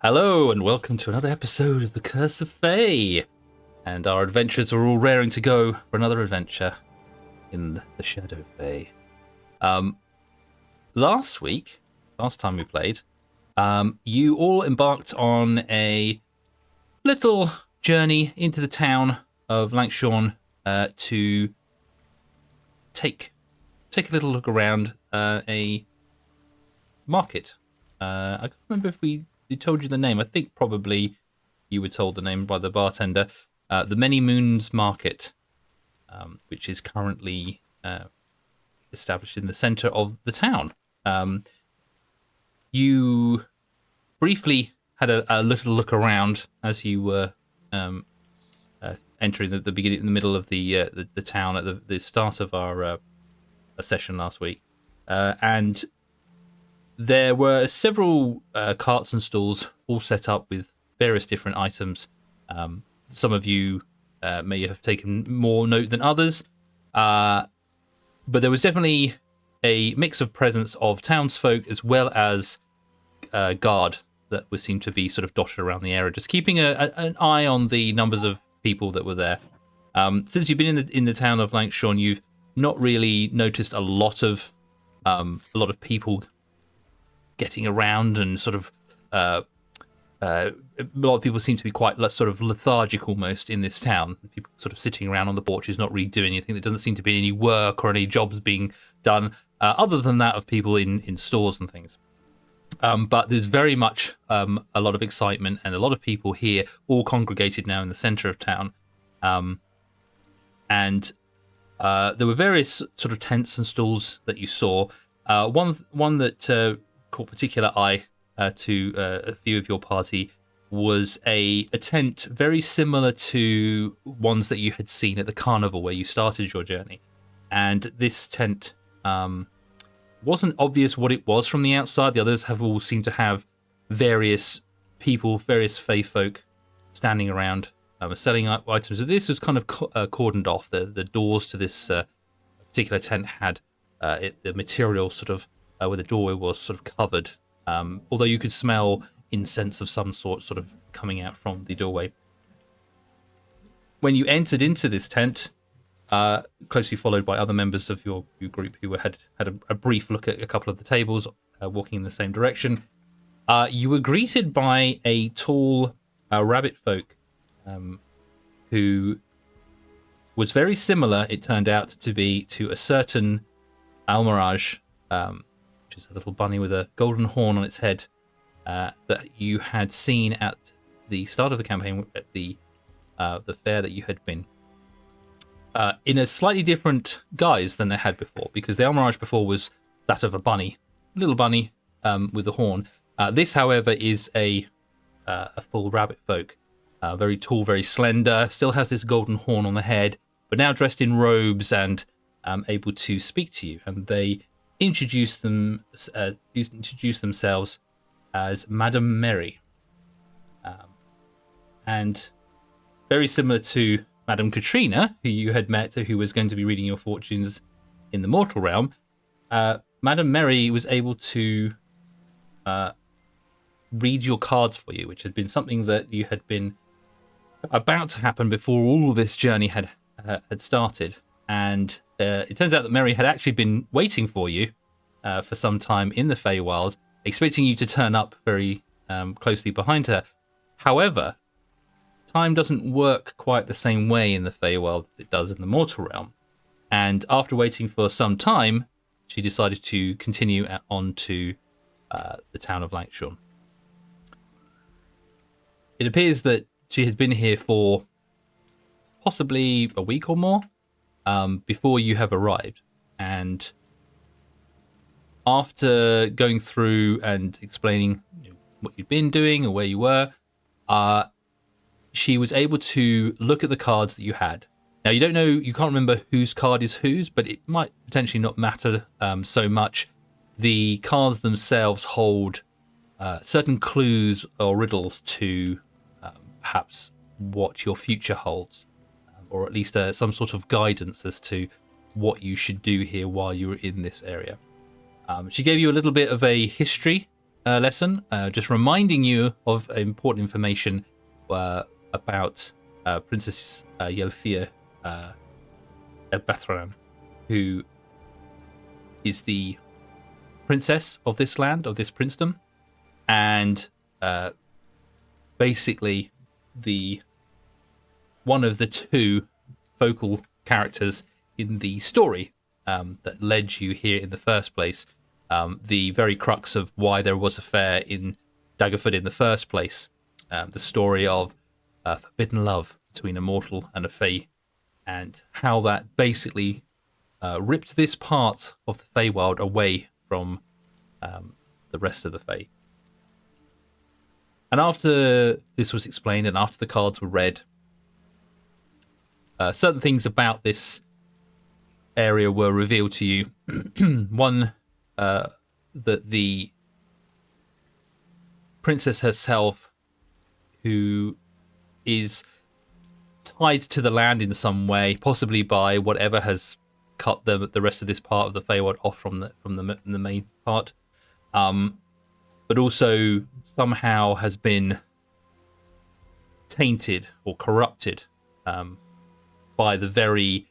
Hello and welcome to another episode of the Curse of Fey. And our adventurers are all raring to go for another adventure in the Shadow Fey. Last time we played, you all embarked on a little journey into the town of Lancashire to take a little look around a market. I can't remember if we told you the name. I think probably you were told the name by the bartender. The Many Moons Market, which is currently established in the centre of the town. You briefly had a little look around as you were entering the beginning, in the middle of the town at the start of our session last week, and there were several carts and stalls all set up with various different items. Some of you may have taken more note than others, but there was definitely a mix of presence of townsfolk as well as guard that would seem to be sort of dotted around the area, just keeping an eye on the numbers of people that were there. Since you've been in the town of Lancashire, you've not really noticed a lot of people getting around, and sort of a lot of people seem to be quite sort of lethargic almost in this town. People sort of sitting around on the porches, not really doing anything. There doesn't seem to be any work or any jobs being done, other than that of people in stores and things. But there's very much a lot of excitement and a lot of people here, all congregated now in the centre of town. And there were various sort of tents and stalls that you saw. One that caught particular eye to a few of your party was a tent very similar to ones that you had seen at the carnival where you started your journey. And this tent wasn't obvious what it was from the outside. The others have all seemed to have various people, various fey folk standing around selling items. So this was kind of cordoned off. The doors to this particular tent had the material sort of where the doorway was sort of covered, although you could smell incense of some sort of coming out from the doorway. When you entered into this tent, closely followed by other members of your group who had a brief look at a couple of the tables, walking in the same direction, you were greeted by a tall rabbit folk who was very similar, it turned out to be, to a certain Almirage, which is a little bunny with a golden horn on its head, that you had seen at the start of the campaign at the fair that you had been. In a slightly different guise than they had before, because the Almirage before was that of a bunny, little bunny with a horn. This, however, is a full rabbit folk, very tall, very slender, still has this golden horn on the head, but now dressed in robes and able to speak to you. And they introduce themselves as Madame Mary, and very similar to Madame Katrina, who you had met, who was going to be reading your fortunes in the mortal realm. Madame Mary was able to read your cards for you, which had been something that you had been about to happen before all this journey had started. And it turns out that Mary had actually been waiting for you for some time in the Feywild, expecting you to turn up very closely behind her. However, time doesn't work quite the same way in the Feywild as it does in the mortal realm. And after waiting for some time, she decided to continue on to the town of Lancashire. It appears that she has been here for possibly a week or more before you have arrived. And after going through and explaining what you'd been doing or where you were, she was able to look at the cards that you had. Now, you don't know, you can't remember whose card is whose, but it might potentially not matter so much. The cards themselves hold certain clues or riddles to perhaps what your future holds, or at least some sort of guidance as to what you should do here while you were in this area. She gave you a little bit of a history lesson, just reminding you of important information about Princess Yelfia Bathran, who is the princess of this land, of this princedom, and basically one of the two focal characters in the story that led you here in the first place. The very crux of why there was a fair in Daggerford in the first place. The story of forbidden love between a mortal and a Fey, and how that basically ripped this part of the Feywild away from the rest of the Fey. And after this was explained and after the cards were read, certain things about this area were revealed to you. One, that the princess herself, who is tied to the land in some way, possibly by whatever has cut the rest of this part of the Feywild off from the main part, but also somehow has been tainted or corrupted by the very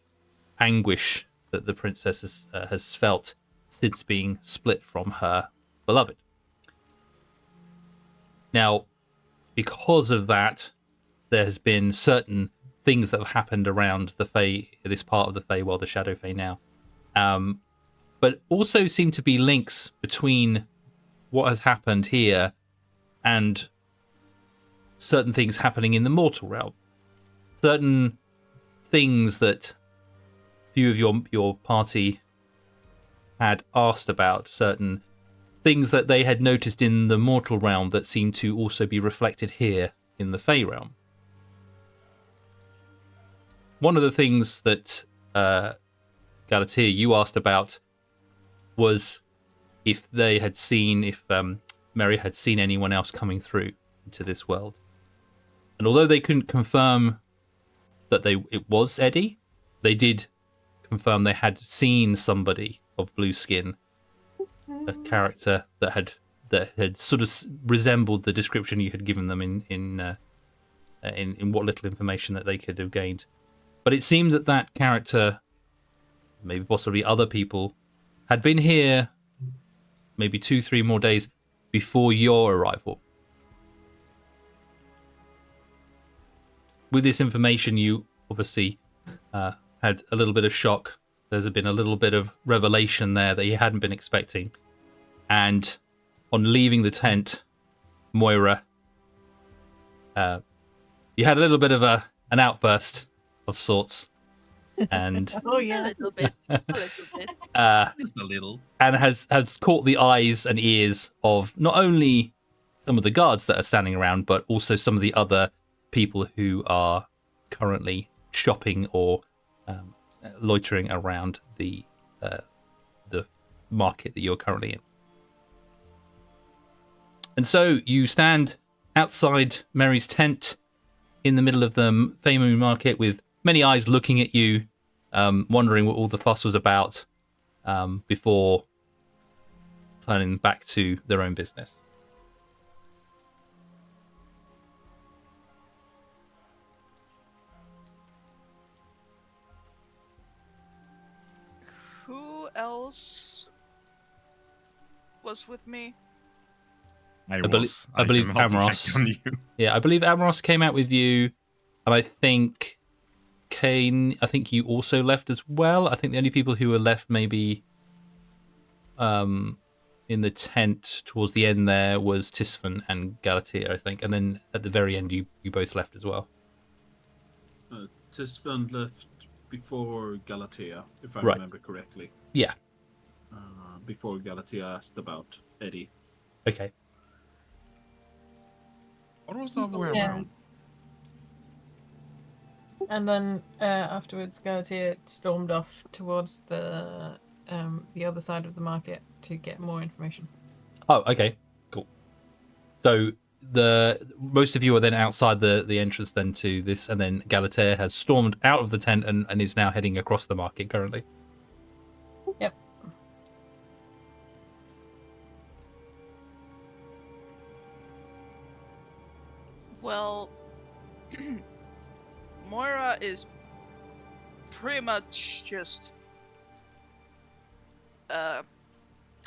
anguish that the princess has felt since being split from her beloved. Now, because of that, there has been certain things that have happened around the Fey, this part of the Feywild, the Shadow Fey now, but also seem to be links between what has happened here and certain things happening in the mortal realm. Certain things that few of your party had asked about, certain things that they had noticed in the mortal realm that seemed to also be reflected here in the Fey realm. One of the things that Galatea, you asked about was if they had seen, if Mary had seen anyone else coming through into this world. And although they couldn't confirm that it was Eddie, they did confirm they had seen somebody of blue skin, a character that had sort of resembled the description you had given them in what little information that they could have gained. But it seemed that character, maybe possibly other people, had been here maybe 2-3 more days before your arrival. With this information, you obviously had a little bit of shock. There's been a little bit of revelation there that you hadn't been expecting. And on leaving the tent, Moira, you had a little bit of an outburst of sorts. And Oh yeah, A little bit. Just a little. and has caught the eyes and ears of not only some of the guards that are standing around, but also some of the other people who are currently shopping or loitering around the market that you're currently in. And so you stand outside Mary's tent in the middle of the Feymoon market with many eyes looking at you, wondering what all the fuss was about, before turning back to their own business. Who else was with me? I believe came out to Amros. check on you. Yeah, I believe Amros came out with you, and I think Kane, I think you also left as well. I think the only people who were left maybe in the tent towards the end there was Tisfan and Galatea, I think. And then at the very end, you both left as well. Tisvan left before Galatea, if I Right. remember correctly. Yeah. Before Galatea asked about Eddie. Okay. What was the other way Yeah. around? and then afterwards, Galatea stormed off towards the other side of the market to get more information. Oh, okay. Cool. So most of you are then outside the entrance then to this, and then Galatea has stormed out of the tent and is now heading across the market currently. Yep. Well, Moira is pretty much just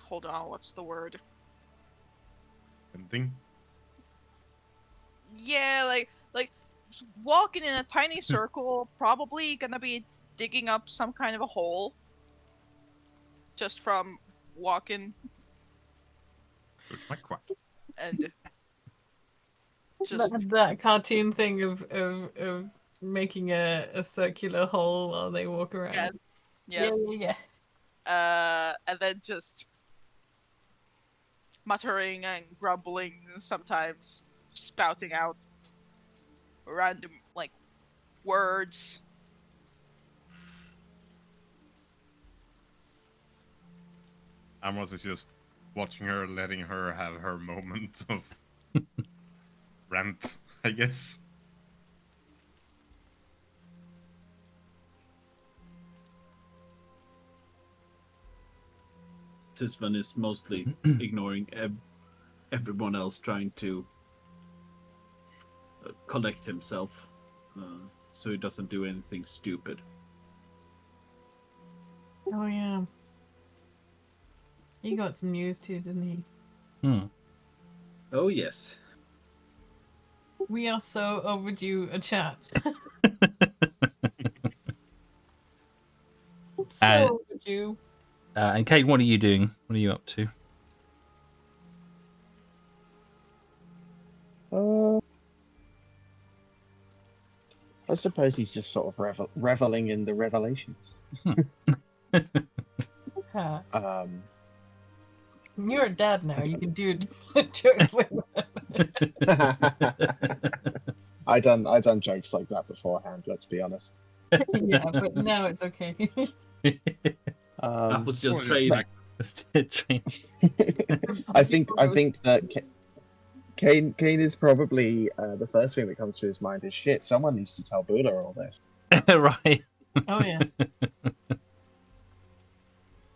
hold on, what's the word? Something. Yeah, like walking in a tiny circle, probably gonna be digging up some kind of a hole just from walking Quack, quack. and just That cartoon thing of making a circular hole while they walk around. yes. Yeah. And then just muttering and grumbling, sometimes spouting out random like words. Amos is just watching her, letting her have her moment of rant, I guess. Tisvan is mostly ignoring everyone else, trying to collect himself, so he doesn't do anything stupid. Oh yeah. He got some news too, didn't he? Oh yes. We are so overdue a chat. So overdue. And Kate, what are you doing? What are you up to? I suppose he's just sort of reveling in the revelations. Huh. Um, You're a dad now. You can do jokes like that. I done jokes like that beforehand. Let's be honest. Yeah, but now it's okay. That was just Well, training. I think that Kane is probably the first thing that comes to his mind is shit. Someone needs to tell Bula all this Right. Oh yeah.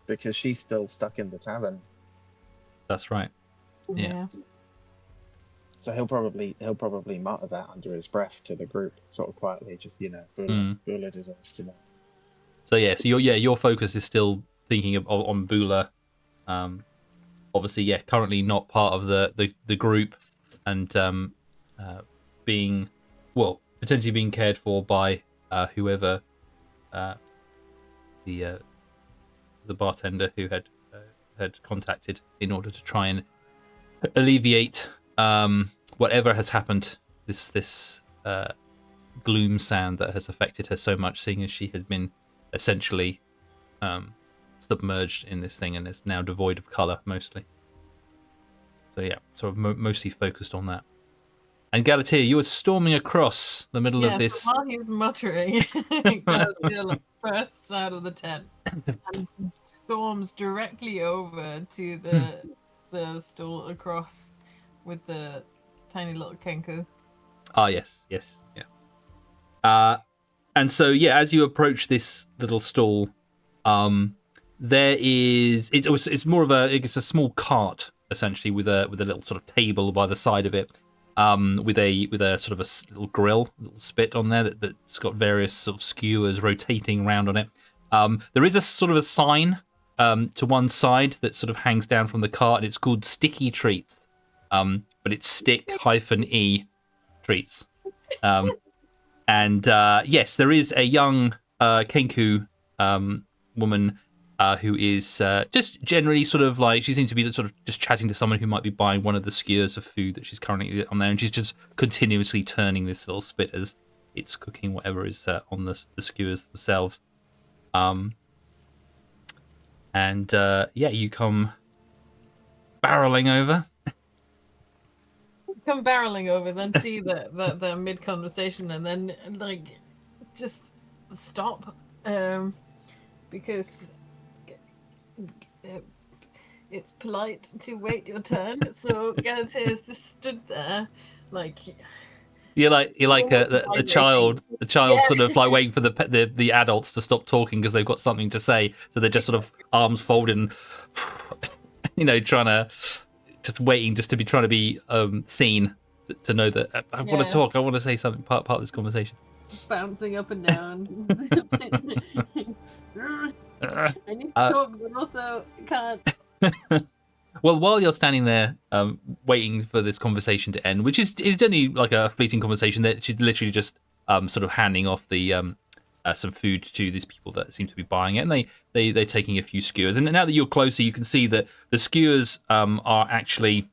because she's still stuck in the tavern. That's right. Yeah. So he'll probably mutter that under his breath to the group, sort of quietly, just Bula deserves to know. So your focus is still thinking on Bula. Obviously, currently not part of the group, and potentially being cared for by whoever the bartender who had contacted in order to try and alleviate whatever has happened. This gloom sound that has affected her so much, seeing as she has been essentially submerged in this thing and is now devoid of color mostly. So yeah, sort of mostly focused on that. And Galatea, you were storming across the middle of this. So while he was muttering, Galatea bursts out of the tent and storms directly over to the stall across with the tiny little Kenku. Ah, yes, yeah. And so as you approach this little stall, there is it's more of a small cart essentially with a little sort of table by the side of it, with a sort of a little grill, little spit on there that's got various sort of skewers rotating around on it. There is a sort of a sign to one side that sort of hangs down from the cart, and it's called Sticky Treats, but it's stick-e treats. And yes, there is a young Kenku woman who is just generally sort of like, she seems to be sort of just chatting to someone who might be buying one of the skewers of food that she's currently on there, and she's just continuously turning this little spit as it's cooking whatever is on the skewers themselves. And you come barreling over. Come barreling over, then see that they're mid conversation, and then like just stop, because it's polite to wait your turn. So Galatea's just stood there, like You're like a child, sort of like waiting for the adults to stop talking because they've got something to say. So they're just sort of arms folded and, trying to. Just waiting, trying to be seen to know that I want to talk. I want to say something. Part of this conversation. Bouncing up and down. I need to talk, but also can't. Well, while you're standing there, waiting for this conversation to end, which is only like a fleeting conversation, that she's literally just sort of handing off the some food to these people that seem to be buying it, and they're taking a few skewers. And now that you're closer, you can see that the skewers are actually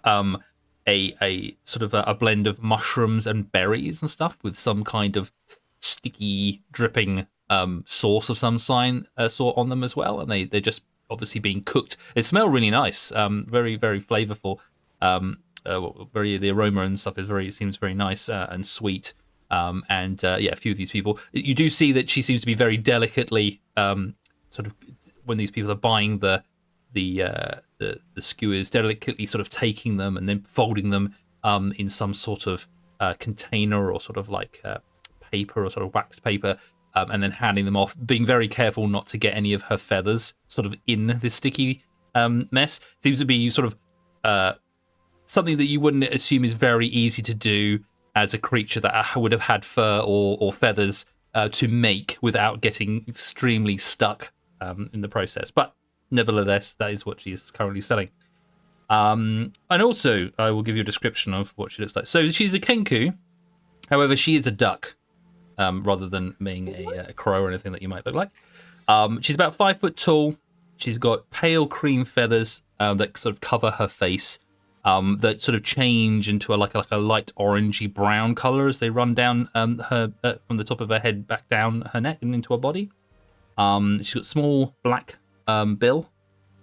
a sort of a blend of mushrooms and berries and stuff with some kind of sticky, dripping sauce of some sort on them as well, and they're just obviously being cooked. They smell really nice, very very flavorful. The aroma and stuff seems very nice and sweet. A few of these people, you do see that she seems to be very delicately sort of, when these people are buying the skewers, delicately sort of taking them and then folding them in some sort of container or sort of like paper or sort of waxed paper. And then handing them off, being very careful not to get any of her feathers sort of in this sticky mess. Seems to be sort of something that you wouldn't assume is very easy to do as a creature that would have had fur or feathers to make without getting extremely stuck in the process. But nevertheless, that is what she is currently selling. And also, I will give you a description of what she looks like. So she's a kenku, however, she is a duck. Rather than being a crow or anything that you might look like. She's about 5 foot tall. She's got pale cream feathers that sort of cover her face, that sort of change into a light orangey brown color as they run down her from the top of her head back down her neck and into her body. She's got small black bill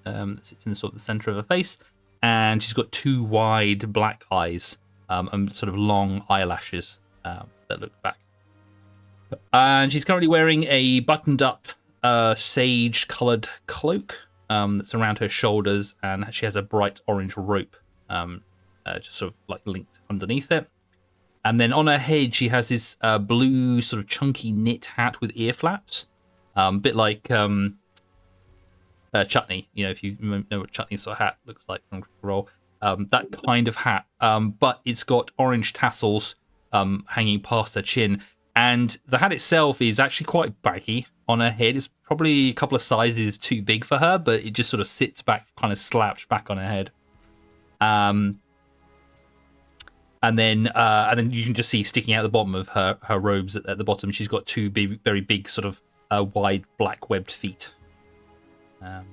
that sits in the sort of the center of her face, and she's got 2 wide black eyes and sort of long eyelashes that look back. And she's currently wearing a buttoned-up sage-coloured cloak that's around her shoulders, and she has a bright orange rope just sort of like linked underneath it. And then on her head, she has this blue sort of chunky knit hat with ear flaps, a bit like Chutney. You know, if you know what Chutney's sort of hat looks like from Critical Role, that kind of hat. But it's got orange tassels hanging past her chin. And the hat itself is actually quite baggy on her head. It's probably a couple of sizes too big for her, but it just sort of sits back, kind of slouched back on her head. And then you can just see sticking out the bottom of her robes at the bottom, she's got 2 very big sort of wide black webbed feet. Her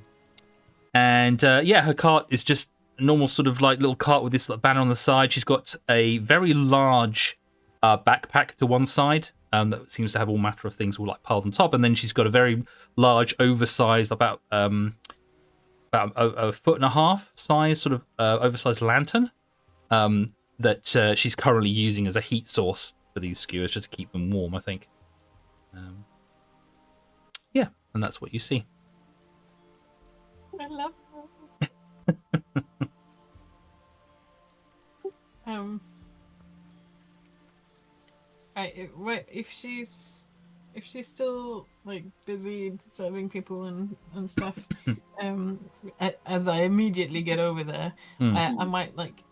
cart is just a normal sort of like little cart with this banner on the side. She's got a very large backpack to one side that seems to have all matter of things all like piled on top, and then she's got a very large, oversized, about a foot and a half size sort of oversized lantern that she's currently using as a heat source for these skewers, just to keep them warm, I think. And that's what you see. I love her. If she's still like busy serving people and stuff, as I immediately get over there, I might like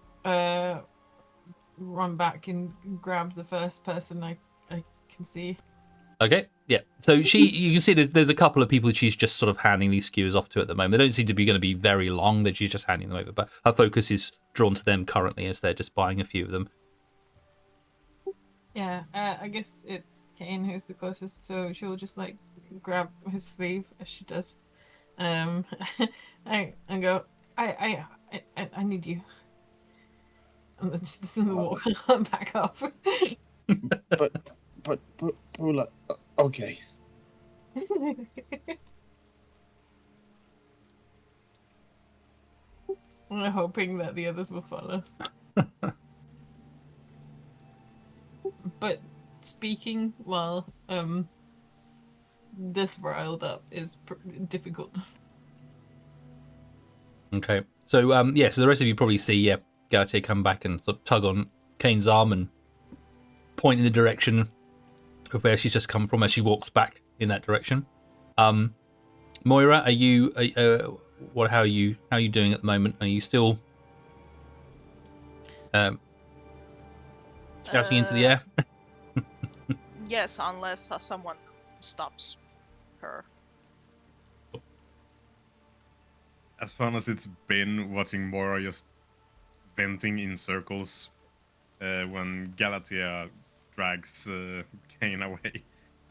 run back and grab the first person I can see. Okay, yeah. So you can see there's a couple of people she's just sort of handing these skewers off to at the moment. They don't seem to be going to be very long, that she's just handing them over, but her focus is drawn to them currently as they're just buying a few of them. Yeah, I guess it's Kane who's the closest, so she'll just like grab his sleeve as she does, and go, I need you, and then just walk back off. but Brula, okay. I'm hoping that the others will follow. But speaking while this riled up is difficult. Okay, so so the rest of you probably see Gautier come back and sort of tug on Kane's arm and point in the direction of where she's just come from as she walks back in that direction. Moira, are you how are you doing at the moment? Are you still shouting into the air. Yes, unless someone stops her. As fun as it's been watching Mora just venting in circles when Galatea drags Kane away,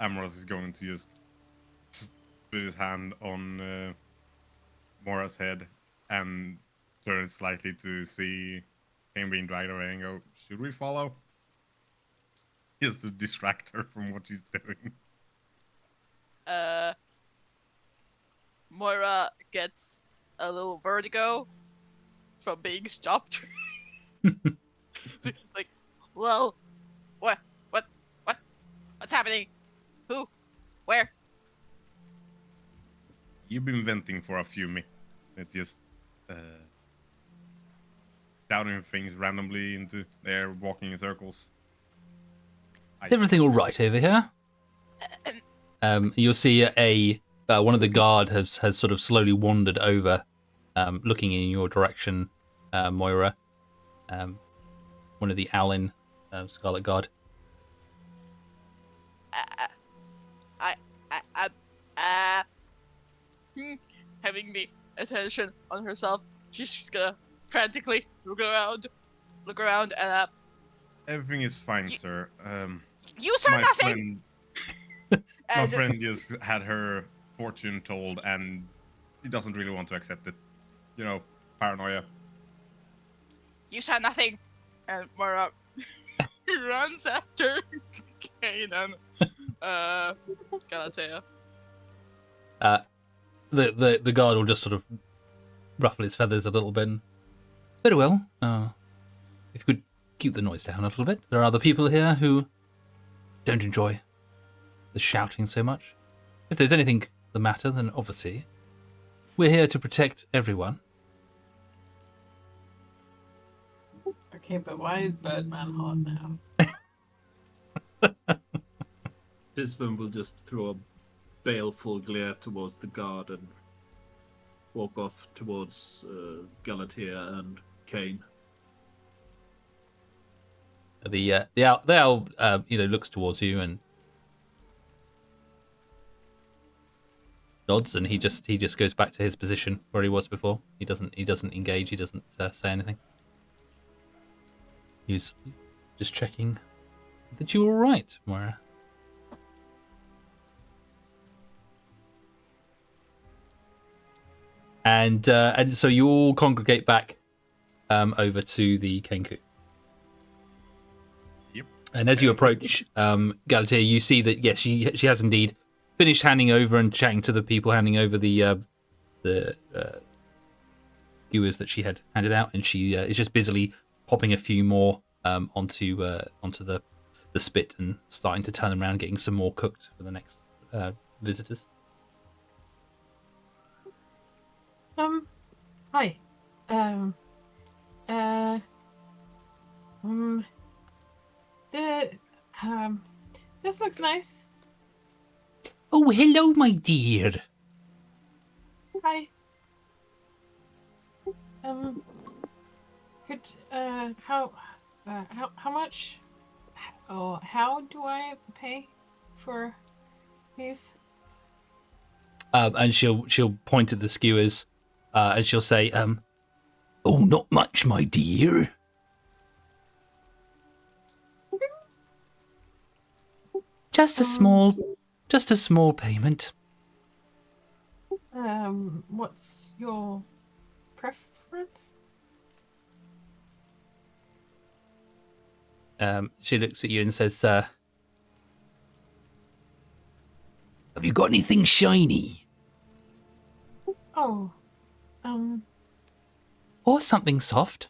Amros is going to just put his hand on Mora's head and turn it slightly to see Kane being dragged away and go, should we follow? Just to distract her from what she's doing. Moira gets a little vertigo from being stopped. Like, well, what's happening? Who? Where? You've been venting for a few minutes. It's just shouting things randomly into the air, walking in circles. Is everything all right over here? You'll see one of the guard has sort of slowly wandered over, looking in your direction, Moira. One of the Owlin Scarlet Guard. Having the attention on herself, she's just gonna frantically look around, and Everything is fine, sir. you saw My nothing. my friend just had her fortune told, and she doesn't really want to accept it. You know, paranoia. You saw nothing, and Mora runs after Kane and Galatea. The guard will just sort of ruffle his feathers a little bit. Very well. If you could keep the noise down a little bit. There are other people here who don't enjoy the shouting so much. If there's anything the matter, then obviously we're here to protect everyone. Okay, but why is Birdman hot now? This one will just throw a baleful glare towards the guard and walk off towards Galatea and Kane. The owl looks towards you and nods, and he just goes back to his position where he was before. He doesn't engage. He doesn't say anything. He's just checking that you're all right, Moira. And so you all congregate back over to the Kenku. Yep. And as you approach Galatea, you see that yes, she has indeed finished handing over and chatting to the people, handing over the skewers that she had handed out, and she is just busily popping a few more onto the spit and starting to turn them around, getting some more cooked for the next visitors. Hi. This looks nice. Oh, hello, my dear. Hi. How much? Oh, how do I pay for these? And she'll point at the skewers, and she'll say, "Oh, not much, my dear. Just a small payment." What's your preference? She looks at you and says, "Have you got anything shiny? Oh, Or something soft?"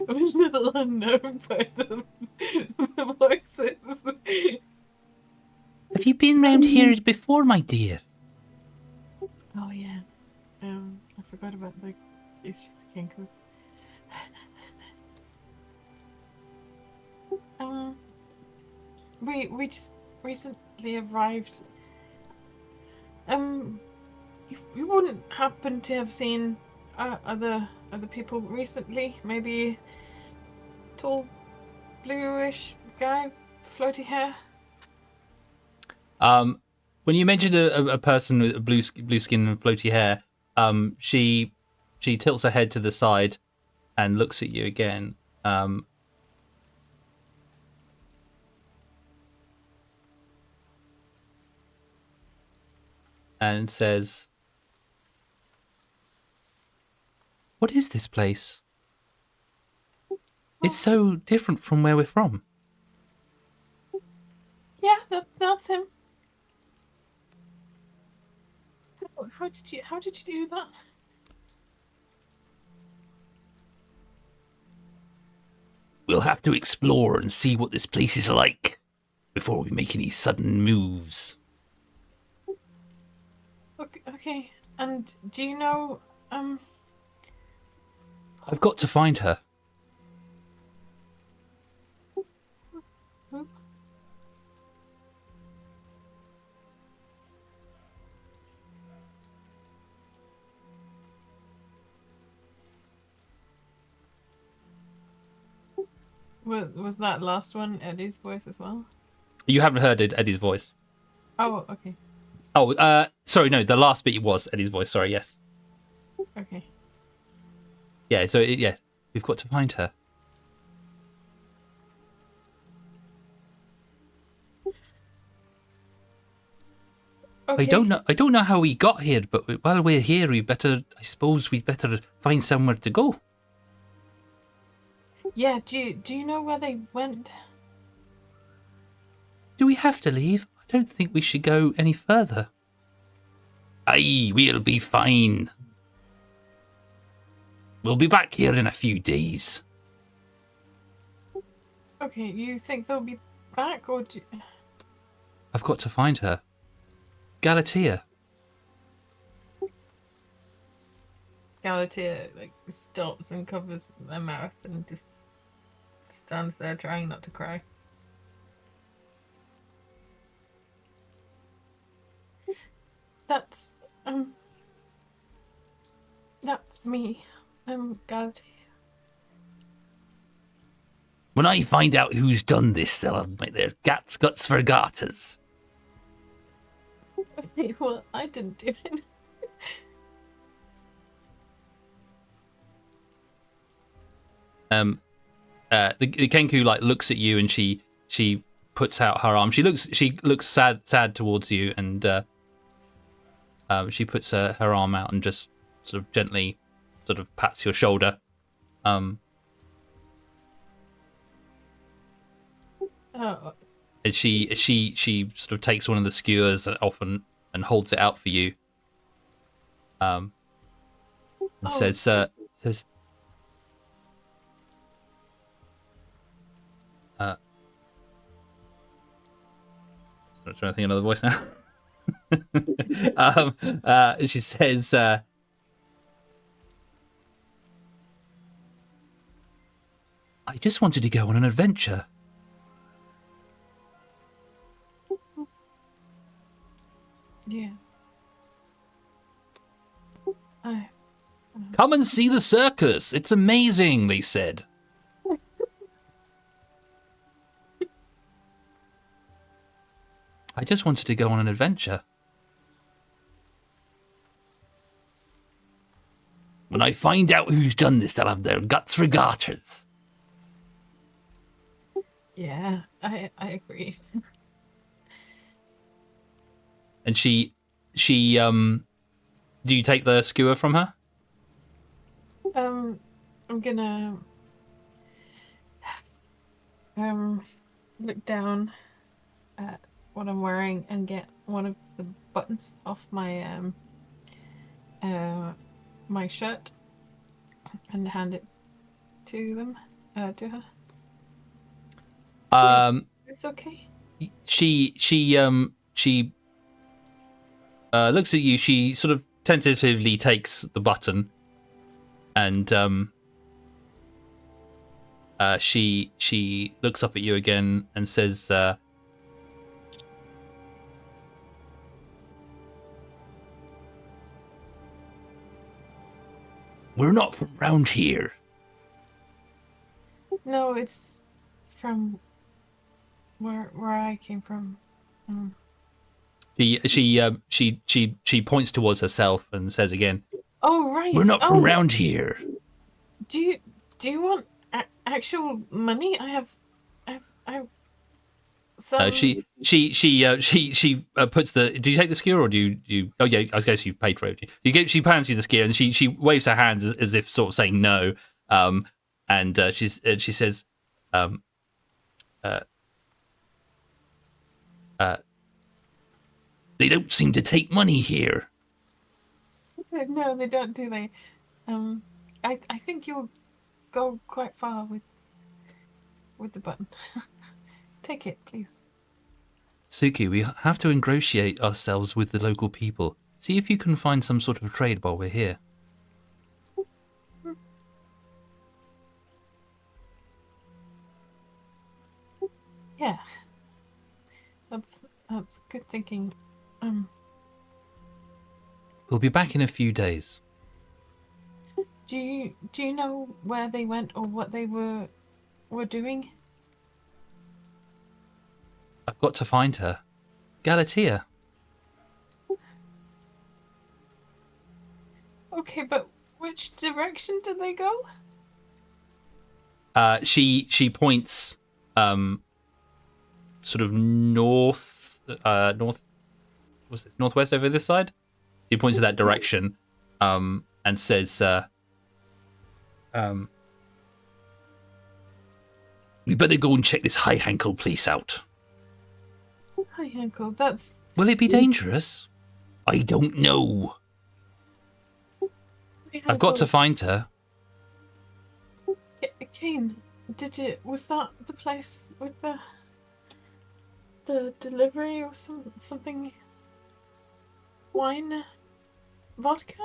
I'm a little unknown by the voices. Have you been round here before, my dear? Oh yeah. I forgot about it's just a Kenku. We just recently arrived. You wouldn't happen to have seen Other people recently? Maybe tall, bluish guy, floaty hair. When you mentioned a person with blue skin and floaty hair, she tilts her head to the side and looks at you again. And says, "What is this place? It's so different from where we're from." Yeah, that's him. How did you do that? We'll have to explore and see what this place is like before we make any sudden moves. Okay. And do you know I've got to find her. who? Was that last one Eddie's voice as well? You haven't heard Eddie's voice. Oh, okay. Oh, sorry, no, the last bit was Eddie's voice. Sorry, yes. Okay. Yeah, so, yeah, we've got to find her. Okay. I don't know how we got here, but while we're here, I suppose we'd better find somewhere to go. Yeah, do you know where they went? Do we have to leave? I don't think we should go any further. Aye, we'll be fine. We'll be back here in a few days. Okay, you think they'll be back, or I've got to find her. Galatea. Galatea stops and covers their mouth and just stands there trying not to cry. That's me. I'm Galatea. When I find out who's done this, they'll have their guts for garters. Okay, well, I didn't do it. The Kenku looks at you and she puts out her arm. She looks sad towards you, and she puts her arm out and just sort of gently sort of pats your shoulder. Oh, And she sort of takes one of the skewers off and holds it out for you. And says I'm trying to think of another voice now. She says, I just wanted to go on an adventure. yeah. Come and see the circus. It's amazing, they said. I just wanted to go on an adventure. When I find out who's done this, they'll have their guts for garters. Yeah, I agree. And she do you take the skewer from her? I'm gonna look down at what I'm wearing and get one of the buttons off my my shirt and hand it to them to her. Is this okay? She looks at you. She sort of tentatively takes the button, and she looks up at you again and says, We're not from round here. No, it's from where I came from. She points towards herself and says again, Oh right. "We're not from round here." Do you want actual money? I have some. She puts the. Do you take the skewer or do you? Oh yeah, I guess you've paid for it. She hands you the skewer and she waves her hands as if sort of saying no. And she says, they don't seem to take money here. No, they don't, do they? I think you'll go quite far with the button. Take it, please. Suki, we have to ingratiate ourselves with the local people. See if you can find some sort of trade while we're here. Yeah. That's good thinking. We'll be back in a few days. Do you know where they went or what they were doing? I've got to find her. Galatea. Okay, but which direction did they go? She points sort of northwest over this side. She points to that direction and says we better go and check this high ankle place out. Hi, Uncle. That's... Will it be dangerous? I don't know. I've got to find her. Kane, was that the place with the delivery or something? Wine? Vodka?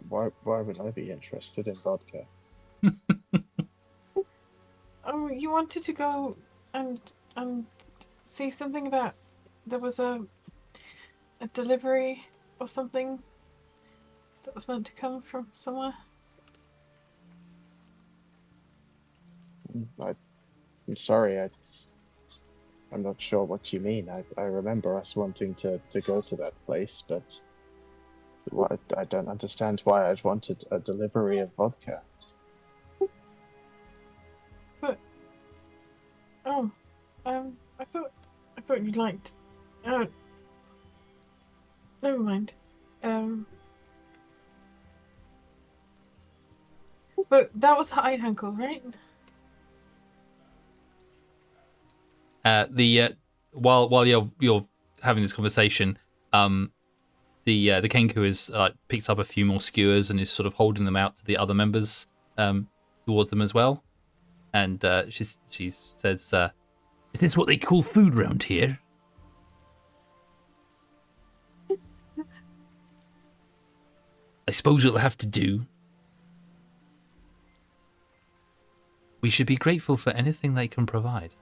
Why would I be interested in vodka? Oh, you wanted to go and see something about... There was a delivery or something that was meant to come from somewhere? I'm sorry, I'm not sure what you mean. I remember us wanting to go to that place, but I don't understand why I'd wanted a delivery of vodka. But I thought you liked. Never mind. But that was high ankle, right? While you're having this conversation, the Kenku has picked up a few more skewers and is sort of holding them out to the other members towards them as well. And she says, "Is this what they call food round here?" I suppose it'll have to do. We should be grateful for anything they can provide.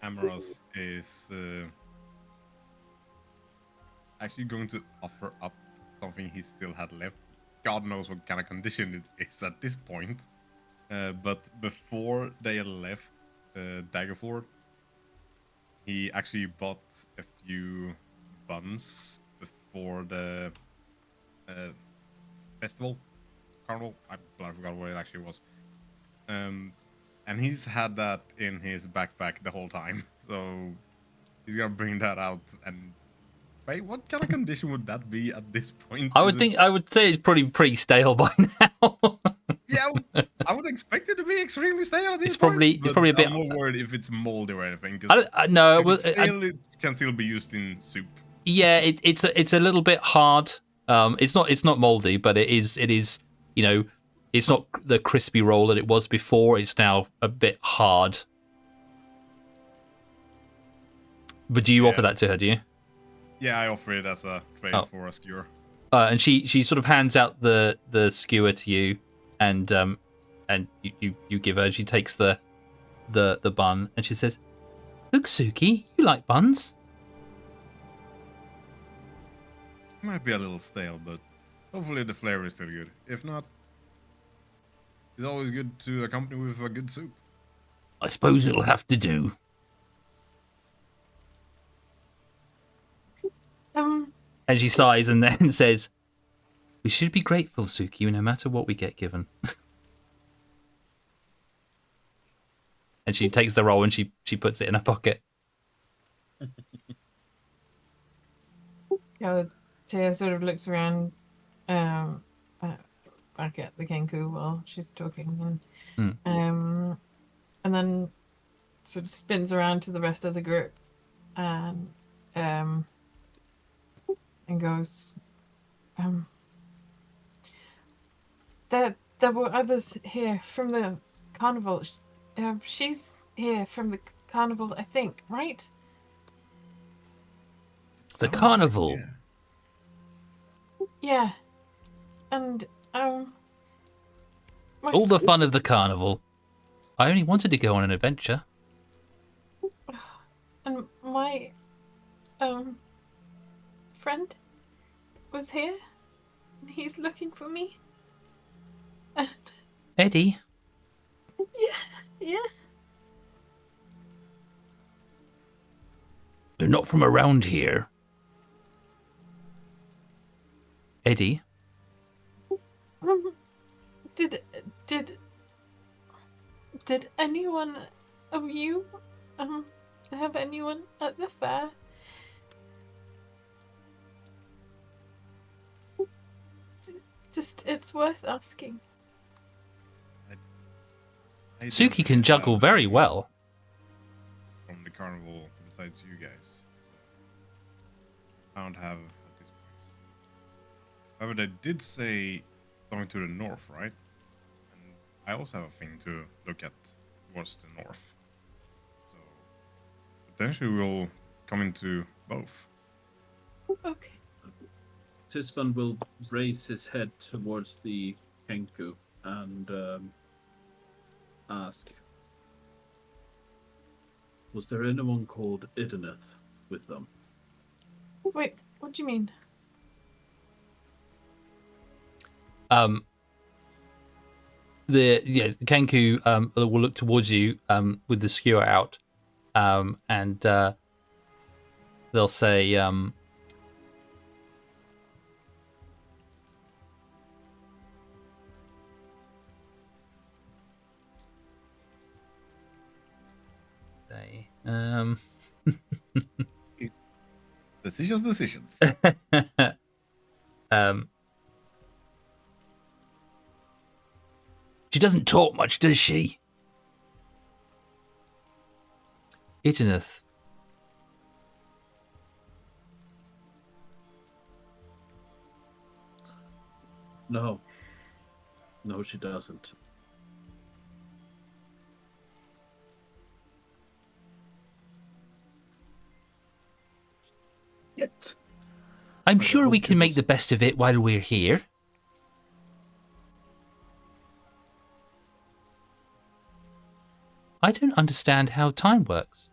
Amaros is actually going to offer up something he still had left. God knows what kind of condition it is at this point. But before they left Daggerford, he actually bought a few buns before the festival, carnival. I forgot what it actually was. And he's had that in his backpack the whole time, so he's gonna bring that out. And wait, what kind of condition would that be at this point? I would say it's probably pretty stale by now. Yeah, I would expect it to be extremely stale at this It's point. probably a bit. I'm more worried if it's moldy or anything. No, it can still be used in soup. Yeah, it's a little bit hard. It's not moldy, but it is. You know, it's not the crispy roll that it was before. It's now a bit hard. But do you offer that to her? Do you? Yeah, I offer it as a trade for a skewer. And she sort of hands out the skewer to you, and you give her. She takes the bun and she says, "Look, Suki, you We like buns. Might be a little stale, but hopefully the flavor is still good. If not, it's always good to accompany with a good soup. I suppose it'll have to do. And she sighs and then says, "We should be grateful, Suki, no matter what we get given." And she takes the roll and she puts it in her pocket. Galatea sort of looks around back at the Kenku while she's talking, and then sort of spins around to the rest of the group and goes, there were others here from the carnival. She's here from the carnival, I think, right? The carnival? Yeah. And, all the fun of the carnival. I only wanted to go on an adventure. And my, friend was here, and he's looking for me. And Eddie? yeah. They're not from around here. Eddie? Did anyone of you, have anyone at the fair? Just, it's worth asking. I Suki don't can juggle have very anyone well. from the carnival besides you guys. So I don't have at this point. However, they did say going to the north, right? And I also have a thing to look at towards the north. So potentially we'll come into both. Okay. Tisvan will raise his head towards the Kenku and ask, was there anyone called Ideneth with them? Wait, what do you mean? The Kenku will look towards you with the skewer out, and they'll say, Decisions. she doesn't talk much, does she? Ideneth. No. No, she doesn't. Yet. I'm I sure hope we it can make was- the best of it while we're here. I don't understand how time works.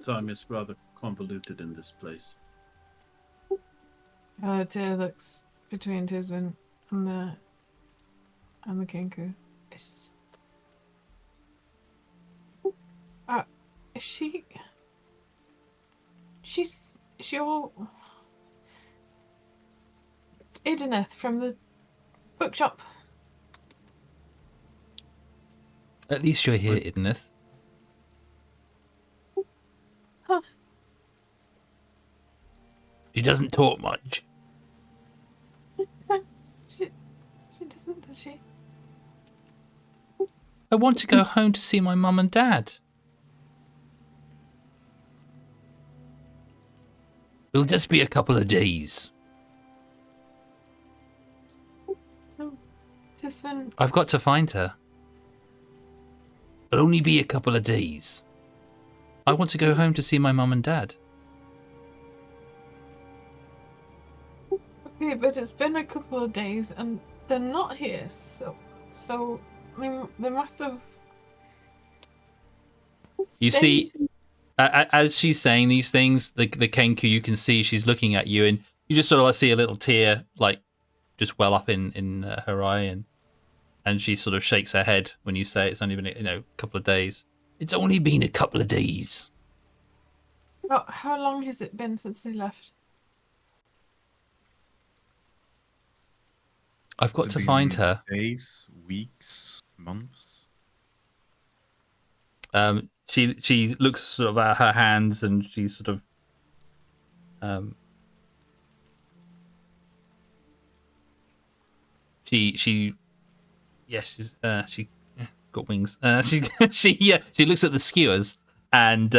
Time is rather convoluted in this place. Galatea looks between Tisvan and the Kenku. Is she? She's your Ideneth from the bookshop. At least you're here, Right. Ideneth. Huh. She doesn't talk much. She doesn't, does she? I want to go home to see my mum and dad. It'll just be a couple of days. Tisvan, I've got to find her. It'll only be a couple of days. I want to go home to see my mum and dad. okay, but it's been a couple of days and they're not here, so I mean, they must have You see, as she's saying these things, the Kenku, you can see she's looking at you, and you just sort of see a little tear, like, just well up in her eye, and she sort of shakes her head when you say it's only been a couple of days. It's only been a couple of days. How long has it been since they left? I've got to find her. Days, weeks, months. She looks sort of at her hands, and she's sort of she got wings. She looks at the skewers, and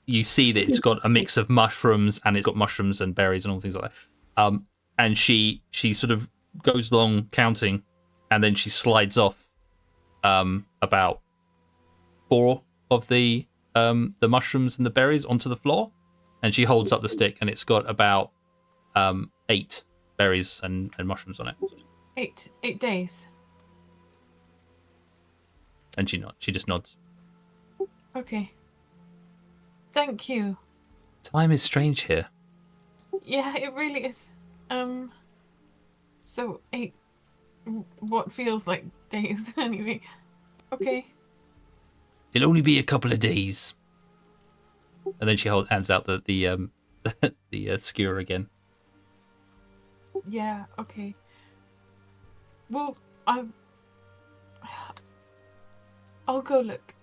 you see that it's got a mix of mushrooms, and it's got mushrooms and berries and all things like that. And she sort of goes along counting, and then she slides off about 4 of the mushrooms and the berries onto the floor, and she holds up the stick, and it's got about 8 berries and mushrooms on it. 8 days. And she just nods. Okay. Thank you. Time is strange here. Yeah, it really is. So 8, what feels like days anyway. Okay. It'll only be a couple of days. And then she hands out the skewer again. Yeah, okay. Well, I'll go look.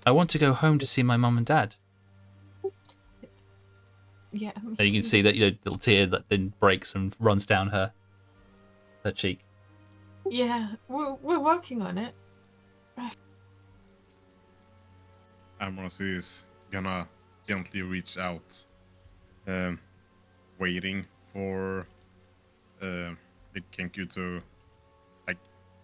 I want to go home to see my mum and dad. Yeah. And you can see that little tear that then breaks and runs down her cheek. Yeah, we're working on it. Amos is gonna gently reach out, waiting for the Kenku to, like,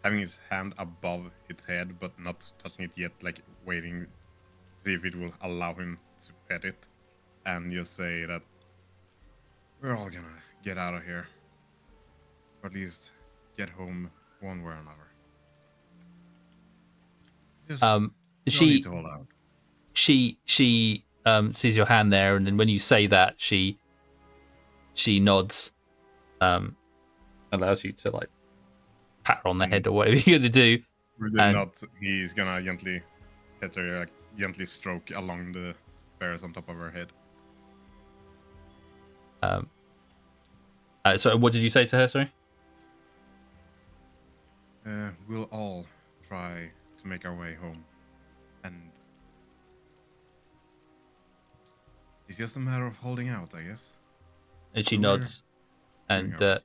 having his hand above its head but not touching it yet, like waiting to see if it will allow him to pet it, and just say that we're all gonna get out of here, or at least get home one way or another. Just don't need to hold out. She sees your hand there, and then when you say that, she nods, allows you to like pat her on the head or whatever you're gonna do. Really not. He's gonna gently pet her, like gently stroke along the hairs on top of her head. So what did you say to her? Sorry. We'll all try to make our way home, and it's just a matter of holding out, I guess. And she nods, and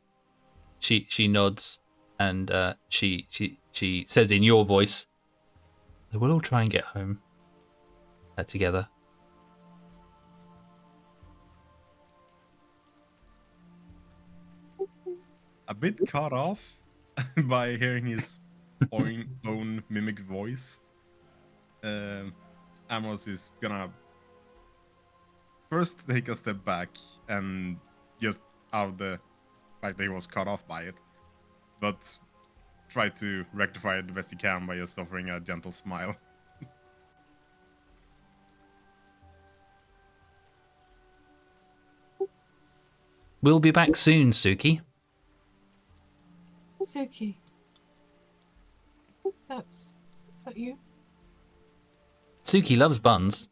she nods, and she says in your voice, "We'll all try and get home together." A bit caught off by hearing his own mimic voice. Amos is gonna first take a step back and just out of the fact that he was cut off by it, but try to rectify it the best he can by just offering a gentle smile. We'll be back soon, Suki. Suki. Is that you? Suki loves buns.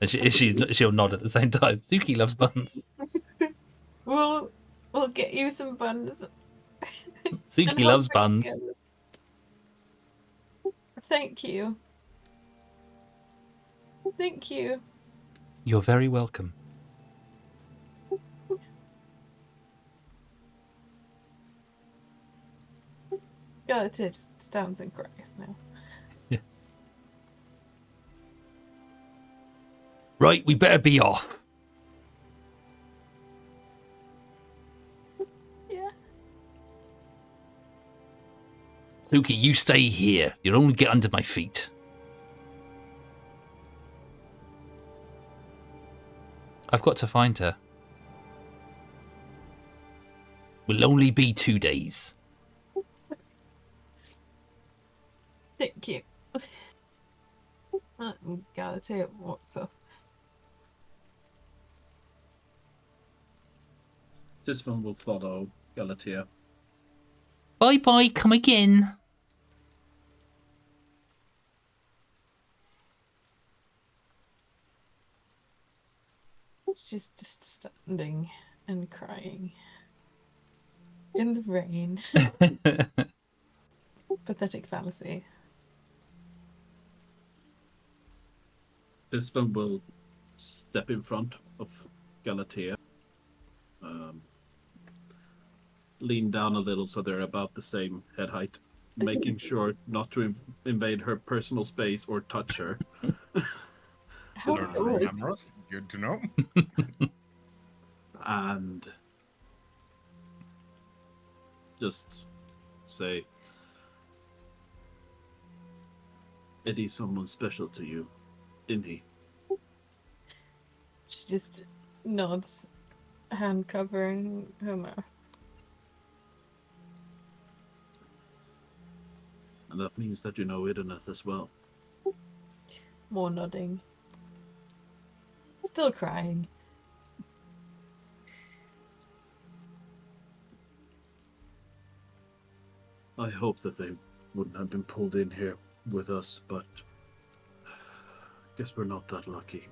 And she'll nod at the same time. Suki loves buns. We'll get you some buns. Suki loves buns. Thank you. Thank you. You're very welcome. Galata just stands and cries now. Yeah. Right, we better be off. Yeah. Suki, you stay here. You'll only get under my feet. I've got to find her. Will only be 2 days. Thank you. Galatea walks off. This one will follow Galatea. Bye bye, come again. She's just standing and crying in the rain. Pathetic fallacy. This one will step in front of Galatea. Lean down a little so they're about the same head height, making sure not to invade her personal space or touch her. How Learn from cool. Amorous. Good to know. And just say, Eddie's someone special to you, isn't he? She just nods, hand covering her mouth. And that means that you know Idoneth as well. More nodding. Still crying. I hope that they wouldn't have been pulled in here with us, but I guess we're not that lucky.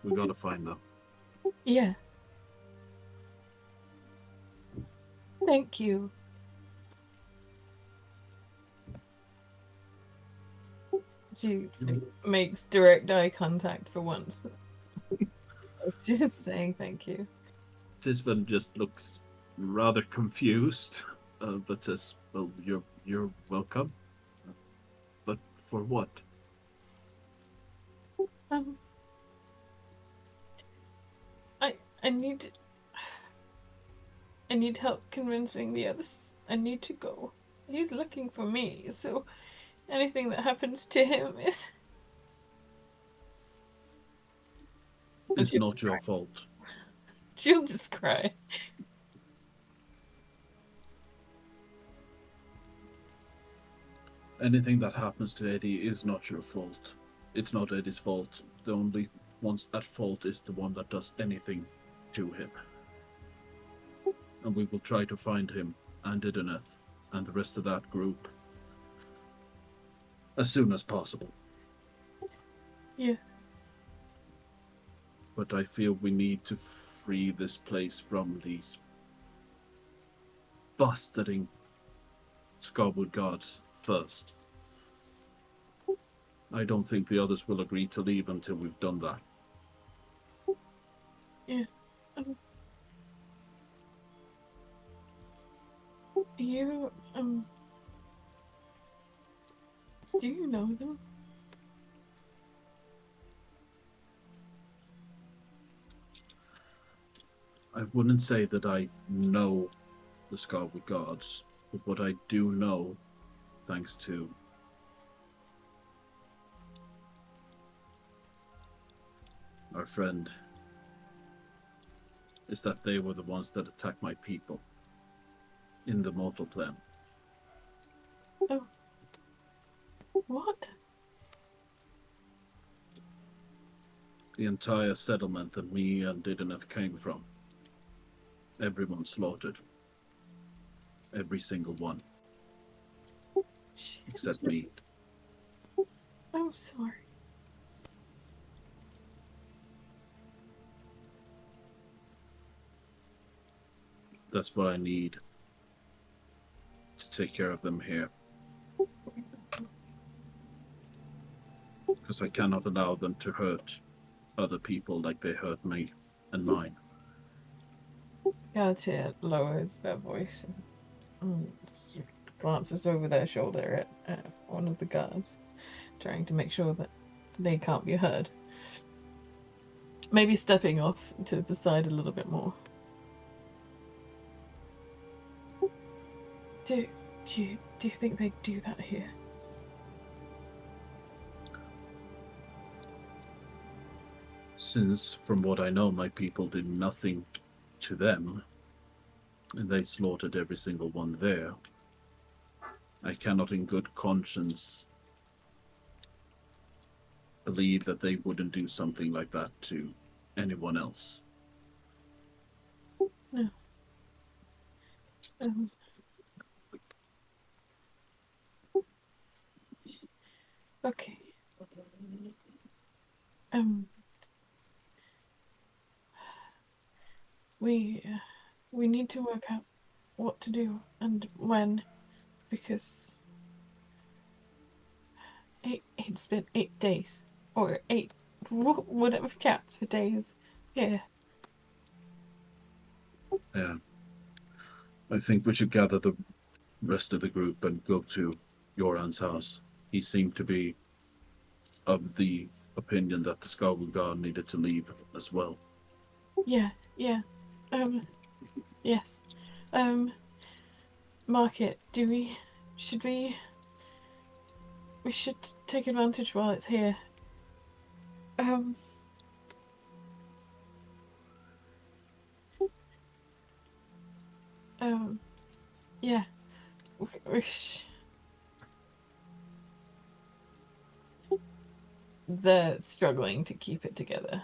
We gotta find them. Yeah. Thank you. She makes direct eye contact for once. She's just saying thank you. This one just looks rather confused, but says, "Well, you're welcome. But for what?" I need help convincing the others. I need to go. He's looking for me, so anything that happens to him is... It's not your fault. She'll just cry. Anything that happens to Eddie is not your fault. It's not Eddie's fault. The only one at fault is the one that does anything to him. And we will try to find him and Idoneth and the rest of that group as soon as possible. Yeah. But I feel we need to free this place from these bastarding Scarwood guards first. I don't think the others will agree to leave until we've done that. Yeah. You, do you know them? I wouldn't say that I know the Scarwood guards, but what I do know, thanks to our friend, is that they were the ones that attacked my people in the mortal plane. Oh. What? The entire settlement that me and Idoneth came from. Everyone slaughtered. Every single one. Except me. I'm sorry. That's what I need to take care of them here. Because I cannot allow them to hurt other people like they hurt me and mine. Galatea lowers their voice and glances over their shoulder at one of the guards, trying to make sure that they can't be heard. Maybe stepping off to the side a little bit more. Do you think they'd do that here? Since, from what I know, my people did nothing to them, and they slaughtered every single one there, I cannot in good conscience believe that they wouldn't do something like that to anyone else. No. Okay. We need to work out what to do and when, because it's been 8 days, or 8 whatever counts for days. Yeah. Yeah. I think we should gather the rest of the group and go to Yoran's house. He seemed to be of the opinion that the Skyward Guard needed to leave as well. Yeah. Yes. Market, should we should take advantage while it's here. Yeah. They're struggling to keep it together.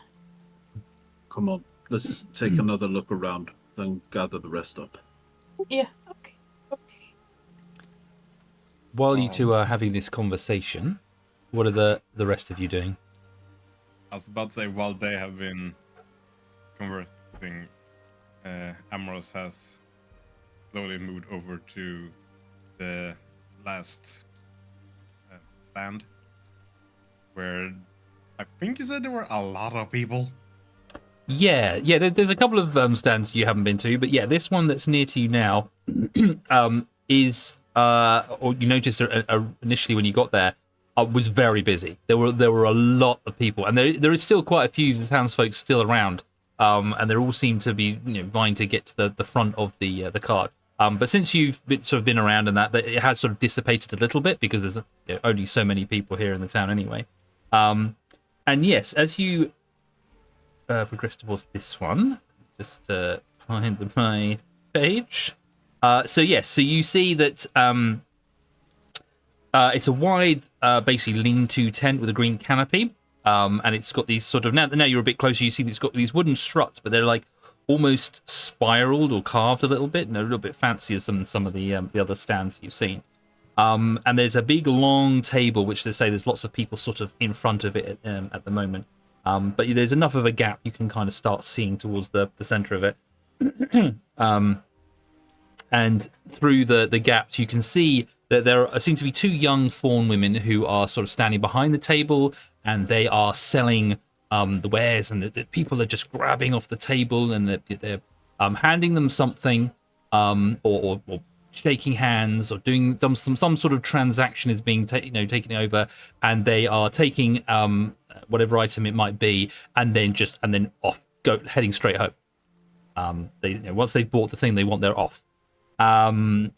Come on, let's take another look around, then gather the rest up. Yeah, okay. While you two are having this conversation, what are the rest of you doing? I was about to say, while they have been conversing, Amorous has slowly moved over to the last stand, where I think you said there were a lot of people. Yeah. There's a couple of stands you haven't been to, but yeah, this one that's near to you now is, or you noticed initially when you got there, was very busy. There were a lot of people, and there is still quite a few of the townsfolk still around, and they all seem to be vying to get to the front of the cart. But since you've been around and that, it has sort of dissipated a little bit because there's only so many people here in the town anyway. And yes, as you progress towards this one, just find my page. So you see that it's a wide, basically lean-to tent with a green canopy, and it's got these sort of now you're a bit closer. You see it's got these wooden struts, but they're like almost spiraled or carved a little bit, and a little bit fancier than some of the other stands you've seen. And there's a big long table, which they say there's lots of people sort of in front of it at the moment. But there's enough of a gap you can kind of start seeing towards the center of it. And through the gaps, you can see that there seem to be two young fawn women who are sort of standing behind the table, and they are selling the wares, and the people are just grabbing off the table, and they're handing them something, or shaking hands, or doing some sort of transaction is being taken over, and they are taking whatever item it might be, and then heading straight home. Once they've bought the thing they want, they're off. And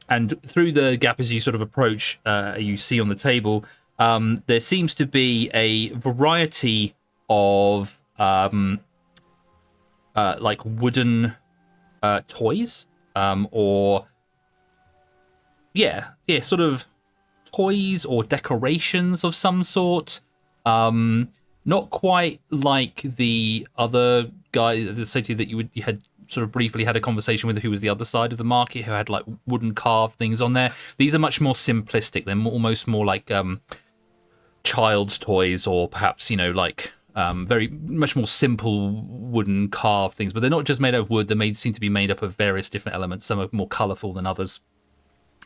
through the gap as you sort of approach, you see on the table, there seems to be a variety of like wooden toys, or sort of toys or decorations of some sort. Not quite like the other guy, the city that you had sort of briefly had a conversation with, who was the other side of the market, who had like wooden carved things on there. These are much more simplistic. They're almost more like child's toys, or perhaps very much more simple wooden carved things. But they're not just made out of wood. Seem to be made up of various different elements. Some are more colourful than others.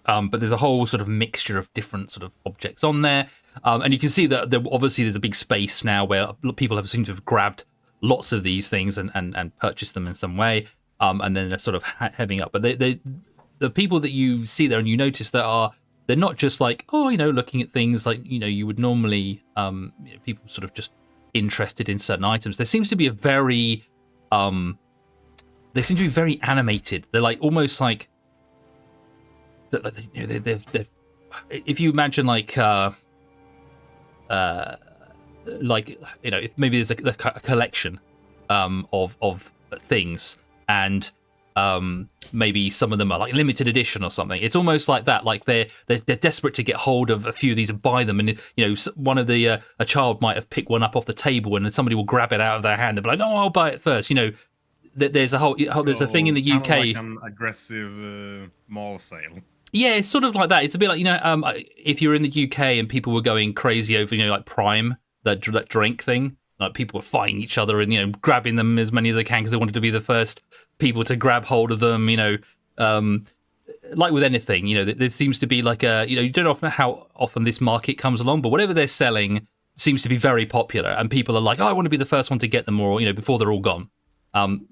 But there's a whole sort of mixture of different sort of objects on there. And you can see that obviously there's a big space now where people have seemed to have grabbed lots of these things and purchased them in some way. And then they're sort of heading up. But the people that you see there and you notice they're not just like, looking at things like, you would normally, people sort of just interested in certain items. There seems to be very animated. They're like almost like, if you imagine maybe there's a collection of things, and maybe some of them are like limited edition or something. It's almost like that. Like they're desperate to get hold of a few of these and buy them. And one of the a child might have picked one up off the table, and then somebody will grab it out of their hand and be like, "No, I'll buy it first." There's a thing in the UK. Like an aggressive mall sale. Yeah, it's sort of like that. It's a bit like if you're in the UK and people were going crazy over like Prime, that drink thing. Like people were fighting each other and grabbing them as many as they can because they wanted to be the first people to grab hold of them. Like with anything, there seems to be like you don't often know how often this market comes along, but whatever they're selling seems to be very popular, and people are like, oh, I want to be the first one to get them, or before they're all gone.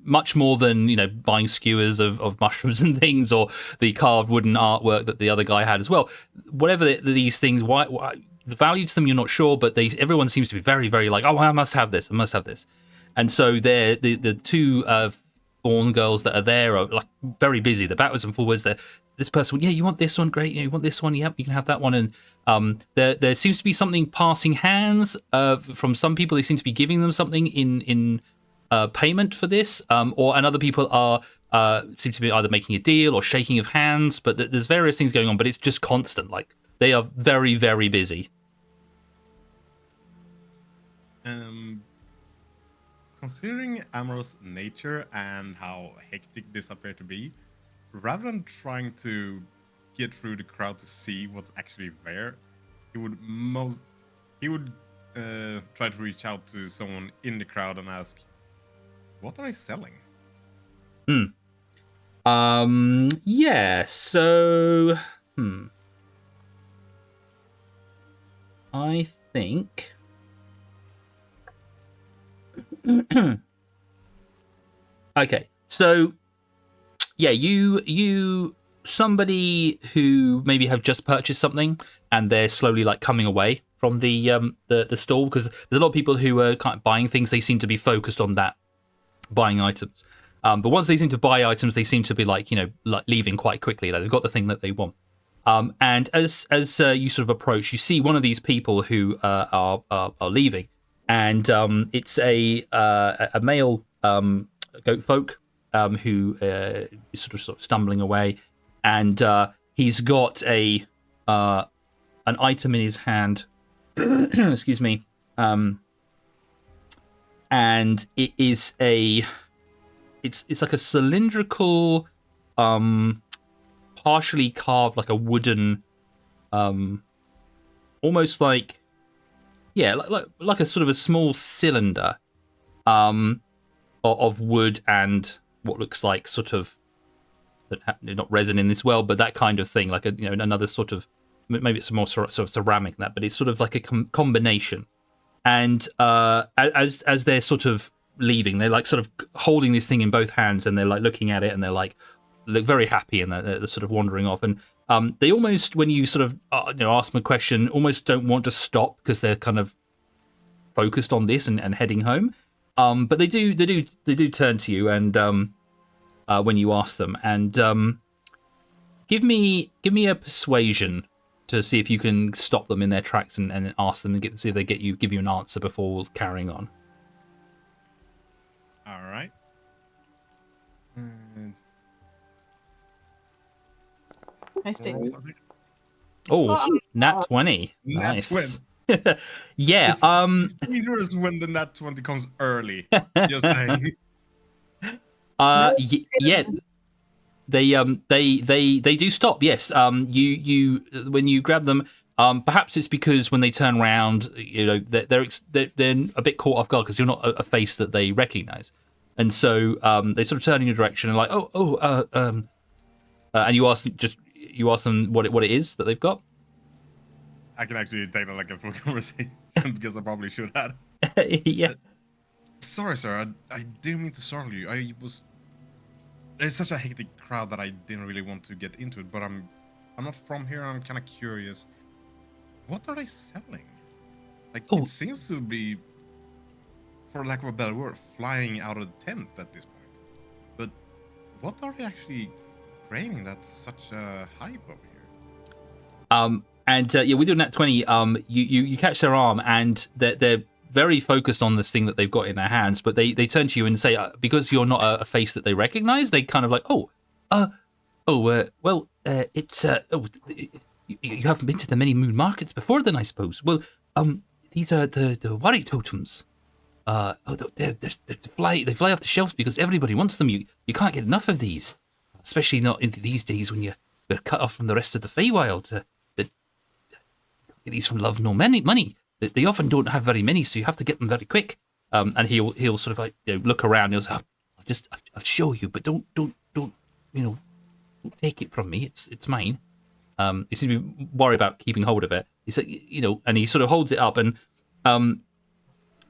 Much more than buying skewers of mushrooms and things, or the carved wooden artwork that the other guy had as well. Whatever these things, why the value to them, you're not sure, but everyone seems to be very, very like, oh, I must have this, and so they're the two Fawn girls that are there are like very busy. The backwards and forwards. This person, yeah, you want this one, great. You want this one, yep, you can have that one. And there seems to be something passing hands from some people. They seem to be giving them something in payment for this, and other people seem to be either making a deal or shaking of hands. But there's various things going on, but it's just constant. Like they are very, very busy. Considering Amro's nature and how hectic this appeared to be, rather than trying to get through the crowd to see what's actually there, he would try to reach out to someone in the crowd and ask, "What are they selling?" Yeah. So. I think. Okay, so yeah, you somebody who maybe have just purchased something and they're slowly like coming away from the stall, because there's a lot of people who are kind of buying things. They seem to be focused on that, buying items. But once they seem to buy items, they seem to be like leaving quite quickly. Like they've got the thing that they want. And as you sort of approach, you see one of these people who are leaving. And it's a male goat folk who is sort of stumbling away, and he's got an item in his hand. Excuse me, and it is it's like a cylindrical, partially carved like a wooden, almost like. Yeah, like a sort of a small cylinder of wood and what looks like sort of not resin in this world, but that kind of thing, like another sort of, maybe it's more sort of ceramic than that, but it's sort of like a combination. And as they're sort of leaving, they're like sort of holding this thing in both hands, and they're like looking at it, and they're like look very happy, and they're sort of wandering off. And they almost, when you sort of ask them a question, almost don't want to stop because they're kind of focused on this and heading home. But they do turn to you, and when you ask them, and give me a persuasion to see if you can stop them in their tracks and ask them and see if they give you an answer before carrying on. All right. Nice taste. Oh, nat 20. Nat Nice. 20. Yeah. It's dangerous when the nat 20 comes early. Just saying. Yeah. They do stop. Yes. You when you grab them, perhaps it's because when they turn around, they're a bit caught off guard because you're not a face that they recognize, and so they sort of turn in your direction and like, and you ask them what it is that they've got. I can actually take that like a full conversation because I probably should have. Yeah. Sorry, sir. I didn't mean to startle you. There's such a hectic crowd that I didn't really want to get into it, but I'm not from here. I'm kind of curious. What are they selling? Like, it seems to be, for lack of a better word, flying out of the tent at this point. But what are they actually creating that's such a hype over here? And with your nat 20, you catch their arm, and they're very focused on this thing that they've got in their hands, but they turn to you and say, because you're not a face that they recognize, they kind of like, It's you haven't been to the many moon markets before, then I suppose. Well, these are the worry totems. They fly off the shelves because everybody wants them. You can't get enough of these, especially not in these days when you're cut off from the rest of the Feywild. Get these from love, no money. They often don't have very many, so you have to get them very quick. And he'll sort of like look around. He'll say, I'll show you, but don't don't take it from me. It's mine. He seems to be worried about keeping hold of it. He's like, and he sort of holds it up, and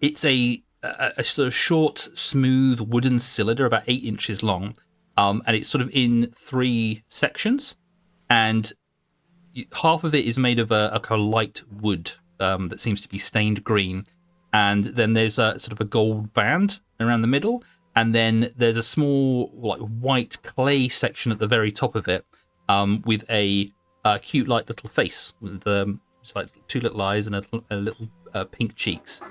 it's a sort of short, smooth wooden cylinder, about 8 inches long, and it's sort of in 3 sections, and half of it is made of a kind of light wood that seems to be stained green, and then there's a sort of a gold band around the middle, and then there's a small like white clay section at the very top of it, with a cute like little face with it's like 2 little eyes and a little pink cheeks.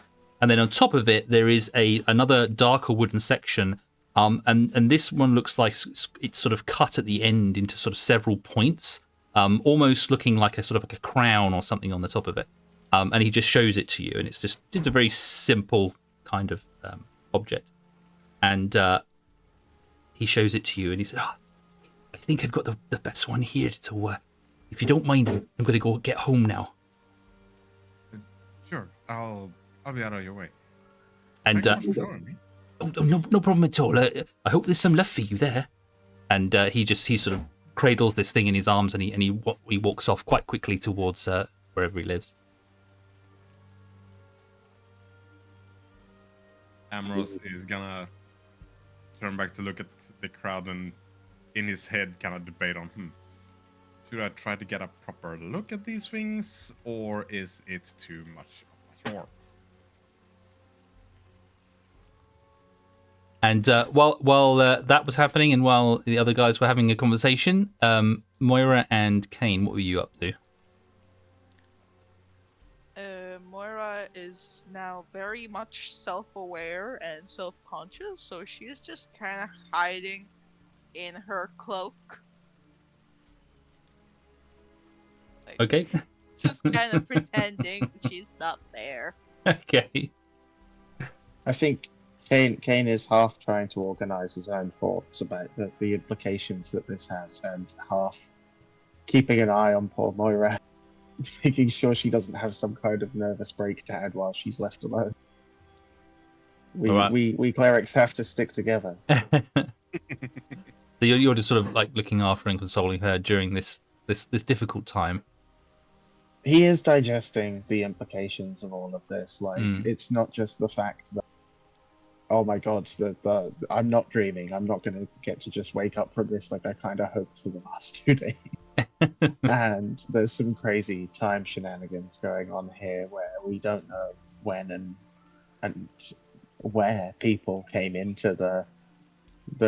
And then on top of it, there is another darker wooden section, and this one looks like it's sort of cut at the end into sort of several points, almost looking like a crown or something on the top of it. And he just shows it to you, and it's just a very simple kind of object. And he shows it to you, and he said, I think I've got the best one here, so if you don't mind, I'm going to go get home now. Sure, I'll be out of your way. And Thank you for showing me. no problem at all. I hope there's some love for you there. And he sort of cradles this thing in his arms, and he walks off quite quickly towards wherever he lives. Amros is gonna turn back to look at the crowd and in his head kind of debate on, should I try to get a proper look at these things, or is it too much of a chore? And while that was happening, and while the other guys were having a conversation, Moira and Kane, what were you up to? Moira is now very much self-aware and self-conscious, so she's just kind of hiding in her cloak. Like, Okay. just kind of pretending she's not there. Okay. I think Kane is half trying to organize his own thoughts about the implications that this has, and half keeping an eye on poor Moira, making sure she doesn't have some kind of nervous breakdown while she's left alone. We clerics have to stick together. So you're just sort of like looking after and consoling her during this difficult time. He is digesting the implications of all of this. Like, it's not just the fact that, oh my god, I'm not dreaming. I'm not going to get to just wake up from this like I kind of hoped for the last 2 days. And there's some crazy time shenanigans going on here where we don't know when and where people came into the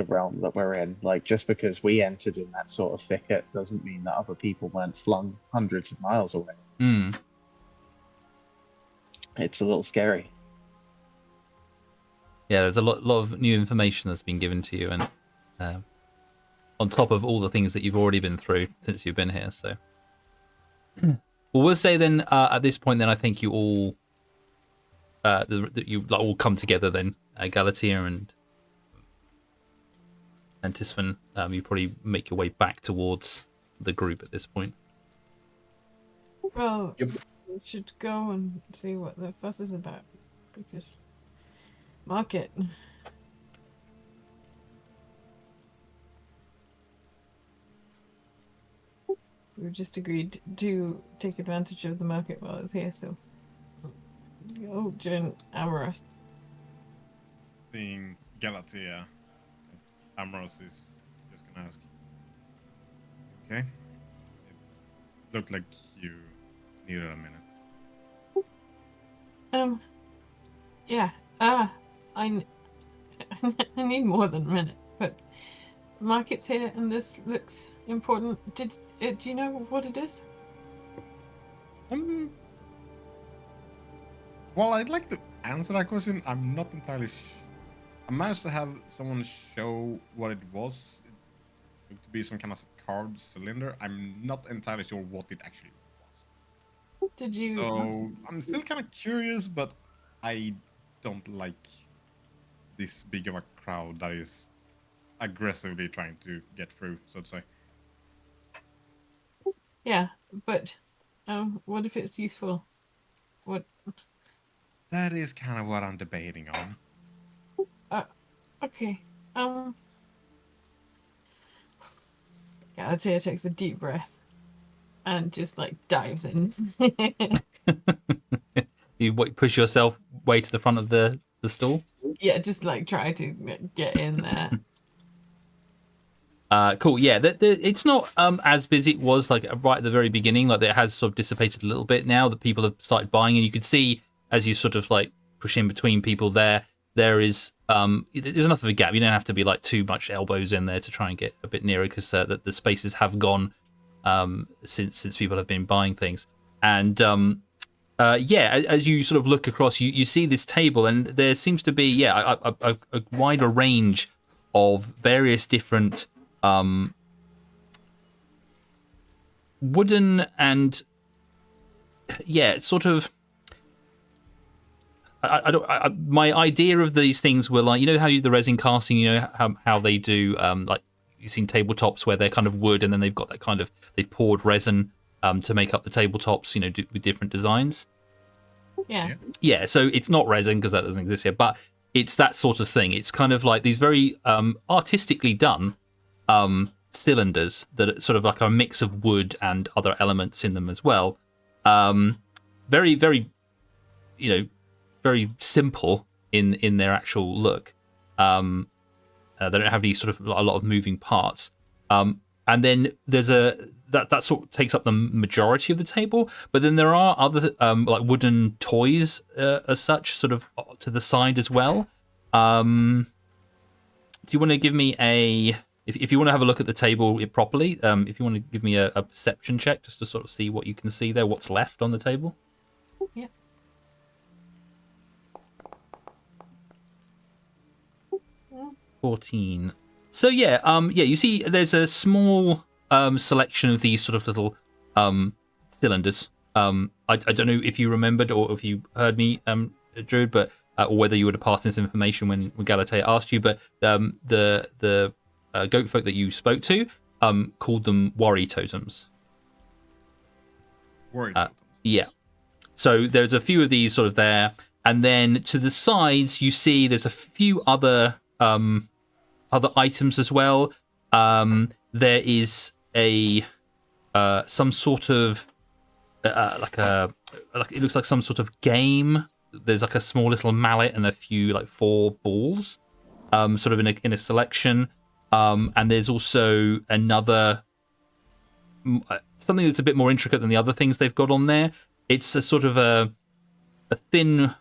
realm that we're in. Like, just because we entered in that sort of thicket doesn't mean that other people weren't flung hundreds of miles away. It's a little scary. Yeah, there's a lot of new information that's been given to you, and on top of all the things that you've already been through since you've been here. So, well, we'll say then at this point, then I think you all you all come together. Then Galatea and Tisfin, you probably make your way back towards the group at this point. Well, Yep. we should go and see what the fuss is about, because market. We've just agreed to take advantage of the market while it's here, so go join Amorous. Seeing Galatea, Amros is just gonna ask, okay? It looked like you needed a minute. Yeah, I need more than a minute, but market's here and this looks important. Do you know what it is? Well, I'd like to answer that question. I'm not entirely I managed to have someone show what it was. looked to be some kind of carved cylinder. I'm not entirely sure what it actually was. Did you? So I'm still kind of curious, but I don't like this big of a crowd that is aggressively trying to get through, so to say. Yeah, but what if it's useful? What? That is kind of what I'm debating on. Okay. Galatea takes a deep breath and just like dives in. You push yourself way to the front of the stall. Yeah, just like try to get in there. Cool. Yeah, it's not as busy it was like right at the very beginning. Like it has sort of dissipated a little bit now that people have started buying, and you can see as you sort of like push in between people there is there's enough of a gap. You don't have to be like too much elbows in there to try and get a bit nearer, because the spaces have gone since people have been buying things. And yeah, as you sort of look across, you see this table, and there seems to be a wider range of various different wooden and sort of. My idea of these things were like, you know how the resin casting, you know how they do like you've seen tabletops where they're kind of wood, and then they've got that kind of, they've poured resin to make up the tabletops, you know, with different designs. Yeah, so it's not resin because that doesn't exist yet, but it's that sort of thing. It's kind of like these very artistically done cylinders that are sort of like a mix of wood and other elements in them as well. Very, very, you know, very simple in their actual look. They don't have any sort of a lot of moving parts. And then there's that sort of takes up the majority of the table, but then there are other like wooden toys as such, sort of to the side as well. Do you want to give me if you want to have a look at the table properly, if you want to give me a perception check just to sort of see what you can see there, what's left on the table? Yeah. 14. So you see there's a small selection of these sort of little cylinders. I don't know if you remembered or if you heard me, Druid, but or whether you would have passed this information when Galatea asked you, but the goat folk that you spoke to called them worry totems. Worry totems. Yeah. So there's a few of these sort of there, and then to the sides you see there's a few other items as well. There is some sort of like it looks like some sort of game. There's like a small little mallet and a few like 4 balls, sort of in a selection. And there's also another something that's a bit more intricate than the other things they've got on there. It's a sort of a thin,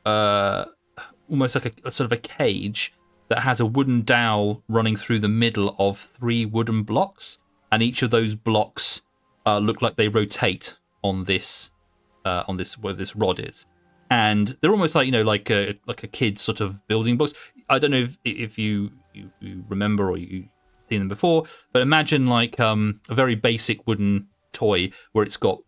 almost like a sort of a cage that has a wooden dowel running through the middle of 3 wooden blocks, and each of those blocks look like they rotate on this where this rod is, and they're almost like, you know, like a kid's sort of building blocks. I don't know if you remember or you've seen them before, but imagine like a very basic wooden toy where it's got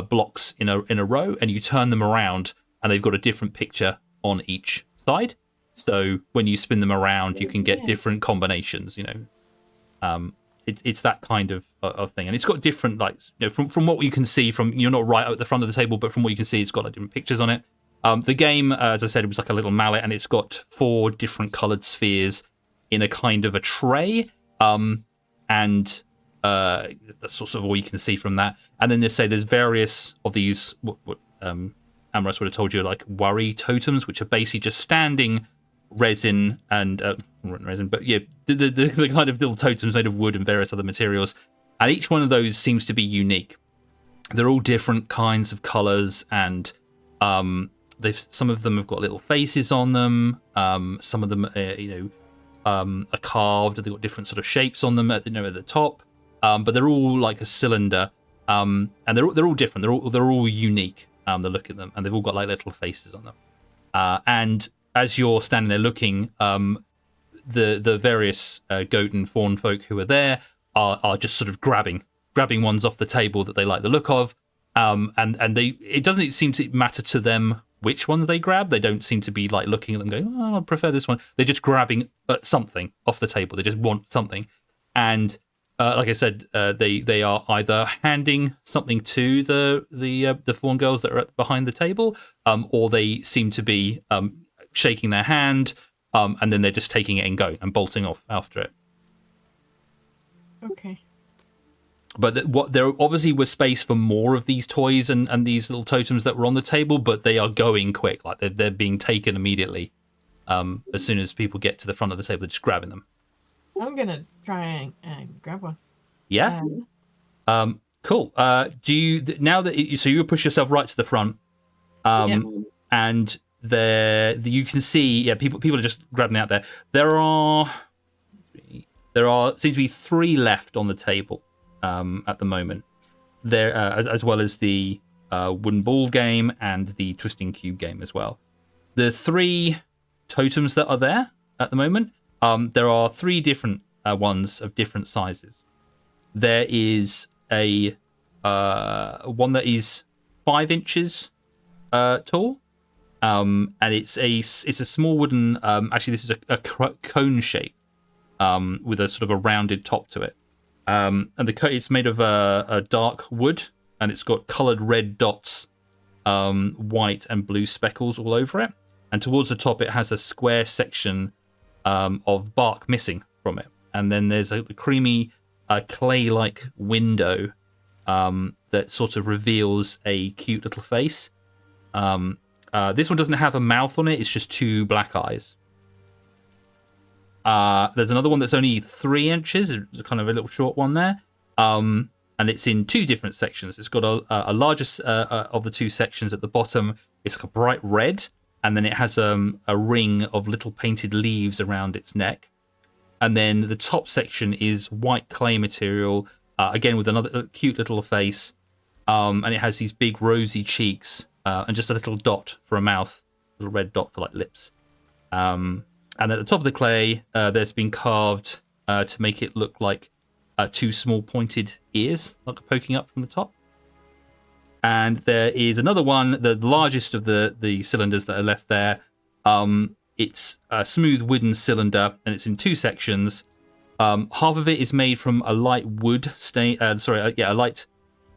blocks in a row, and you turn them around and they've got a different picture on each side. So when you spin them around, you can get different combinations. You know, it's that kind of thing, and it's got different, like, you know, from what you can see from, you're not right at the front of the table, but from what you can see, it's got like different pictures on it. The game, as I said, it was like a little mallet, and it's got 4 different coloured spheres in a kind of a tray, and that's sort of all you can see from that. And then there's various of these what Amaris would have told you, like worry totems, which are basically just standing resin and resin, but yeah, the kind of little totems made of wood and various other materials, and each one of those seems to be unique. They're all different kinds of colors, and some of them have got little faces on them. Some of them are carved. They've got different sort of shapes on them at the top, but they're all like a cylinder, and they're all different. They're all unique. The look at them, and they've all got like little faces on them, and as you're standing there looking, the various goat and fawn folk who are there are just sort of grabbing ones off the table that they like the look of. And it doesn't seem to matter to them which ones they grab. They don't seem to be like looking at them going, oh, I prefer this one. They're just grabbing something off the table. They just want something. And like I said, they are either handing something to the fawn girls that are behind the table, or they seem to be shaking their hand, and then they're just taking it and going and bolting off after it. Okay. But there obviously was space for more of these toys and these little totems that were on the table, but they are going quick. Like they're being taken immediately. As soon as people get to the front of the table, they're just grabbing them. I'm gonna try and grab one. Yeah. Cool. Do you now that so you push yourself right to the front, and you can see people are just grabbing out there. There are seem to be 3 left on the table. At the moment, there as well as the wooden ball game and the twisting cube game as well. The 3 totems that are there at the moment, there are 3 different ones of different sizes. There is a one that is 5 inches tall, and it's a small wooden. Actually, this is a cone shape with a sort of a rounded top to it. And it's made of a dark wood, and it's got coloured red dots, white and blue speckles all over it. And towards the top, it has a square section of bark missing from it. And then there's a creamy clay-like window that sort of reveals a cute little face. This one doesn't have a mouth on it; it's just 2 black eyes. There's another one that's only 3 inches, it's kind of a little short one there, and it's in 2 different sections. It's got a largest of the 2 sections at the bottom. It's like a bright red, and then it has a ring of little painted leaves around its neck. And then the top section is white clay material, again with another cute little face, and it has these big rosy cheeks and just a little dot for a mouth, a little red dot for like lips. And at the top of the clay, there's been carved to make it look like 2 small pointed ears, like poking up from the top. And there is another one, the largest of the cylinders that are left there. It's a smooth wooden cylinder, and it's in 2 sections. Half of it is made from a light wood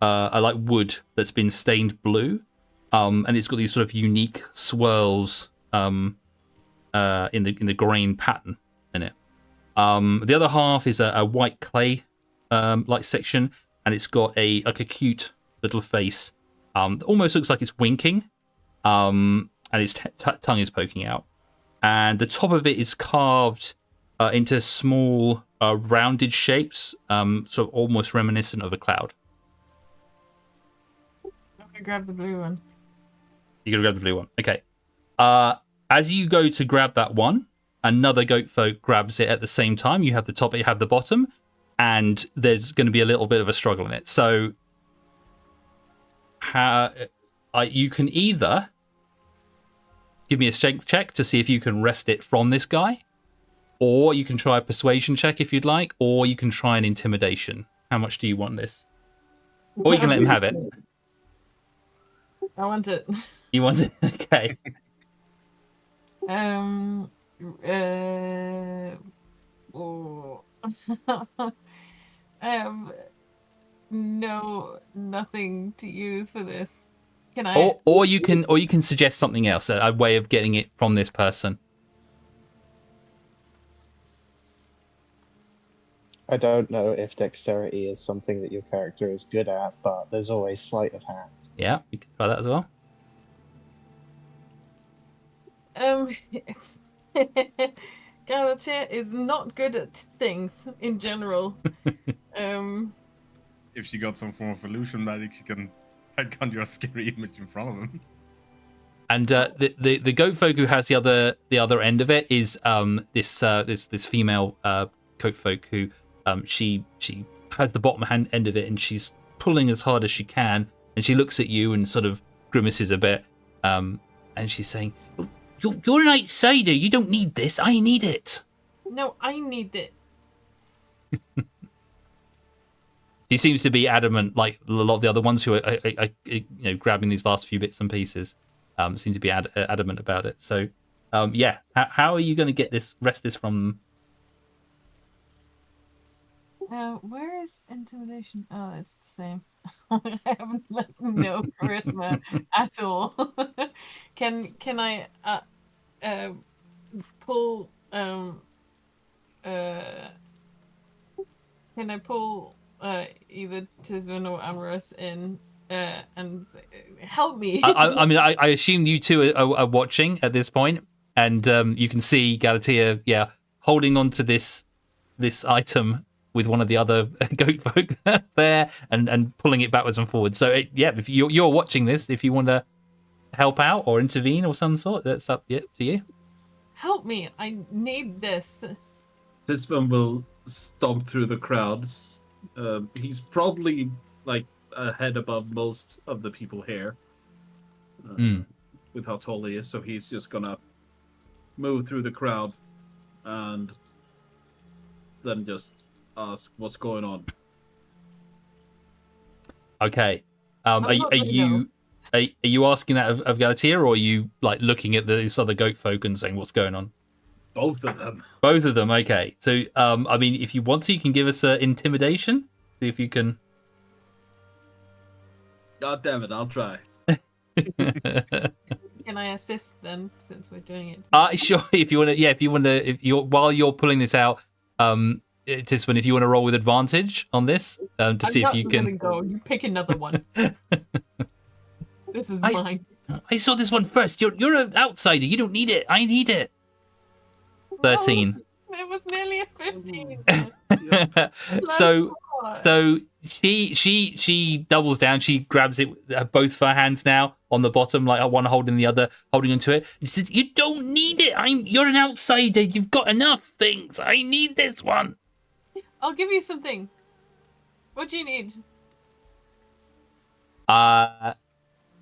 a light wood that's been stained blue, and it's got these sort of unique swirls. In the grain pattern in it. The other half is a white clay like section, and it's got a cute little face. Almost looks like it's winking, and its tongue is poking out. And the top of it is carved into small rounded shapes, sort of almost reminiscent of a cloud. I'm gonna grab the blue one. You're gonna grab the blue one, okay. As you go to grab that one, another goat folk grabs it at the same time. You have the top, you have the bottom, and there's going to be a little bit of a struggle in it. So you can either give me a strength check to see if you can wrest it from this guy, or you can try a persuasion check if you'd like, or you can try an intimidation. How much do you want this? Or you can let him have it. I want it. You want it? Okay. No, nothing to use for this. Can I? Or you can suggest something else, a way of getting it from this person. I don't know if dexterity is something that your character is good at, but there's always sleight of hand. Yeah, you can try that as well. Galatea is not good at things in general. If she got some form of illusion magic, she can conjure a scary image in front of them. And the goat folk who has the other end of it is this female goat folk who she has the bottom end of it, and she's pulling as hard as she can, and she looks at you and sort of grimaces a bit, and she's saying, "You're an outsider. You don't need this. I need it." No, I need it. She seems to be adamant, like a lot of the other ones who are grabbing these last few bits and pieces. Seem to be adamant about it. So, yeah. How are you going to get this? Wrest this from them? Where is intimidation? Oh, it's the same. I have no charisma at all. Can I pull can I pull either Tizwin or Amorous in and say, help me? I mean, I assume you two are watching at this point, and you can see Galatea, holding on to this item with one of the other goat folk there, and pulling it backwards and forwards. So, if you're watching this, if you want to help out or intervene or some sort, that's up to you. Help me! I need this. This one will stomp through the crowds. He's probably like a head above most of the people here with how tall he is. So he's just gonna move through the crowd and then just ask what's going on. Okay. Are you asking that of Galatea, or are you like looking at this other goat folk and saying what's going on? Both of them. Both of them. Okay. So, I mean, if you want to, you can give us intimidation. See if you can. God damn it! I'll try. Can I assist then, since we're doing it? Sure. If you want to, while you're pulling this out, Tisman, if you want to roll with advantage on this, to see if you can. Go. You pick another one. This is mine. I saw this one first. You're an outsider. You don't need it. I need it. 13. It was nearly a 15. So she doubles down. She grabs it with both of her hands now on the bottom, like one holding the other, holding onto it. She says, "You don't need it. You're an outsider. You've got enough things. I need this one." I'll give you something. What do you need?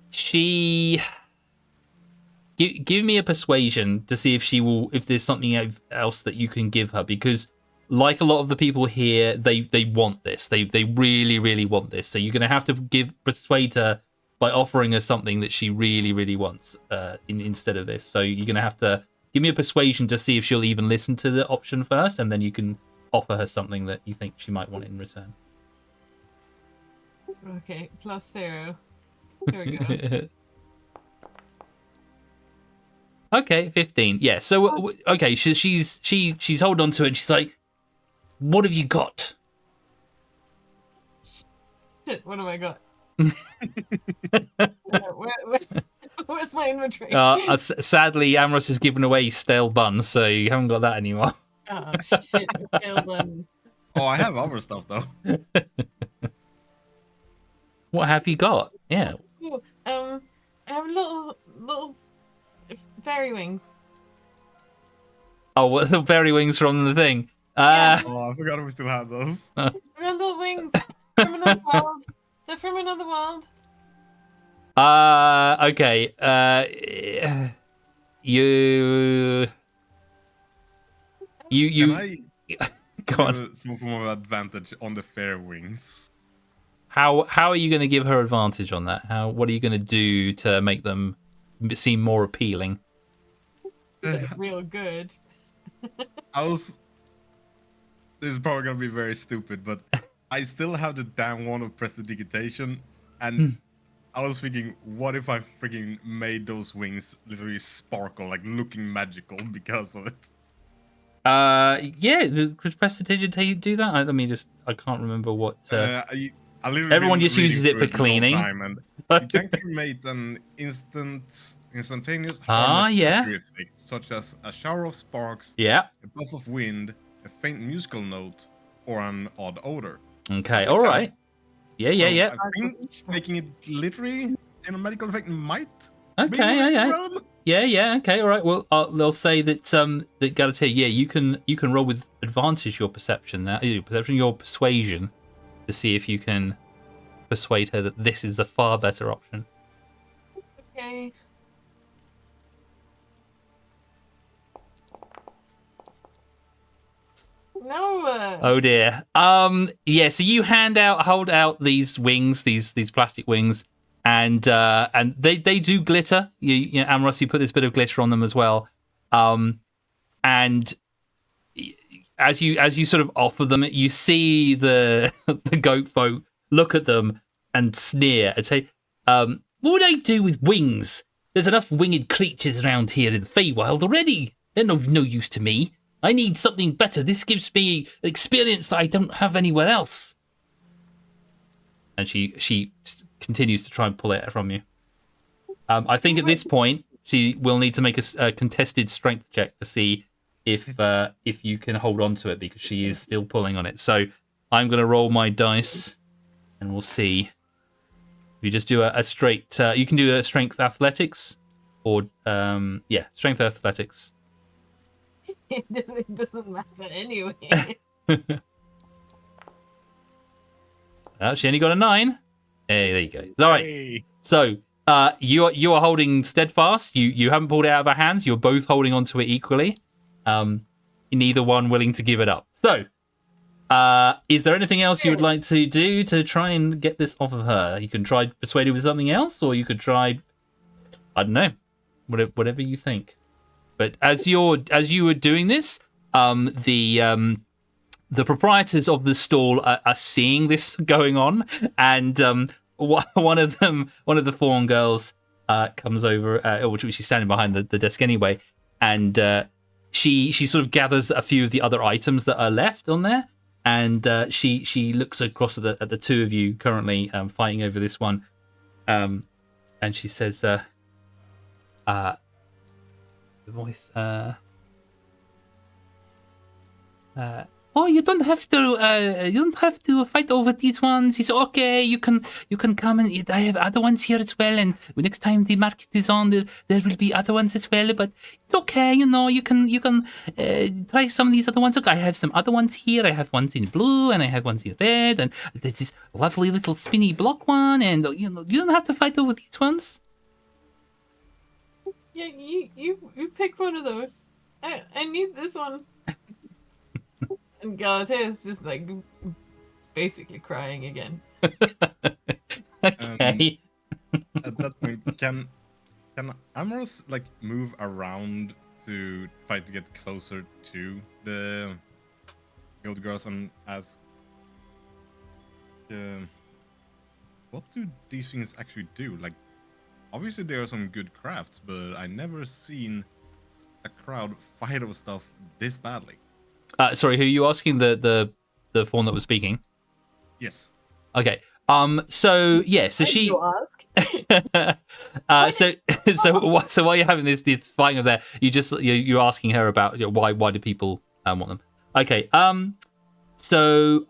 She give me a persuasion to see if there's something else that you can give her, because like a lot of the people here, they want this. They really, really want this. So you're going to have to persuade her by offering her something that she really, really wants instead of this. So you're going to have to give me a persuasion to see if she'll even listen to the option first, and then you can offer her something that you think she might want in return. Okay, +0. Here we go. Okay, 15. Yeah. So okay, she's holding on to it. And she's like, "What have you got?" Shit, what have I got? Where's my inventory? Sadly, Amorous has given away stale buns, so you haven't got that anymore. Oh shit, stale buns. Oh, I have other stuff though. What have you got? Yeah. Ooh, I have little fairy wings. Oh, what, the fairy wings from the thing. Yeah. Oh, I forgot we still had those. They're little wings from another world. They're from another world. Okay. You. Can I Go on. give some form of advantage on the fair wings? How are you going to give her advantage on that? What are you going to do to make them seem more appealing? Real good. This is probably gonna be very stupid, but I still have the damn one of prestidigitation, and I was thinking, what if I freaking made those wings literally sparkle, like looking magical because of it? Yeah, could prestidigitate do that? I can't remember what. I literally everyone just reading uses it through for this whole cleaning. time, and you can create an instantaneous harmless effect, such as a shower of sparks, a puff of wind, a faint musical note, or an odd odor. Okay, all right. Yeah. I think making it literally in a medical effect might. Okay, yeah. Okay, all right. Well, they'll say that that Galatea, you can roll with advantage your perception, your persuasion, to see if you can persuade her that this is a far better option. Okay. No. Oh dear. Yeah. So you hold out these wings, these plastic wings, and they do glitter. You know, Amorous, you put this bit of glitter on them as well. And as you sort of offer them, you see the the goat folk look at them and sneer and say, "What would I do with wings? There's enough winged creatures around here in the Feywild already. They're of no use to me. I need something better. This gives me an experience that I don't have anywhere else." And she continues to try and pull it from you. I think at this point she will need to make a contested strength check to see if you can hold on to it, because she is still pulling on it. So I'm going to roll my dice, and we'll see. If you just do a straight, you can do a strength athletics, or strength athletics. It doesn't matter anyway. She only got a 9. Hey, there you go. All right. Hey. So you are holding steadfast. You haven't pulled it out of her hands. You're both holding onto it equally. Neither one willing to give it up. So, is there anything else you would like to do to try and get this off of her? You can try persuade her with something else, or you could try, I don't know, whatever you think. But as you were doing this, the proprietors of the stall are seeing this going on, and one of the fawn girls comes over, which she's standing behind the desk anyway, and she sort of gathers a few of the other items that are left on there, and she looks across at the two of you currently fighting over this one, and she says, the voice, "Oh, you don't have to fight over these ones. It's okay. You can come and I have other ones here as well. And next time the market is on, there will be other ones as well. But it's okay. You know, you can try some of these other ones. Look, I have some other ones here. I have ones in blue and I have ones in red. And there's this lovely little spinny block one. And you know, you don't have to fight over these ones." Yeah, you pick one of those. I need this one. And Galatea is just like basically crying again. Okay. At that point, can Amorous like move around to try to get closer to the gold girls and ask, what do these things actually do? Like, obviously there are some good crafts, but I never seen a crowd fight over stuff this badly. Sorry, who are you asking? The fawn that was speaking? Yes. Okay. So she. So while you're having this fighting over there, you're asking her about, you know, why do people want them? Okay. So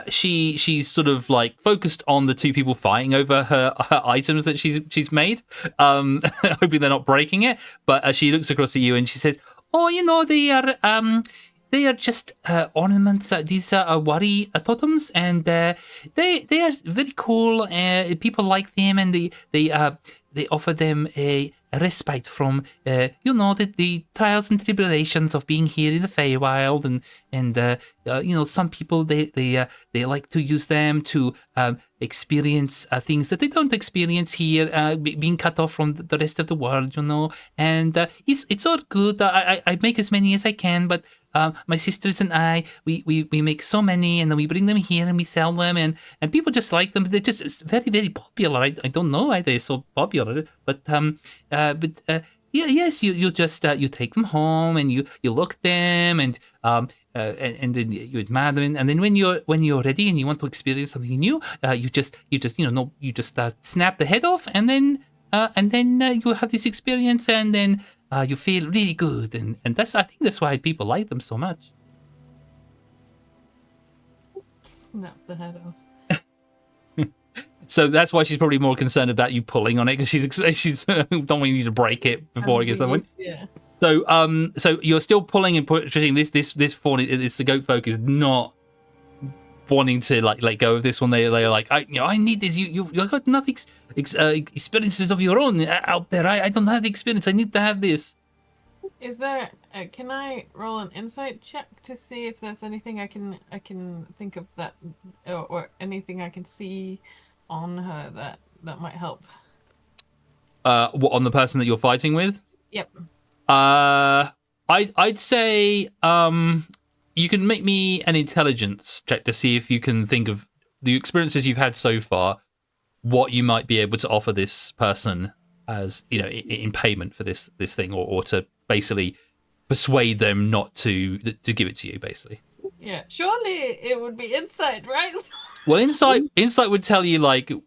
she's sort of like focused on the two people fighting over her items that she's made, hoping they're not breaking it. But she looks across at you and she says, "Oh, you know, they are just ornaments. These are wari totems, and they are very cool. People like them, and they offer them a respite from the trials and tribulations of being here in the Feywild, and some people they like to use them to experience things that they don't experience here, being cut off from the rest of the world, and it's all good. I make as many as I can, but my sisters and I, we make so many, and then we bring them here and we sell them, and people just like them. They're just very, very popular. I don't know why they're so popular, but yes, you just you take them home and you look at them, and then you admire them, and then when you're ready and you want to experience something new, you just snap the head off, and then you have this experience, and then you feel really good, and I think that's why people like them so much." Snap the head off. So that's why she's probably more concerned about you pulling on it, because she's don't want you to break it before it gets that one. Yeah. So you're still pulling and pushing this fawn. It's the goat folk is not wanting to let go of this one. They're like, I need this. You've got enough experiences of your own out there. I don't have the experience. I need to have this. Is there? Can I roll an insight check to see if there's anything I can think of that, or anything I can see on her that might help? What, on the person that you're fighting with? Yep. I'd say you can make me an intelligence check to see if you can think of the experiences you've had so far, what you might be able to offer this person as, you know, in payment for this thing, or to basically persuade them not to give it to you, basically. Yeah. Surely it would be insight, right? Well, insight would tell you, like, you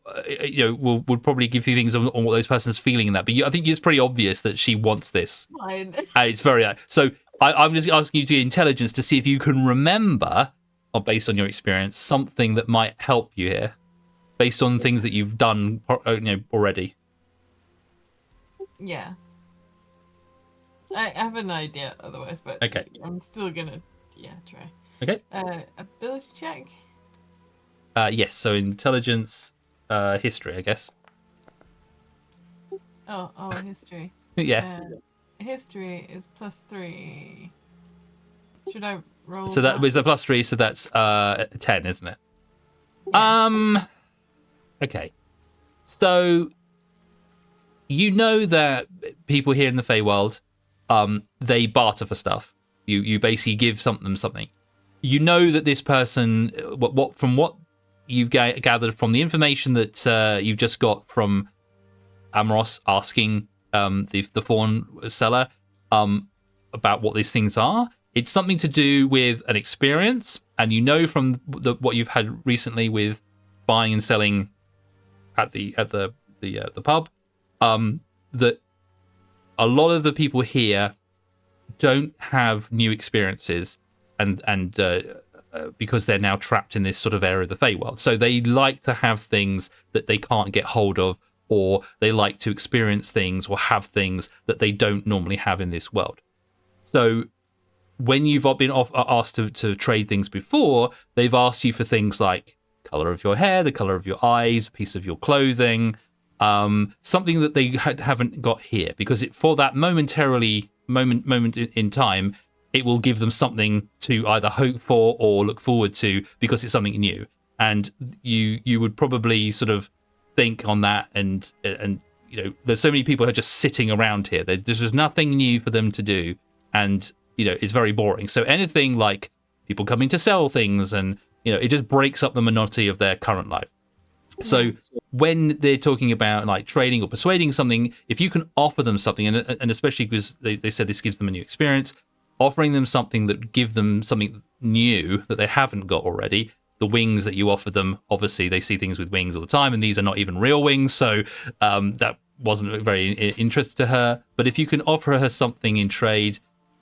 know, would probably give you things on what those person's feeling in that. But I think it's pretty obvious that she wants this. Fine. And it's very so. I'm just asking you to intelligence to see if you can remember, or based on your experience, something that might help you here, based on things that you've done, you know, already. Yeah. I have an idea otherwise, but Okay. I'm still gonna try. Okay. Ability check. Yes. So intelligence, history, I guess. Oh, history. Yeah. History is +3. Should I roll? So that was a +3. So that's 10, isn't it? Yeah. Okay. So you know that people here in the Feywild, they barter for stuff. You basically give them something. You know that this person, what from what you gathered from the information that you just got from Amros asking the fawn seller about what these things are, it's something to do with an experience, and you know from what you've had recently with buying and selling at the pub, that a lot of the people here don't have new experiences, and because they're now trapped in this sort of area of the Feywild, so they like to have things that they can't get hold of, or they like to experience things or have things that they don't normally have in this world. So when you've been asked to trade things before, they've asked you for things like color of your hair, the color of your eyes, a piece of your clothing, something that they haven't got here, because for that moment in time, it will give them something to either hope for or look forward to, because it's something new. And you would probably sort of think on that, and you know, there's so many people who are just sitting around here. There's just nothing new for them to do, and you know, it's very boring. So anything like people coming to sell things, and you know, it just breaks up the monotony of their current life. So when they're talking about like trading or persuading something, if you can offer them something, and especially because they said this gives them a new experience, offering them something that give them something new that they haven't got already. The wings that you offer them, obviously they see things with wings all the time, and these are not even real wings, so that wasn't very interest to her. But if you can offer her something in trade,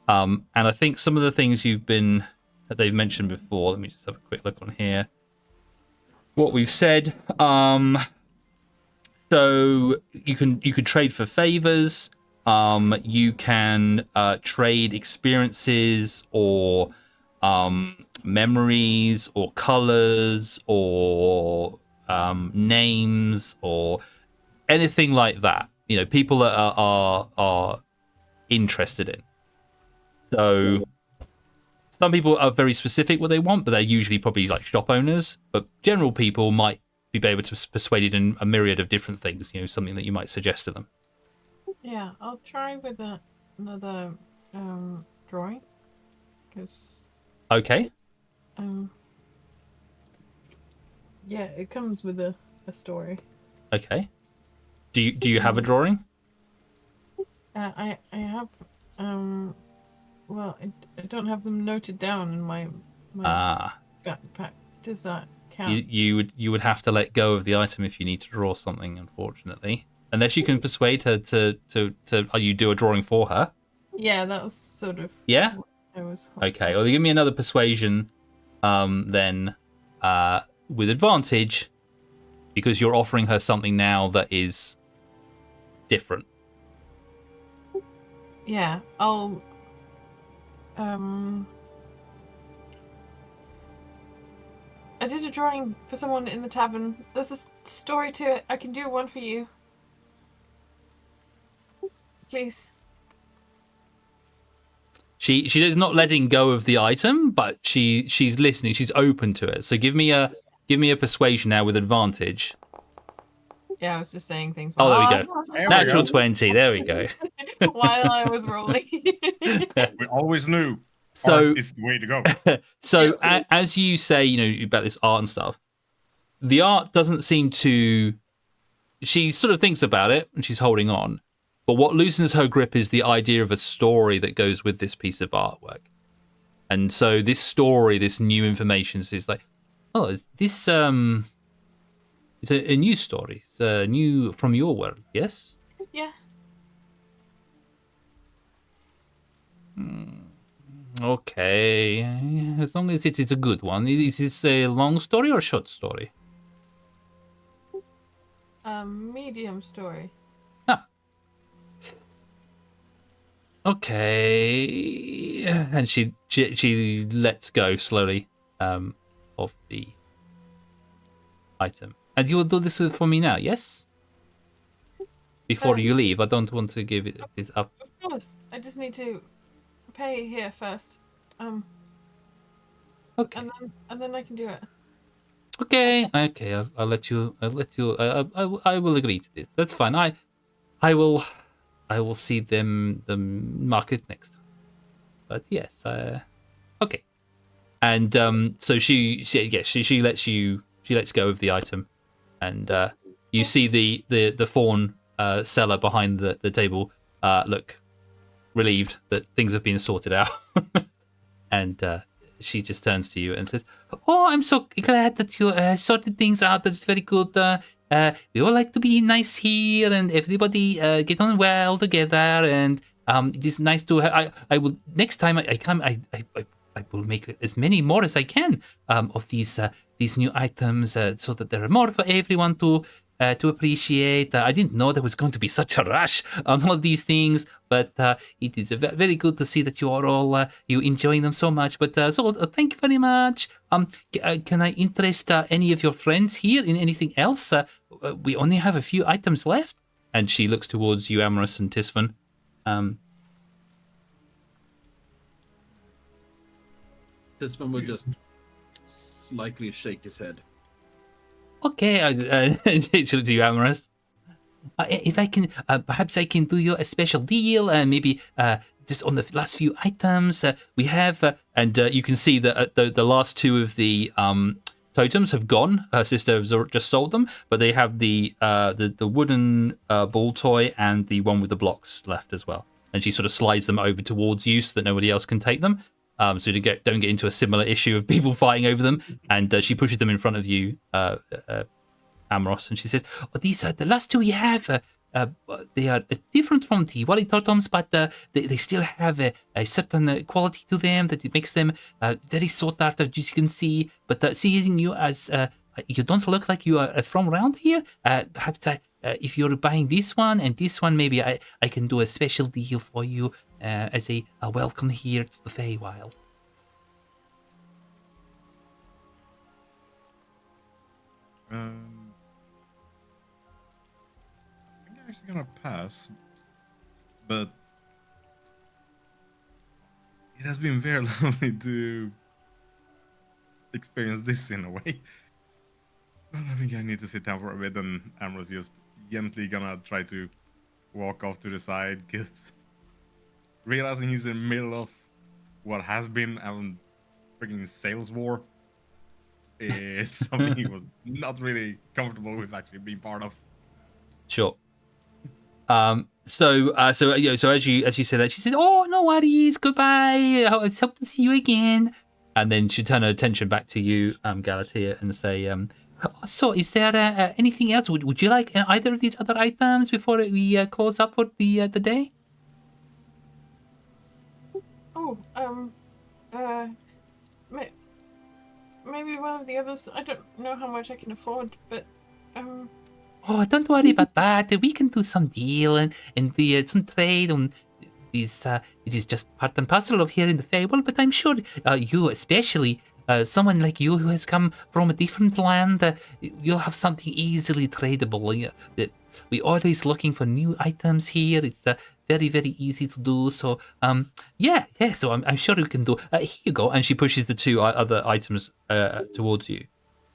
and I think some of the things that they've mentioned before, let me just have a quick look on here. What we've said, so you could trade for favors, you can trade experiences or memories or colors or names or anything like that. You know, people that are interested in. So some people are very specific what they want, but they're usually probably like shop owners. But general people might be able to persuade in a myriad of different things. You know, something that you might suggest to them. Yeah, I'll try with another drawing, because Okay. yeah, it comes with a story. Okay. Do you have a drawing? I have well, I don't have them noted down in my backpack. Does that count? You would have to let go of the item if you need to draw something, unfortunately. Unless you can persuade her to you do a drawing for her. Yeah, that was sort of Yeah? what I was Okay, well, give me another persuasion then with advantage, because you're offering her something now that is different. Yeah, I'll I did a drawing for someone in the tavern. There's a story to it. I can do one for you. Please. She's not letting go of the item, but she's listening. She's open to it. So give me a persuasion now with advantage. Yeah, I was just saying things. Oh, there we go. There we Natural go. 20. There we go. While I was rolling. We always knew So art is the way to go. So as you say, about this art and stuff, the art doesn't seem to. She sort of thinks about it and she's holding on, but what loosens her grip is the idea of a story that goes with this piece of artwork. And so this story, this new information, is like, oh, this it's a new story. It's new from your world, yes? Yeah. Okay, as long as it's a good one. Is this a long story or a short story? Medium story. Okay, and she lets go slowly of the item. And you will do this for me now, yes? Before you leave, I don't want to give this up. Of course. I just need to pay here first. Okay. And then I can do it. Okay. I'll let you. I will agree to this. That's fine. I will see the market next time. But yes. Okay. And so she lets go of the item, and you see the fawn seller behind the table look relieved that things have been sorted out, and she just turns to you and says, "Oh, I'm so glad that you sorted things out. That's very good. We all like to be nice here, and everybody get on well together. And it is nice to. I will next time I come. I will make as many more as I can of these new items, so that there are more for everyone to appreciate. I didn't know there was going to be such a rush on all these things, but it is very good to see that you are all you enjoying them so much. But thank you very much. Can I interest any of your friends here in anything else? We only have a few items left." And she looks towards you, Amorous and Tisfan. Tisfan will just slightly shake his head. Okay, to you, Amorous. If I can, perhaps I can do you a special deal, maybe just on the last few items we have. And you can see that the last two of the totems have gone. Her sister has just sold them, but they have the wooden ball toy and the one with the blocks left as well. And she sort of slides them over towards you so that nobody else can take them. So you don't get into a similar issue of people fighting over them. And she pushes them in front of you, Amorous, and she says, "Oh, these are the last two we have. They are different from the Wally Totems, but they still have a certain quality to them that it makes them very sought after, as you can see. But seeing you as you don't look like you are from around here, perhaps if you're buying this one and this one, maybe I can do a special deal for you as a welcome here to the Feywild." I'm actually gonna pass, but it has been very lovely to experience this in a way. But I think I need to sit down for a bit, and Amro's just gently gonna try to walk off to the side, because realizing he's in the middle of what has been a freaking sales war is something he was not really comfortable with actually being part of. Sure. So as you say that, she says, "Oh, no worries, goodbye. I hope to see you again." And then she turn her attention back to you, Galatea, and say, "So, is there anything else? Would you like either of these other items before we close up for the day?" Oh, maybe one of the others. I don't know how much I can afford, but "Oh, don't worry about that. We can do some deal and some trade on these. It is just part and parcel of here in the Feywild. But I'm sure you, especially someone like you who has come from a different land, you'll have something easily tradable. We're always looking for new items here. It's very, very easy to do. So, yeah. So I'm sure you can do. Here you go. And she pushes the two other items towards you.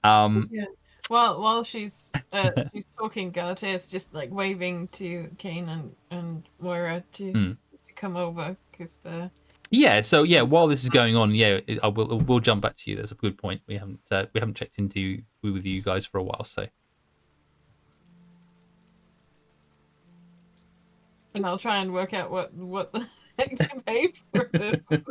Yeah. While she's talking, Galatea's just like waving to Kane and Moira to come over because they're. Yeah. So yeah, while this is going on, we'll jump back to you. That's a good point. We haven't checked into with you guys for a while, so. And I'll try and work out what the heck to pay for this.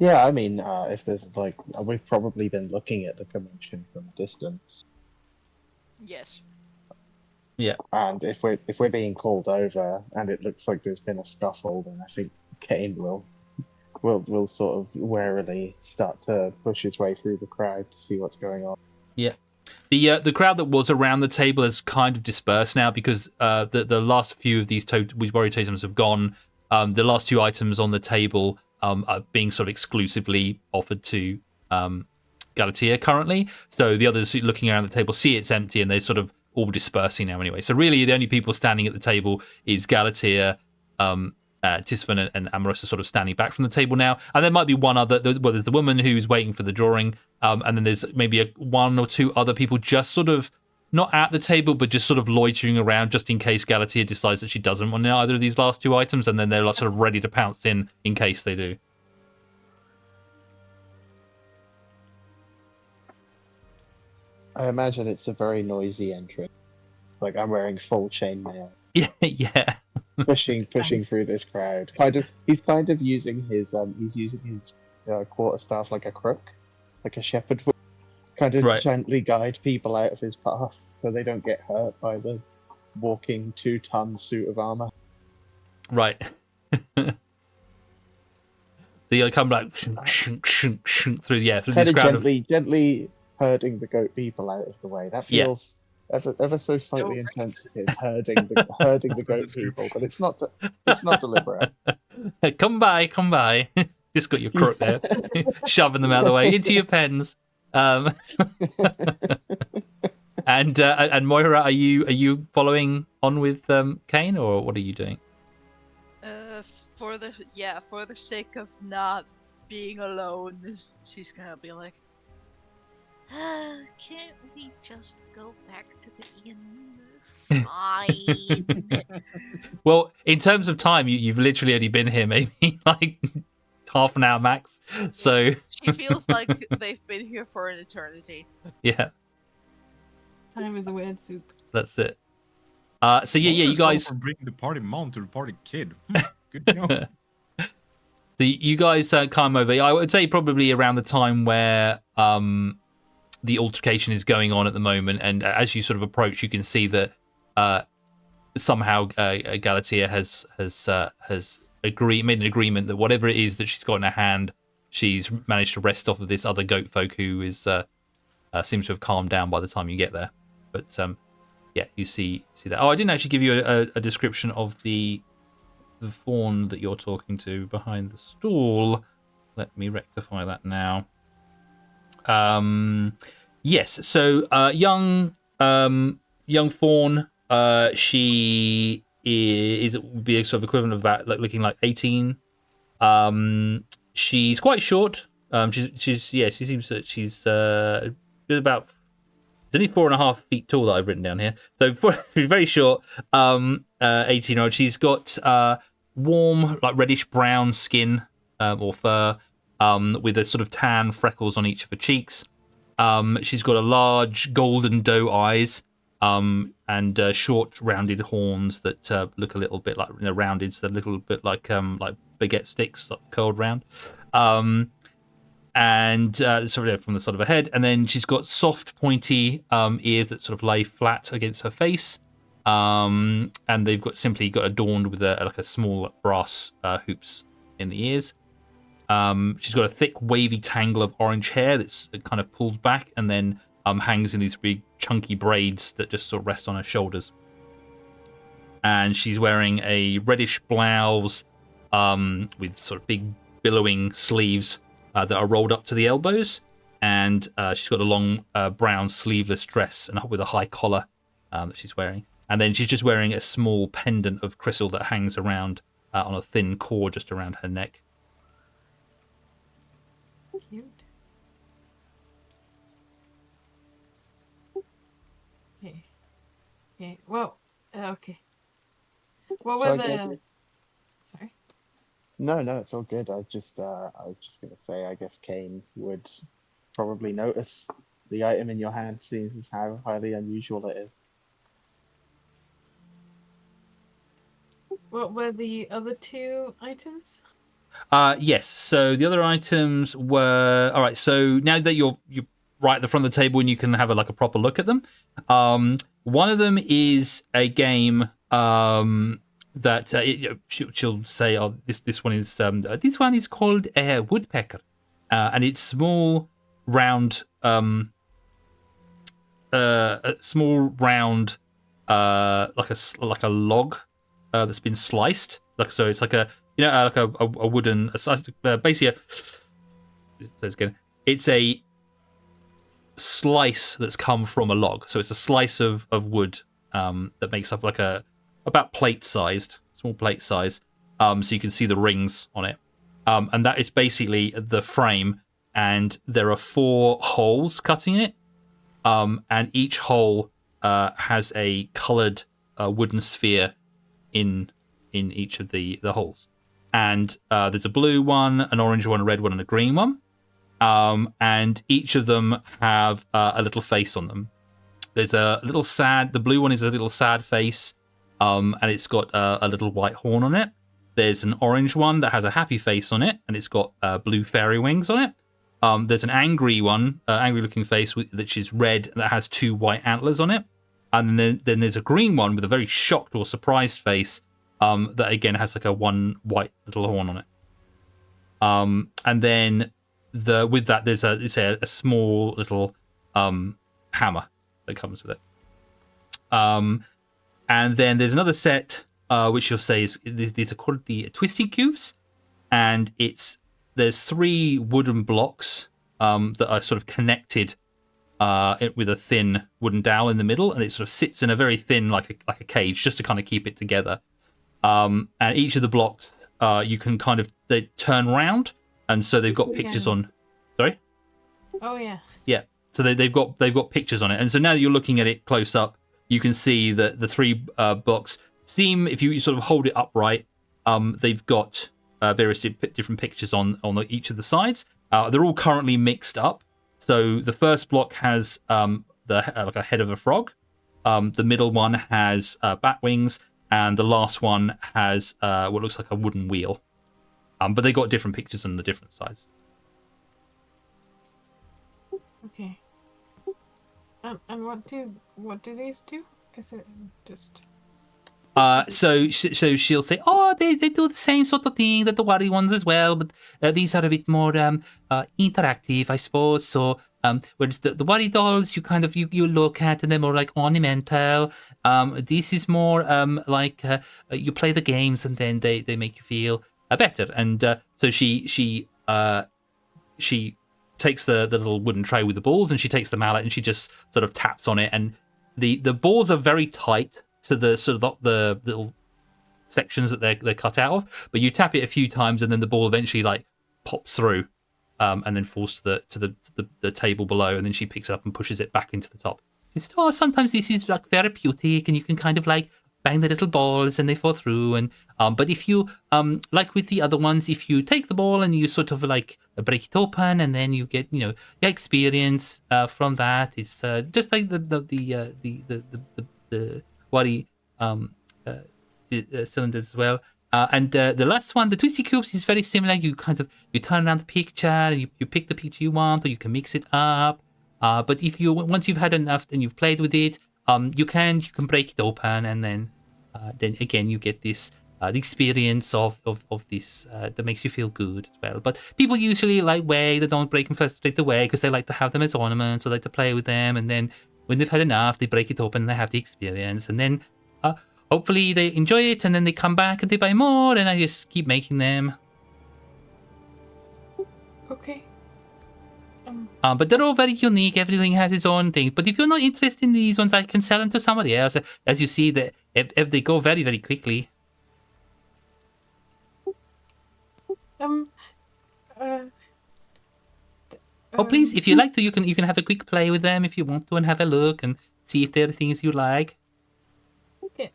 Yeah, I mean, if there's like, we've probably been looking at the commotion from a distance, Yes. Yeah. and if we're being called over, and it looks like there's been a scuffle, then I think Kane will sort of warily start to push his way through the crowd to see what's going on. Yeah. The crowd that was around the table has kind of dispersed now because the last few of these warrior totems have gone. The last two items on the table are being sort of exclusively offered to Galatea currently. So the others looking around the table see it's empty and they're sort of all dispersing now anyway. So really the only people standing at the table is Galatea, Tisfin and Amarosa sort of standing back from the table now. And there might be one other, well, there's the woman who's waiting for the drawing. And then there's maybe one or two other people just sort of not at the table, but just sort of loitering around just in case Galatea decides that she doesn't want either of these last two items. And then they're like sort of ready to pounce in case they do. I imagine it's a very noisy entrance. Like I'm wearing full chainmail. Yeah. pushing through this crowd. He's kind of using his quarterstaff like a crook, like a shepherd would. Kind of gently guide people out of his path so they don't get hurt by the walking 2-ton suit of armor. Right. So you come like shunk through this crowd. Gently herding the goat people out of the way. That feels ever so slightly insensitive. Herding the goat people, but it's not deliberate. Come by. Just got your crook there, shoving them out of the way into your pens. And Moira, are you following on with Kane, or what are you doing? For the sake of not being alone, she's gonna be like, can't we just go back to the inn? Fine. Well, in terms of time, you've literally only been here maybe like half an hour max. So she feels like they've been here for an eternity. Yeah. Time is a weird soup. That's it. So you guys from bringing the party mom to the party kid. Good to know. You guys come over. I would say probably around the time where the altercation is going on at the moment, and as you sort of approach, you can see that somehow Galatea has made an agreement that whatever it is that she's got in her hand, she's managed to wrest off of this other goat folk who is seems to have calmed down by the time you get there. But you see that. Oh, I didn't actually give you a description of the fawn that you're talking to behind the stall. Let me rectify that now. Yes, so young fawn, she would be a sort of equivalent of about looking like 18. She's quite short. She seems that she's about only 4.5 feet tall that I've written down here. So very short. 18-year-old. She's got warm, like reddish brown skin or fur, with a sort of tan freckles on each of her cheeks. She's got a large golden doe eyes, and short rounded horns that look a little bit like rounded, so a little bit like baguette sticks, like curled round. And sort of from the side of her head, and then she's got soft, pointy ears that sort of lay flat against her face, and they've got adorned with a small brass hoops in the ears. She's got a thick, wavy tangle of orange hair that's kind of pulled back, and then hangs in these big, chunky braids that just sort of rest on her shoulders. And she's wearing a reddish blouse with sort of big, billowing sleeves that are rolled up to the elbows, and she's got a long brown sleeveless dress and with a high collar that she's wearing. And then she's just wearing a small pendant of crystal that hangs around on a thin cord just around her neck. Cute. Okay. Okay. Well. Okay. What So were I guess the? Sorry. no, it's all good. I was just gonna say, I guess Kane would probably notice the item in your hand, seeing as how highly unusual it is. What were the other two items? Yes. So the other items were all right. So now that you're right at the front of the table and you can have a proper look at them, one of them is a game that she'll say, "Oh, this one is this one is called a woodpecker, and it's small, round, a small round, like a log that's been sliced. So it's like a like a wooden basically it's a slice that's come from a log. So it's a slice of wood that makes up like about small plate size. So you can see the rings on it. And that is basically the frame, and there are 4 holes cutting it. And each hole has a coloured wooden sphere in each of the holes. And there's a blue one, an orange one, a red one, and a green one. And each of them have a little face on them. There's a little sad. The blue one is a little sad face, and it's got a little white horn on it. There's an orange one that has a happy face on it, and it's got blue fairy wings on it. There's an angry one, angry-looking face, which is red, that has 2 white antlers on it. And then there's a green one with a very shocked or surprised face that, again, has like a one white little horn on it. And then with that, there's a small little hammer that comes with it. And then there's another set, which you'll say these are called the twisty cubes, and there's 3 wooden blocks that are sort of connected with a thin wooden dowel in the middle, and it sort of sits in a very thin, like a cage, just to kind of keep it together. And each of the blocks, you can they turn round, and so they've got pictures on. Sorry. Oh yeah. Yeah. So they've got pictures on it, and so now that you're looking at it close up, you can see that the 3 blocks seem, if you sort of hold it upright, they've got various different pictures on each of the sides. They're all currently mixed up. So the first block has like a head of a frog. The middle one has bat wings, and the last one has what looks like a wooden wheel. But they got different pictures on the different sides. Okay. And what do these do? Is it just? So she'll say, oh, they do the same sort of thing that the worry ones as well, but these are a bit more interactive, I suppose. So whereas the worry dolls, you look at and they're more like ornamental. This is more like you play the games and then they make you feel better. And so she takes the little wooden tray with the balls, and she takes the mallet and she just sort of taps on it, and the balls are very tight to the sort of the little sections that they're cut out of, but you tap it a few times and then the ball eventually like pops through and then falls to the table below, and then she picks it up and pushes it back into the top. She said, oh, sometimes this is like therapeutic and you can kind of like bang the little balls and they fall through, and but if you like with the other ones, if you take the ball and you sort of like break it open and then you get your experience from that, it's just like the worry cylinders as well. And the last one, the twisty cubes, is very similar. You turn around the picture, you pick the picture you want, or you can mix it up. But if once you've had enough and you've played with it, you can break it open, and then again you get this the experience of this that makes you feel good as well. But people usually they don't break them first straight away because they like to have them as ornaments, or like to play with them, and then when they've had enough, they break it open and they have the experience, and then hopefully they enjoy it, and then they come back and they buy more, and I just keep making them. Okay. But they're all very unique. Everything has its own thing. But if you're not interested in these ones, I can sell them to somebody else. As you see, that if they go very, very quickly. Oh, please, if you like to, you can have a quick play with them if you want to, and have a look and see if there are things you like. Okay,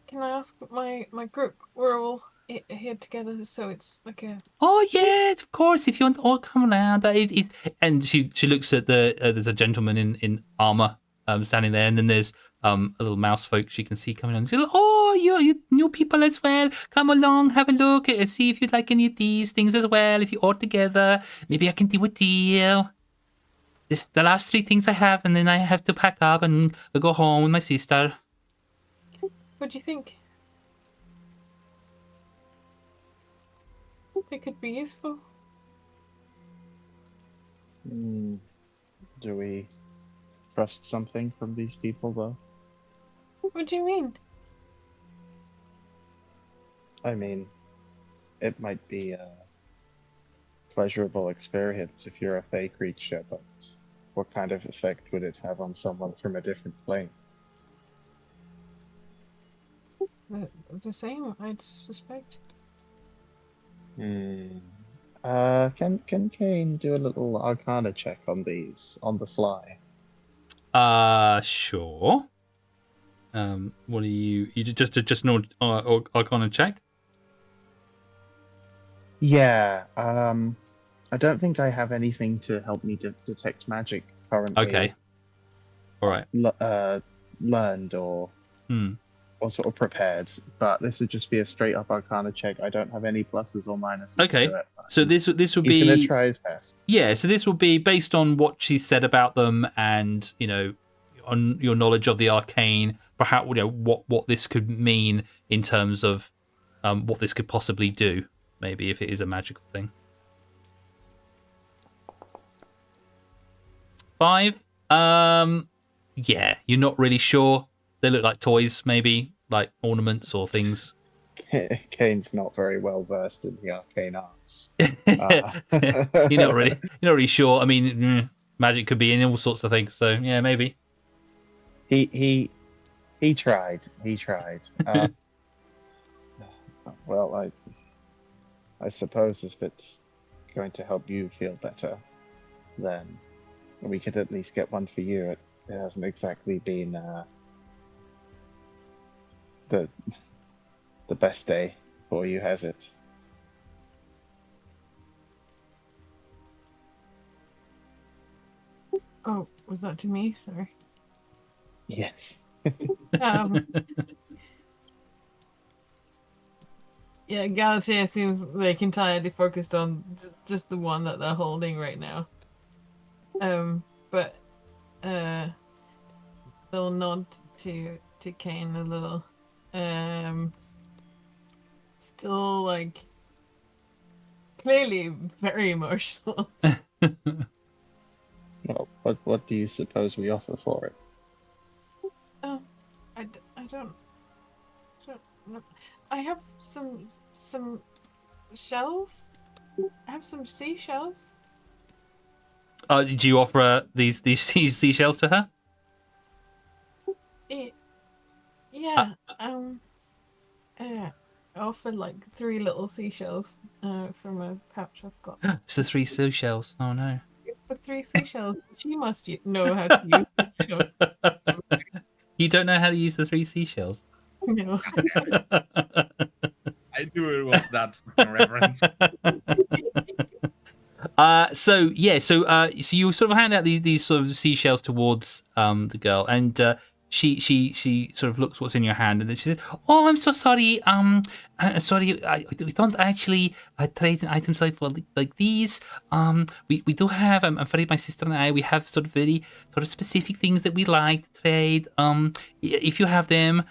can I ask my group? We're all here together, so it's like a. Oh yeah, of course. If you want to all come around, that is. And she looks at there's a gentleman in armor standing there, and then there's a little mouse folk she can see coming on. She's like, oh, you new people as well. Come along, have a look, see if you'd like any of these things as well. If you're all together, maybe I can do a deal. This is the last 3 things I have, and then I have to pack up and we'll go home with my sister. What do you think? They could be useful. Do we trust something from these people, though? What do you mean? I mean, it might be a pleasurable experience if you're a Fey creature, but what kind of effect would it have on someone from a different plane? The same, I'd suspect. Can Kane do a little Arcana check on these on the fly? Sure. What are you just an Arcana check? Yeah. I don't think I have anything to help me detect magic currently. Okay. All right. Learned or sort of prepared, but this would just be a straight up Arcana check. I don't have any pluses or minuses. Okay. To it, So this would be. He's gonna try his best. Yeah. So this will be based on what she said about them, and on your knowledge of the arcane, perhaps what this could mean in terms of what this could possibly do. Maybe if it is a magical thing. 5. Yeah, you're not really sure. They look like toys, maybe like ornaments or things. Kane's not very well versed in the arcane arts. You're not really sure. I mean, magic could be in all sorts of things. So yeah, maybe. He tried. He tried. Well, I suppose if it's going to help you feel better, then we could at least get one for you. It hasn't exactly been the best day for you, has it? Oh, was that to me? Sorry. Yes. Yeah, Galatea seems like entirely focused on just the one that they're holding right now. But they'll nod to Kane a little. Still like clearly very emotional. Well, what do you suppose we offer for it? I don't know. I have some shells. I have some seashells. Did you offer these seashells to her? Yeah. I offered like 3 little seashells from a pouch I've got. It's the 3 seashells. Oh no. It's the 3 seashells. She must know how to use them. You don't know how to use the 3 seashells? No. I knew it was that fucking reference. So you sort of hand out these sort of seashells towards the girl, and she sort of looks what's in your hand, and then she said, "Oh, I'm so sorry. Sorry, we don't actually trade in items like these. We do have. I'm afraid my sister and I we have sort of very sort of specific things that we like to trade. If you have them,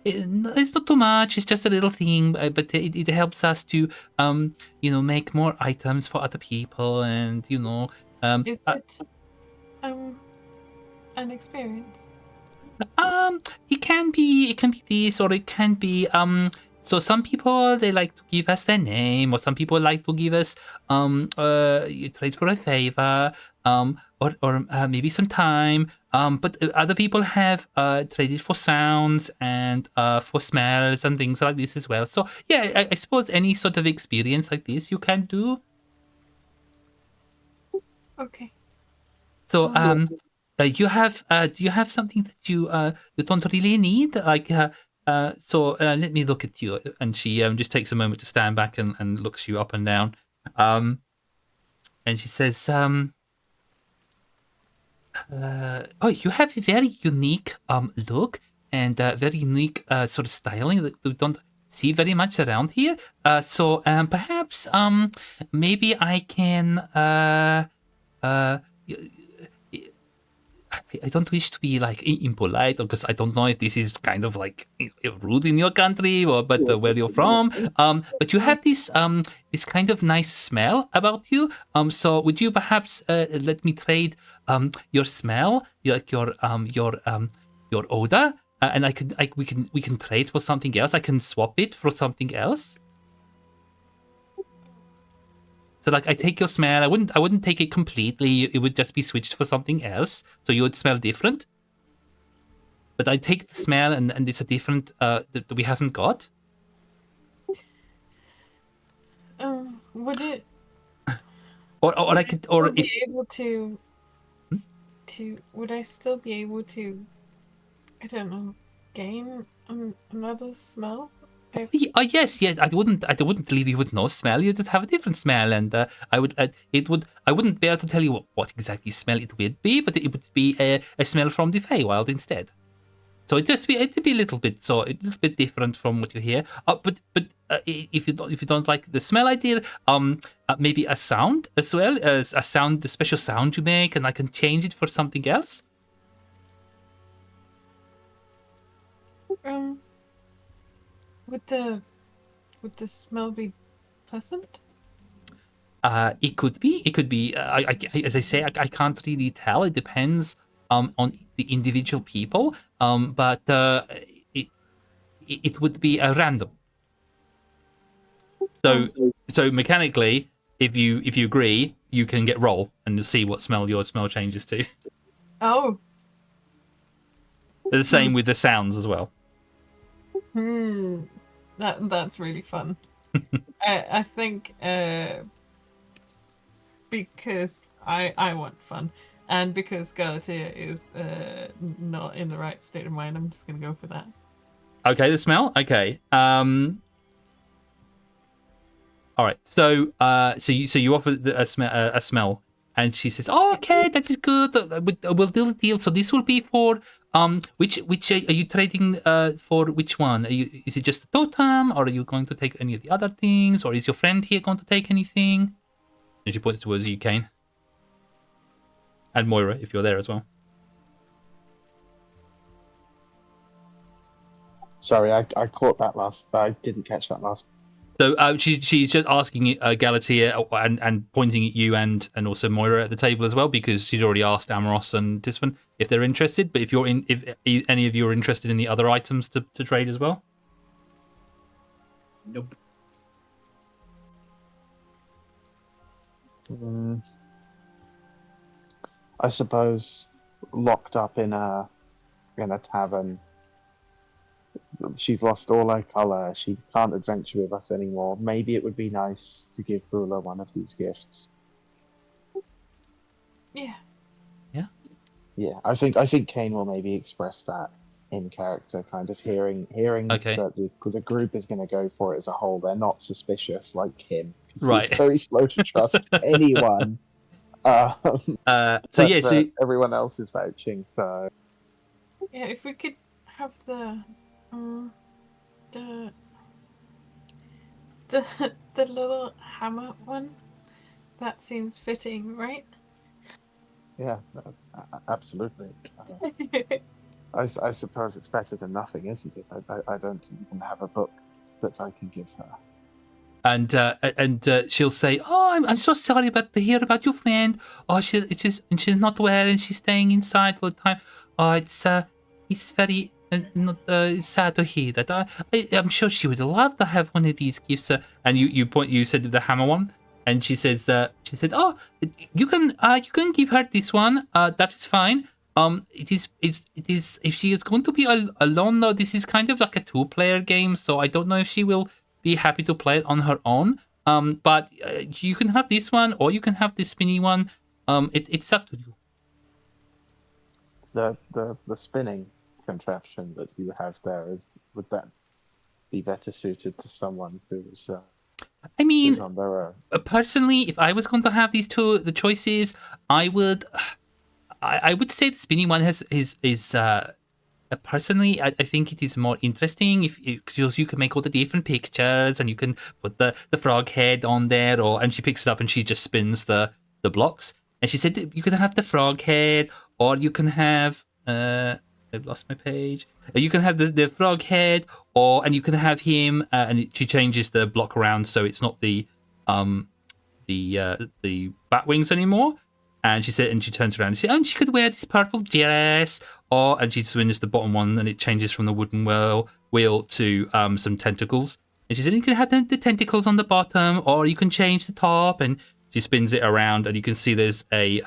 it's not too much. It's just a little thing, but it helps us to make more items for other people, and Is it an experience? It can be this, or it can be So some people they like to give us their name, or some people like to give us you trade for a favor, or maybe some time. But other people have traded for sounds and for smells and things like this as well. So yeah, I suppose any sort of experience like this you can do. Okay. So you have do you have something that you don't really need? Like let me look at you. And she just takes a moment to stand back and looks you up and down. And she says, oh, you have a very unique look and very unique sort of styling that we don't see very much around here. So perhaps maybe I can I don't wish to be like impolite, because I don't know if this is kind of like rude in your country or where you're from. But you have this this kind of nice smell about you. So would you perhaps let me trade your smell, like your odor, and we can trade for something else. I can swap it for something else. So like I take your smell, I wouldn't take it completely. It would just be switched for something else, so you would smell different. But I take the smell and it's a different that we haven't got. Would it? Or I could, or be if able to would I still be able to, I don't know, gain another smell? yes, I wouldn't leave you with no smell. You just have a different smell, and I wouldn't be able to tell you what exactly smell it would be, but it would be a smell from the Feywild instead. So it'd be a little bit different from what you hear. But if you don't like the smell idea, maybe a sound as well, as a sound, the special sound you make, and I can change it for something else. Would the smell be pleasant? It could be. As I say, I can't really tell. It depends on the individual people. But it would be a random. So mechanically, if you agree, you can get roll and see what smell your smell changes to. Oh. The same with the sounds as well. That's really fun. I think because I want fun, and because Galatea is not in the right state of mind, I'm just gonna go for that. Okay, the smell. Okay. All right. So you offer a smell, and she says, "Oh, okay, that is good. We'll do the deal. So this will be for which are you trading for? Which one? Is it just a totem, or are you going to take any of the other things, or is your friend here going to take anything?" And she points towards you, Kane, and Moira, if you're there as well. Sorry, I caught that last, but I didn't catch that last. So she's just asking Galatea and pointing at you and also Moira at the table as well, because she's already asked Amaros and Tisvan if they're interested. But if any of you are interested in the other items to trade as well. Nope. I suppose locked up in a tavern. She's lost all her colour. She can't adventure with us anymore. Maybe it would be nice to give Brula one of these gifts. Yeah. Yeah, I think Kane will maybe express that in character, kind of hearing Okay. that the group is going to go for it as a whole. They're not suspicious like him. Right. He's very slow to trust anyone. So everyone else is vouching. So Yeah, if we could have the little hammer one, that seems fitting, right? yeah, absolutely. I suppose it's better than nothing, isn't it? I don't even have a book that I can give her. And she'll say, "Oh, I'm so sorry to hear about your friend. Oh, she's not well and she's staying inside all the time. Oh, it's very not it's sad to hear that. I'm sure she would love to have one of these gifts. And you said the hammer one, and she said, oh, you can give her this one. That is fine. It is if she is going to be alone though. This is kind of like a 2-player game, so I don't know if she will be happy to play it on her own. But you can have this one, or you can have this spinny one. It's up to you. The spinning contraption that you have there would that be better suited to someone who's I mean, who's on their own? personally, if I was going to have the choices, I would say the spinning one is personally, I think it is more interesting because you can make all the different pictures and you can put the frog head on there, and she picks it up and she just spins the blocks. And she said you can have the frog head, or you can have I've lost my page. You can have the frog head, and you can have him, and she changes the block around so it's not the bat wings anymore. And she said, and she turns around and says, "Oh, and she could wear this purple dress." And she spins the bottom one, and it changes from the wooden wheel to some tentacles. And she said, "You can have the tentacles on the bottom, or you can change the top." And she spins it around, and you can see there's a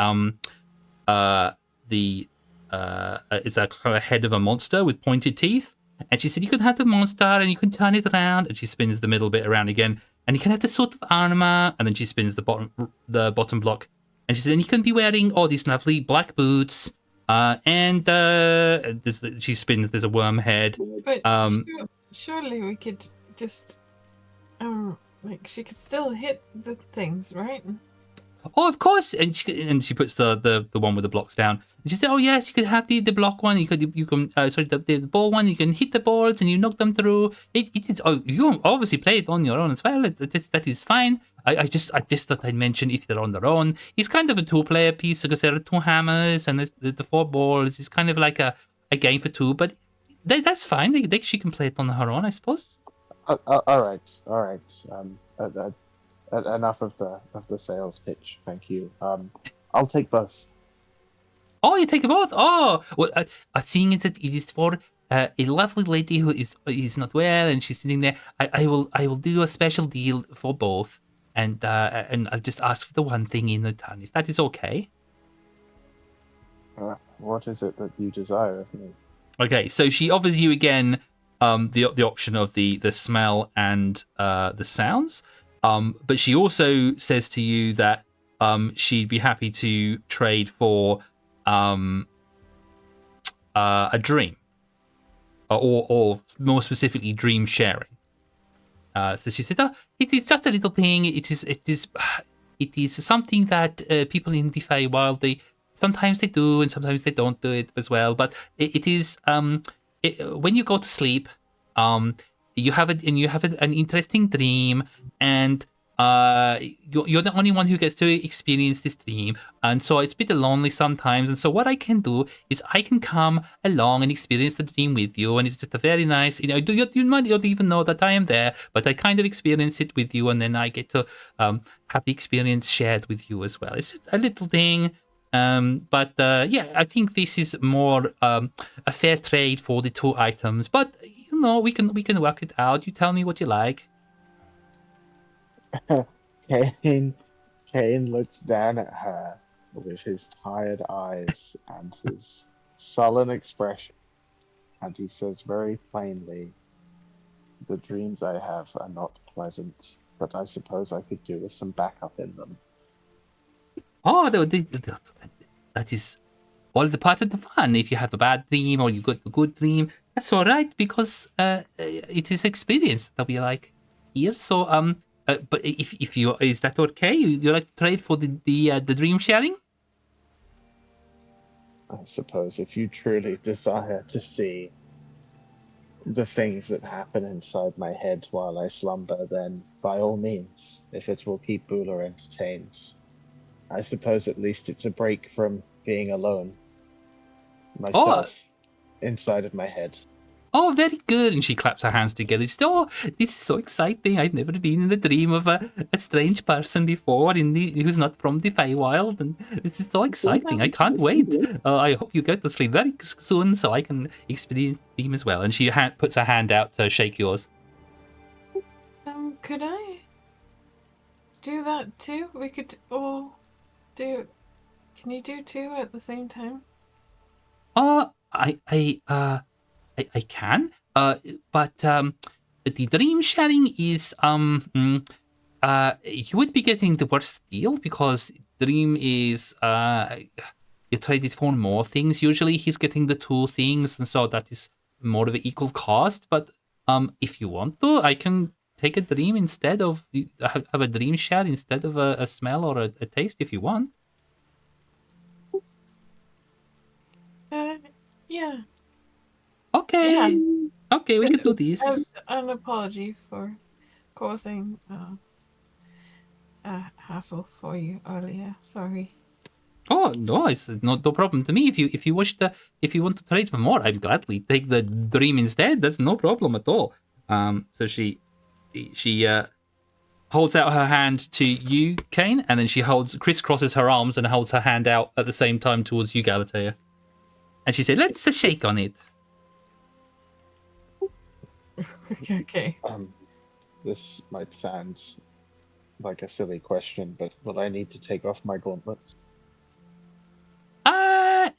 it's a kind of head of a monster with pointed teeth. And she said, "You can have the monster, and you can turn it around." And she spins the middle bit around again, and you can have the sort of armor. And then she spins the bottom block. And she said, and you can be wearing all these lovely black boots. She spins, there's a worm head. But surely we could just, she could still hit the things, right? Oh, of course. And she puts the one with the blocks down. And she said, "Oh yes, you could have the block one. You can the ball one. You can hit the balls and you knock them through. It is. Oh, you obviously play it on your own as well. That is fine. I just thought I'd mention if they're on their own. It's kind of a 2-player piece because there are 2 hammers and the 4 balls. It's kind of like a game for 2. But that's fine. She can play it on her own, I suppose." All right. Enough of the sales pitch. Thank you. I'll take both. Oh, you take both. Oh, well, seeing it that it is for a lovely lady who is not well and she's sitting there. I will do a special deal for both, and I'll just ask for the one thing in return, if that is okay. What is it that you desire of me? Okay, so she offers you again the option of the smell and the sounds, but she also says to you that she'd be happy to trade for a dream, or more specifically, dream sharing. So she said, "Oh, it is just a little thing. It is something that people in the Feywild sometimes they do and sometimes they don't do it as well. But it is when you go to sleep, you have an interesting dream, and you're the only one who gets to experience this dream, and so it's a bit lonely sometimes. And so what I can do is I can come along and experience the dream with you, and it's just a very nice, you might not even know that I am there, but I kind of experience it with you, and then I get to have the experience shared with you as well. It's just a little thing, but I think this is more a fair trade for the 2 items. But we can work it out. You tell me what you like." Kane looks down at her with his tired eyes and his sullen expression, and he says very plainly, "The dreams I have are not pleasant, but I suppose I could do with some backup in them." Oh, that is all the part of the fun. If you have a bad dream or you got a good dream, that's all right, because it is experience that we like here. So but if you, is that okay? You like to trade for the dream sharing? I suppose if you truly desire to see the things that happen inside my head while I slumber, then by all means, if it will keep Bula entertained. I suppose at least it's a break from being alone myself inside of my head. Oh, very good. And she claps her hands together. She says, oh, this is so exciting. I've never been in the dream of a strange person before who's not from the Feywild. And this is so exciting. I can't wait. I hope you go to sleep very soon so I can experience the dream as well. And she puts her hand out to shake yours. Could I do that too? We could all do... Can you do two at the same time? I can. But the dream sharing is you would be getting the worst deal because dream is you trade it for more things. Usually he's getting the 2 things, and so that is more of an equal cost. But if you want to, I can take a dream instead of have a dream share instead of a smell or a taste if you want. Yeah. Okay. Yeah. Okay, we can do this. An apology for causing a hassle for you earlier. Sorry. Oh no, it's no problem to me. If you want to trade for more, I'd gladly take the dream instead. That's no problem at all. So she holds out her hand to you, Kane, and then she crisscrosses her arms and holds her hand out at the same time towards you, Galatea. And she said, "Let's shake on it." Okay. This might sound like a silly question, but will I need to take off my gauntlets?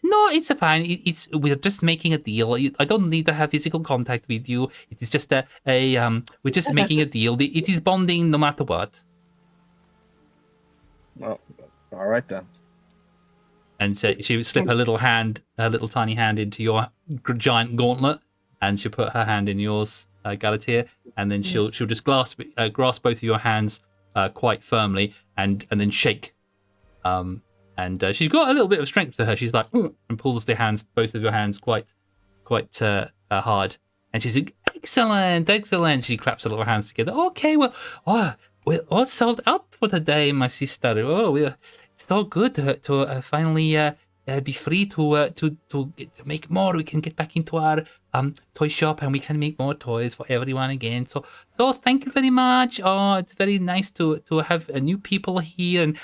No, it's fine. We're just making a deal. I don't need to have physical contact with you. It is just we're just making a deal. It is bonding no matter what. Well, all right then. And she would slip her little tiny hand into your giant gauntlet, and she'll put her hand in yours, Galatea, and then she'll just grasp both of your hands quite firmly, and then shake. And she's got a little bit of strength to her. She's like, and pulls both of your hands quite hard. And she's like, excellent. She claps her little hands together. Okay, well, we're all sold out for today, my sister. Oh, it's so good to finally be free to make more. We can get back into our toy shop and we can make more toys for everyone again. So thank you very much. Oh, it's very nice to have new people here, and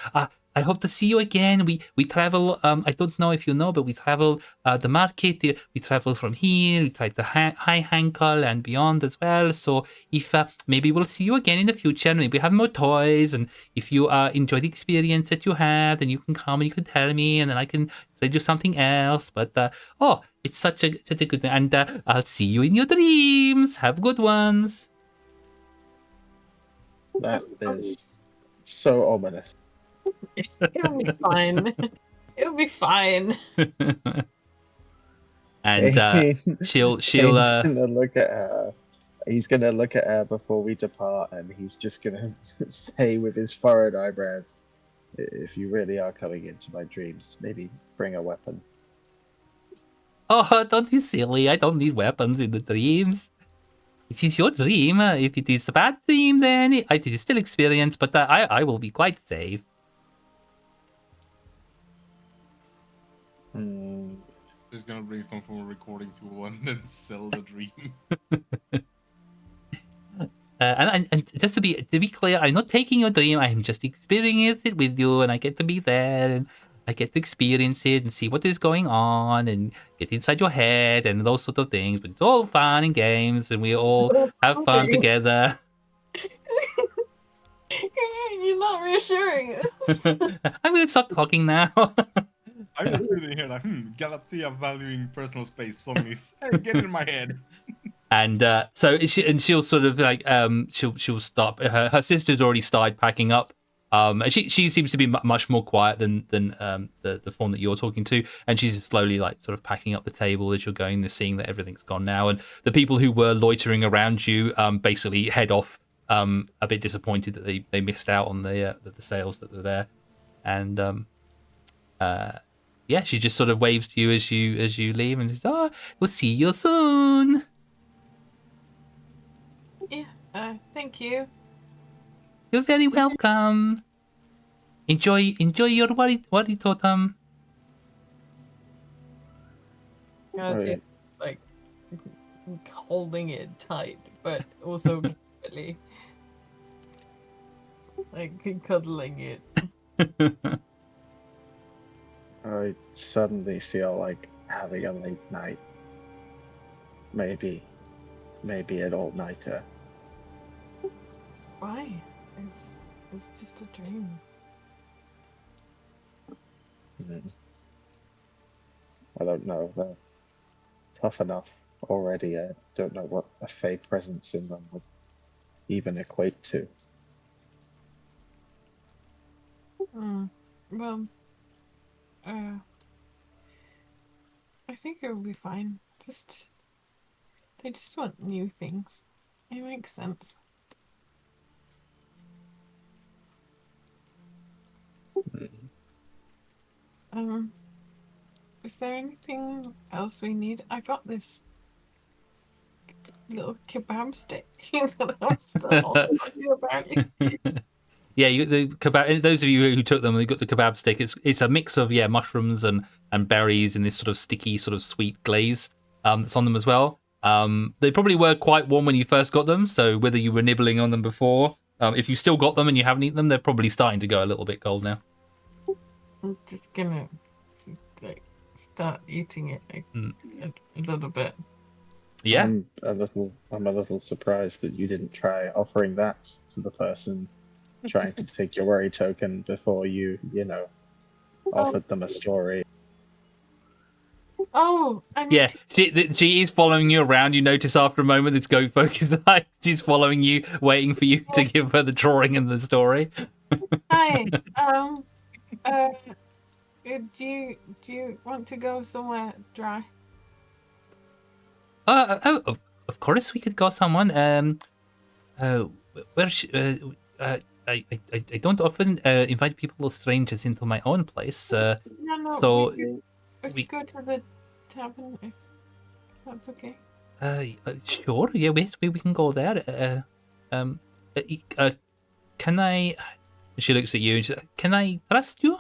I hope to see you again. We travel. I don't know if you know, but we travel the market. We travel from here. We try to High Hankel and beyond as well. So if maybe we'll see you again in the future. Maybe we have more toys. And if you enjoy the experience that you had, then you can come and you can tell me, and then I can trade you something else. But it's such a good thing. And I'll see you in your dreams. Have good ones. That is so ominous. It'll be fine. It'll be fine. And she'll He's gonna look at her. He's gonna look at her before we depart, and he's just gonna say with his furrowed eyebrows, "If you really are coming into my dreams, maybe bring a weapon." Oh, don't be silly. I don't need weapons in the dreams. It is your dream. If it is a bad dream, then it is still experience, but I will be quite safe. He's gonna bring some from a recording tool and then sell the dream. And just to be clear, I'm not taking your dream. I'm just experiencing it with you, and I get to be there, and I get to experience it and see what is going on, and get inside your head and those sort of things. But it's all fun and games, and we all have fun together. You're not reassuring us. I'm gonna stop talking now. I'm just sitting here like, Galatea valuing personal space suddenly. Hey, get in my head. And she'll sort of like she'll stop. Her sister's already started packing up. She seems to be much more quiet than the form that you're talking to, and she's slowly like sort of packing up the table as you're going. They're seeing that everything's gone now, and the people who were loitering around you basically head off, a bit disappointed that they missed out on the sales that were there, and yeah, she just sort of waves to you as you leave, and says, "Oh, we'll see you soon." Yeah, thank you. You're very welcome. Enjoy your worry totem. God, Alright. like holding it tight, but also carefully, like cuddling it. I suddenly feel like having a late night. Maybe an all-nighter. Why? It's just a dream. I don't know. They're tough enough already. I don't know what a Fey presence in them would even equate to. Well, I think it will be fine. They just want new things. It makes sense. Is there anything else we need? I got this little kebab stick that I'm still talking about. Yeah, the kebab. Those of you who took them, they got the kebab stick. It's a mix of mushrooms and berries in this sort of sticky, sort of sweet glaze that's on them as well. They probably were quite warm when you first got them. So whether you were nibbling on them before, if you still got them and you haven't eaten them, they're probably starting to go a little bit cold now. I'm just gonna start eating it a little bit. Yeah, I'm a little surprised that you didn't try offering that to the person trying to take your worry token before you offered them a story. Oh, I need yeah. to... She is following you around. You notice after a moment, this goat focus eye. She's following you, waiting for you to give her the drawing and the story. Hi. Do you want to go somewhere dry? Of course we could go someone. I don't often invite people or strangers into my own place. No. So we could go to the tavern if that's okay. Sure. Yeah, we can go there. Can I? She looks at you. And she's like, can I trust you?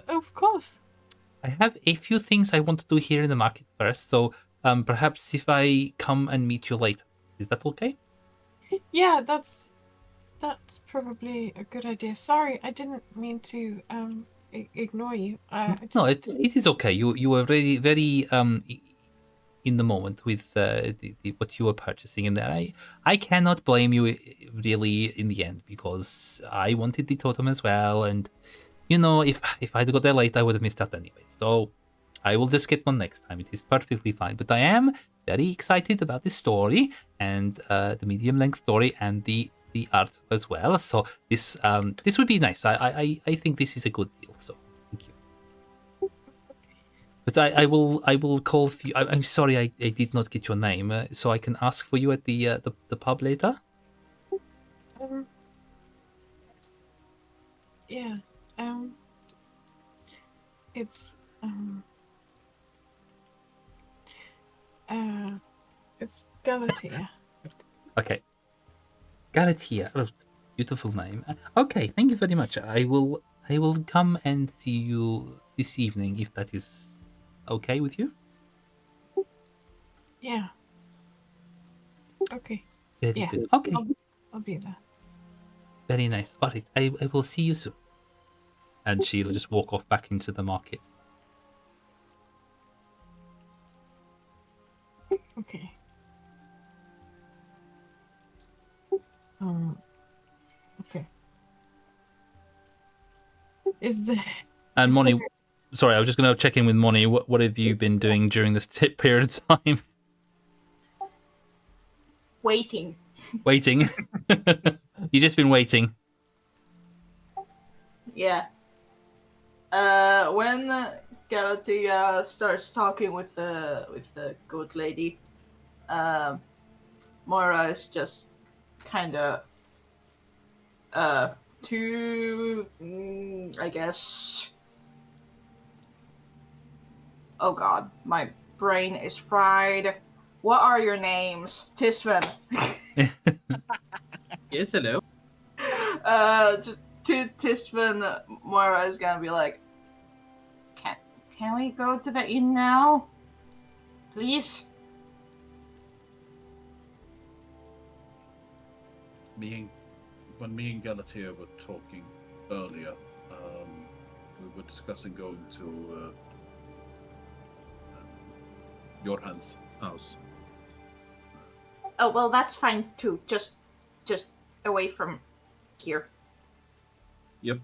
Of course. I have a few things I want to do here in the market first. So perhaps if I come and meet you later, is that okay? Yeah, that's probably a good idea. Sorry, I didn't mean to ignore you. No, it is okay. You were very very in the moment with what you were purchasing, and I cannot blame you really in the end because I wanted the totem as well, and if I'd got there late, I would have missed out anyway. So I will just get one next time. It is perfectly fine. But I am very excited about this story and the medium length story and the art as well. So this would be nice. I think this is a good deal. So thank you. But I will call for you. I'm sorry I did not get your name, so I can ask for you at the pub later. Yeah. It's it's Galatea. Okay. Galatea. Oh, beautiful name. Okay, thank you very much. I will come and see you this evening if that is okay with you. Yeah. Okay. Very good. Okay. I'll be there. Very nice. All right. I will see you soon. And she'll just walk off back into the market. Okay. Okay. Is the And Moni, sorry, I was just going to check in with Moni. What have you been doing during this period of time? Waiting. Waiting. You've just been waiting. Yeah. When Galatea starts talking with the goat lady, Moira is just kind of I guess. Oh God, my brain is fried. What are your names, Tisven? Yes, hello. To Tisven, Moira is gonna be like, Can we go to the inn now? Please? when me and Galatea were talking earlier, we were discussing going to Jorhan's house. Oh well, that's fine too. Just away from here. Yep.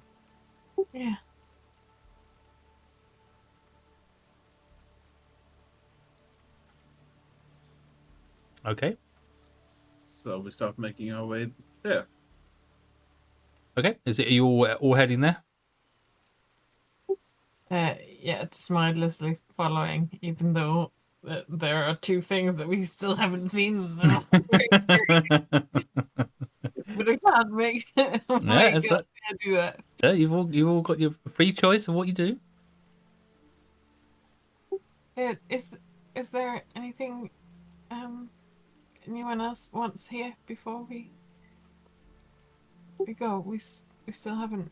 Yeah. Okay. So we start making our way there. Okay. Are you all heading there? Yeah, just mindlessly following, even though there are two things that we still haven't seen. But I can't make Yeah, that's God do that. Yeah, you've all got your free choice of what you do. Is there anything anyone else wants here before we go? We still haven't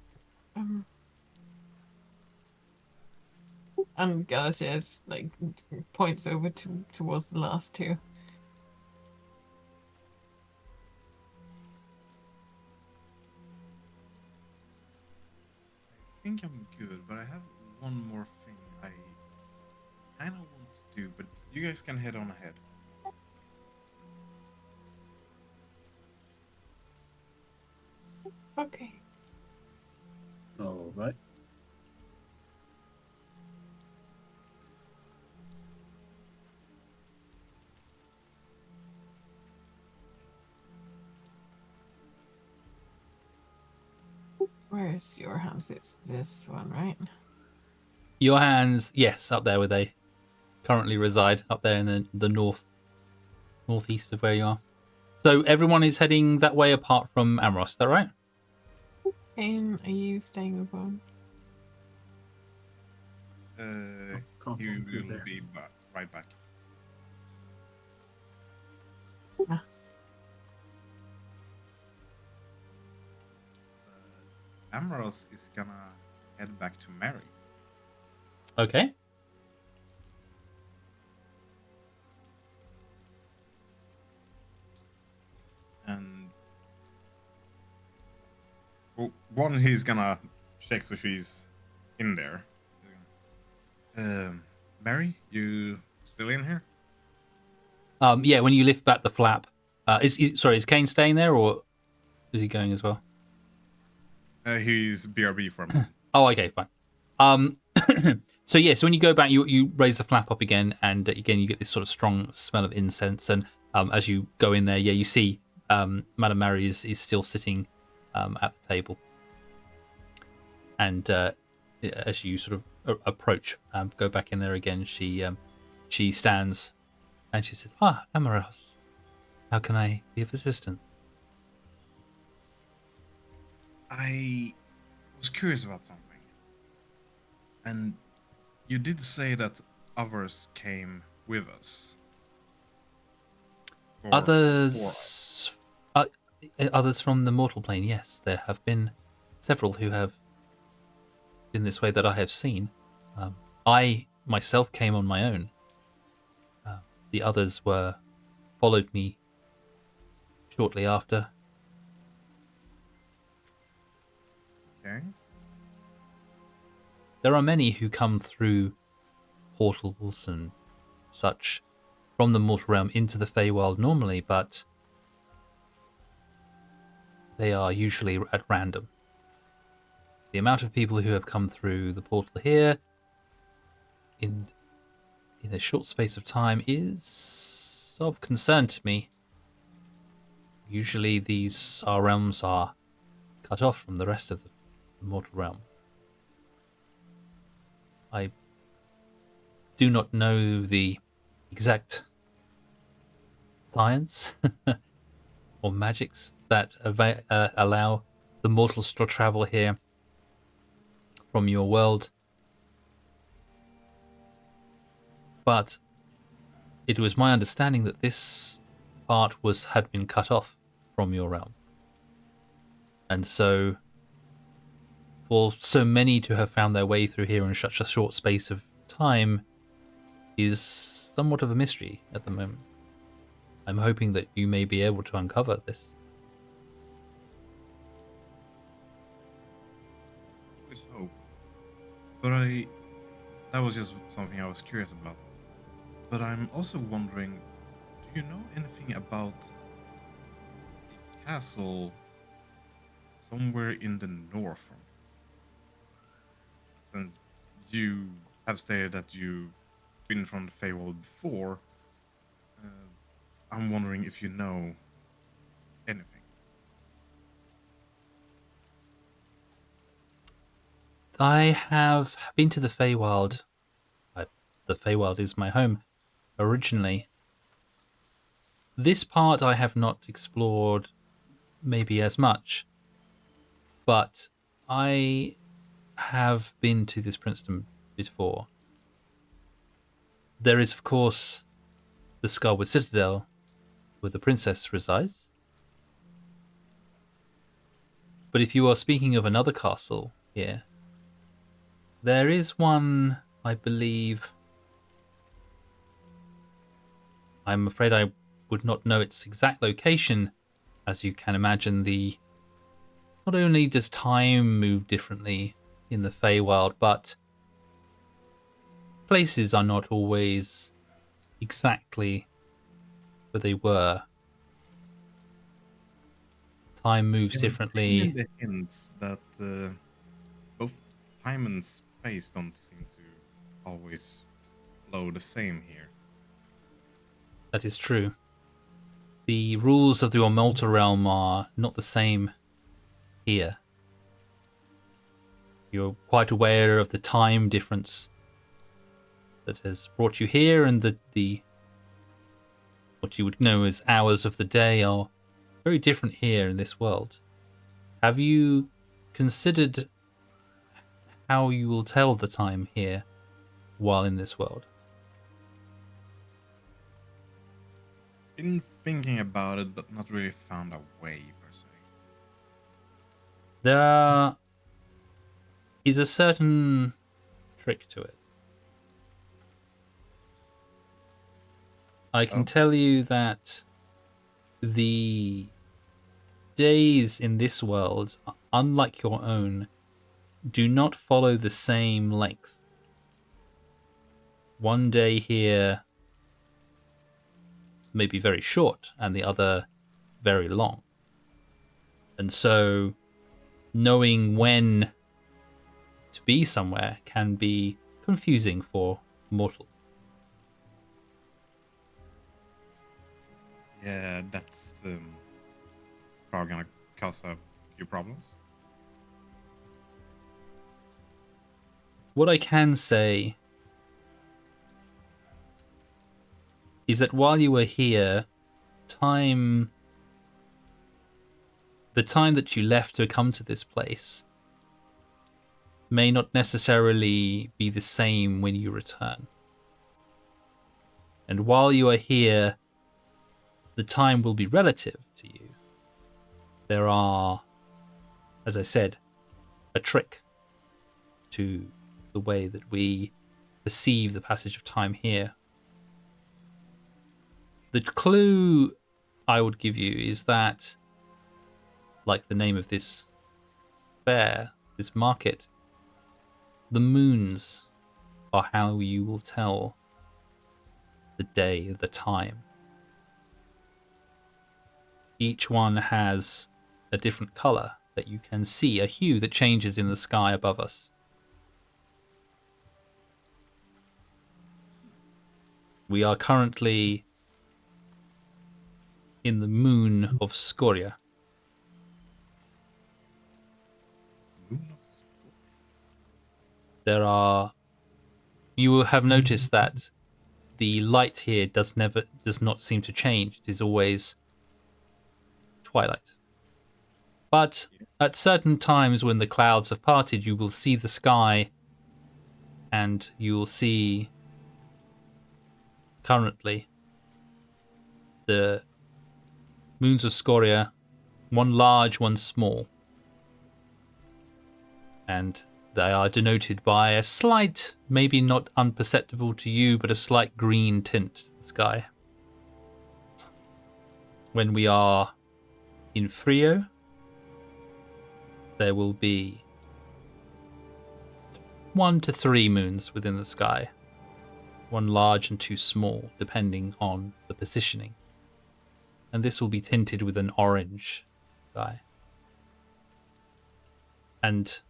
and Galatea just like points over towards the last two. I think I'm good, but I have one more thing I kind of want to do, but you guys can head on ahead. Okay. All right. Where is your house? It's this one, right? Your hands, yes, up there where they currently reside, up there in the northeast of where you are. So everyone is heading that way apart from Amros, is that right? And are you staying with one? Can't You find you will there. be right back. Ah. Amros is gonna head back to Mary. Okay. And well, one, he's gonna check so she's in there. Mary, you still in here? Yeah, when you lift back the flap, is Kane staying there or is he going as well? He's BRB for a moment. Oh, okay, fine. So yes, when you go back, you raise the flap up again, and again you get this sort of strong smell of incense. And as you go in there, yeah, you see Madame Mary is still sitting at the table, and as you sort of approach, go back in there again, she stands and she says, "Ah, Amaros, how can I be of assistance?" I was curious about something. And you did say that others came with us. Or before us. Others from the mortal plane, yes. There have been several who have been this way that I have seen. I myself came on my own. The others followed me shortly after. Okay. There are many who come through portals and such from the mortal realm into the Feywild normally, but they are usually at random. The amount of people who have come through the portal here in a short space of time is of concern to me. Usually our realms are cut off from the rest of the mortal realm. I do not know the exact science or magics that allow the mortals to travel here from your world, but it was my understanding that this part had been cut off from your realm, and so for so many to have found their way through here in such a short space of time is somewhat of a mystery at the moment. I'm hoping that you may be able to uncover this. But that was just something I was curious about. But I'm also wondering, do you know anything about the castle somewhere in the north from here? Since you have stated that you've been from the Feywild before, uh, I'm wondering if you know anything. I have been to the Feywild. The Feywild is my home originally. This part I have not explored maybe as much, but I have been to this Princeton before. There is, of course, the Scarwood Citadel, where the princess resides. But if you are speaking of another castle here, there is one, I believe. I'm afraid I would not know its exact location. As you can imagine, not only does time move differently in the Feywild, but places are not always exactly where they were. Time moves Yeah, differently. in the hints that both time and space don't seem to always flow the same here. That is true. The rules of the Ormalta realm are not the same here. You're quite aware of the time difference that has brought you here, and the what you would know as hours of the day are very different here in this world. Have you considered how you will tell the time here while in this world? Been thinking about it, but not really found a way per se. There is a certain trick to it. I can tell you that the days in this world, unlike your own, do not follow the same length. One day here may be very short and the other very long. And so knowing when to be somewhere can be confusing for mortal. Yeah, that's probably gonna cause a few problems. What I can say is that while you were here, the time that you left to come to this place may not necessarily be the same when you return. And while you are here, the time will be relative to you. There are, as I said, a trick to the way that we perceive the passage of time here. The clue I would give you is that, like the name of this fair, this market, the moons are how you will tell the day, the time. Each one has a different color that you can see, a hue that changes in the sky above us. We are currently in the moon of Scoria. You will have noticed that the light here does not seem to change. It is always twilight. But at certain times when the clouds have parted, you will see the sky, and you will see currently the moons of Scoria, one large, one small. And they are denoted by a slight, maybe not unperceptible to you, but a slight green tint to the sky. When we are in Frio, there will be 1 to 3 moons within the sky. One large and 2 small, depending on the positioning. And this will be tinted with an orange sky. And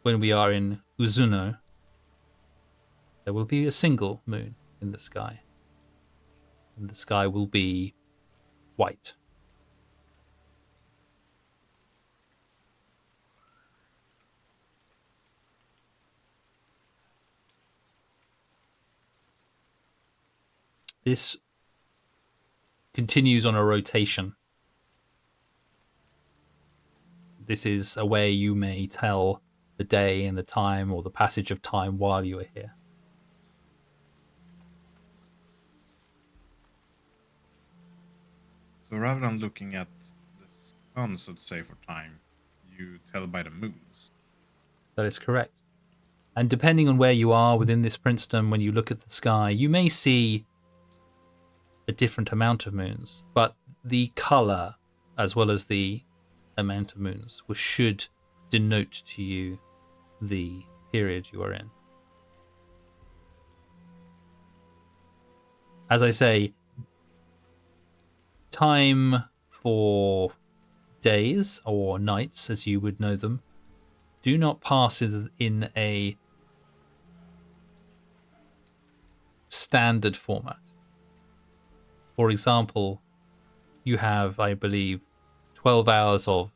when we are in Uzuno, there will be a single moon in the sky. And the sky will be white. This continues on a rotation. This is a way you may tell the day and the time, or the passage of time while you are here. So rather than looking at the sun, so to say, for time, you tell by the moons. That is correct. And depending on where you are within this princedom, when you look at the sky, you may see a different amount of moons, but the color as well as the amount of moons should denote to you the period you are in. As I say, time for days or nights, as you would know them, do not pass in a standard format. For example, you have, I believe, 12 hours of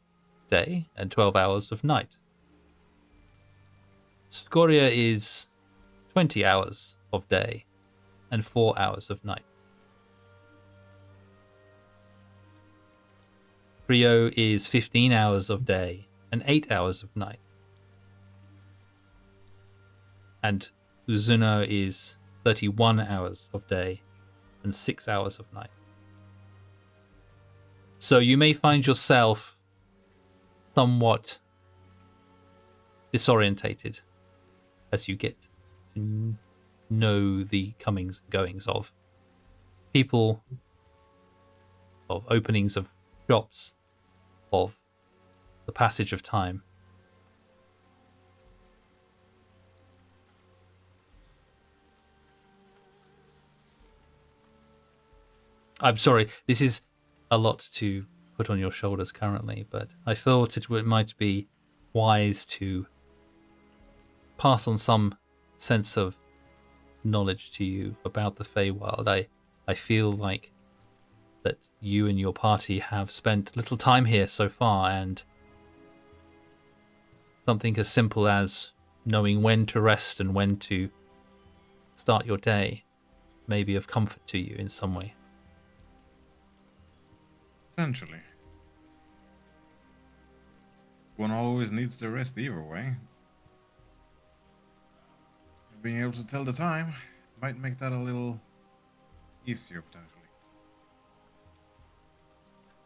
day and 12 hours of night. Scoria is 20 hours of day and 4 hours of night. Rio is 15 hours of day and 8 hours of night. And Uzuno is 31 hours of day and 6 hours of night. So you may find yourself somewhat disorientated as you get to know the comings and goings of people, of openings of shops, of the passage of time. I'm sorry, this is a lot to put on your shoulders currently, but I thought it might be wise to pass on some sense of knowledge to you about the Feywild. I feel like that you and your party have spent little time here so far, and something as simple as knowing when to rest and when to start your day may be of comfort to you in some way. Potentially. One always needs to rest either way. Being able to tell the time might make that a little easier, potentially.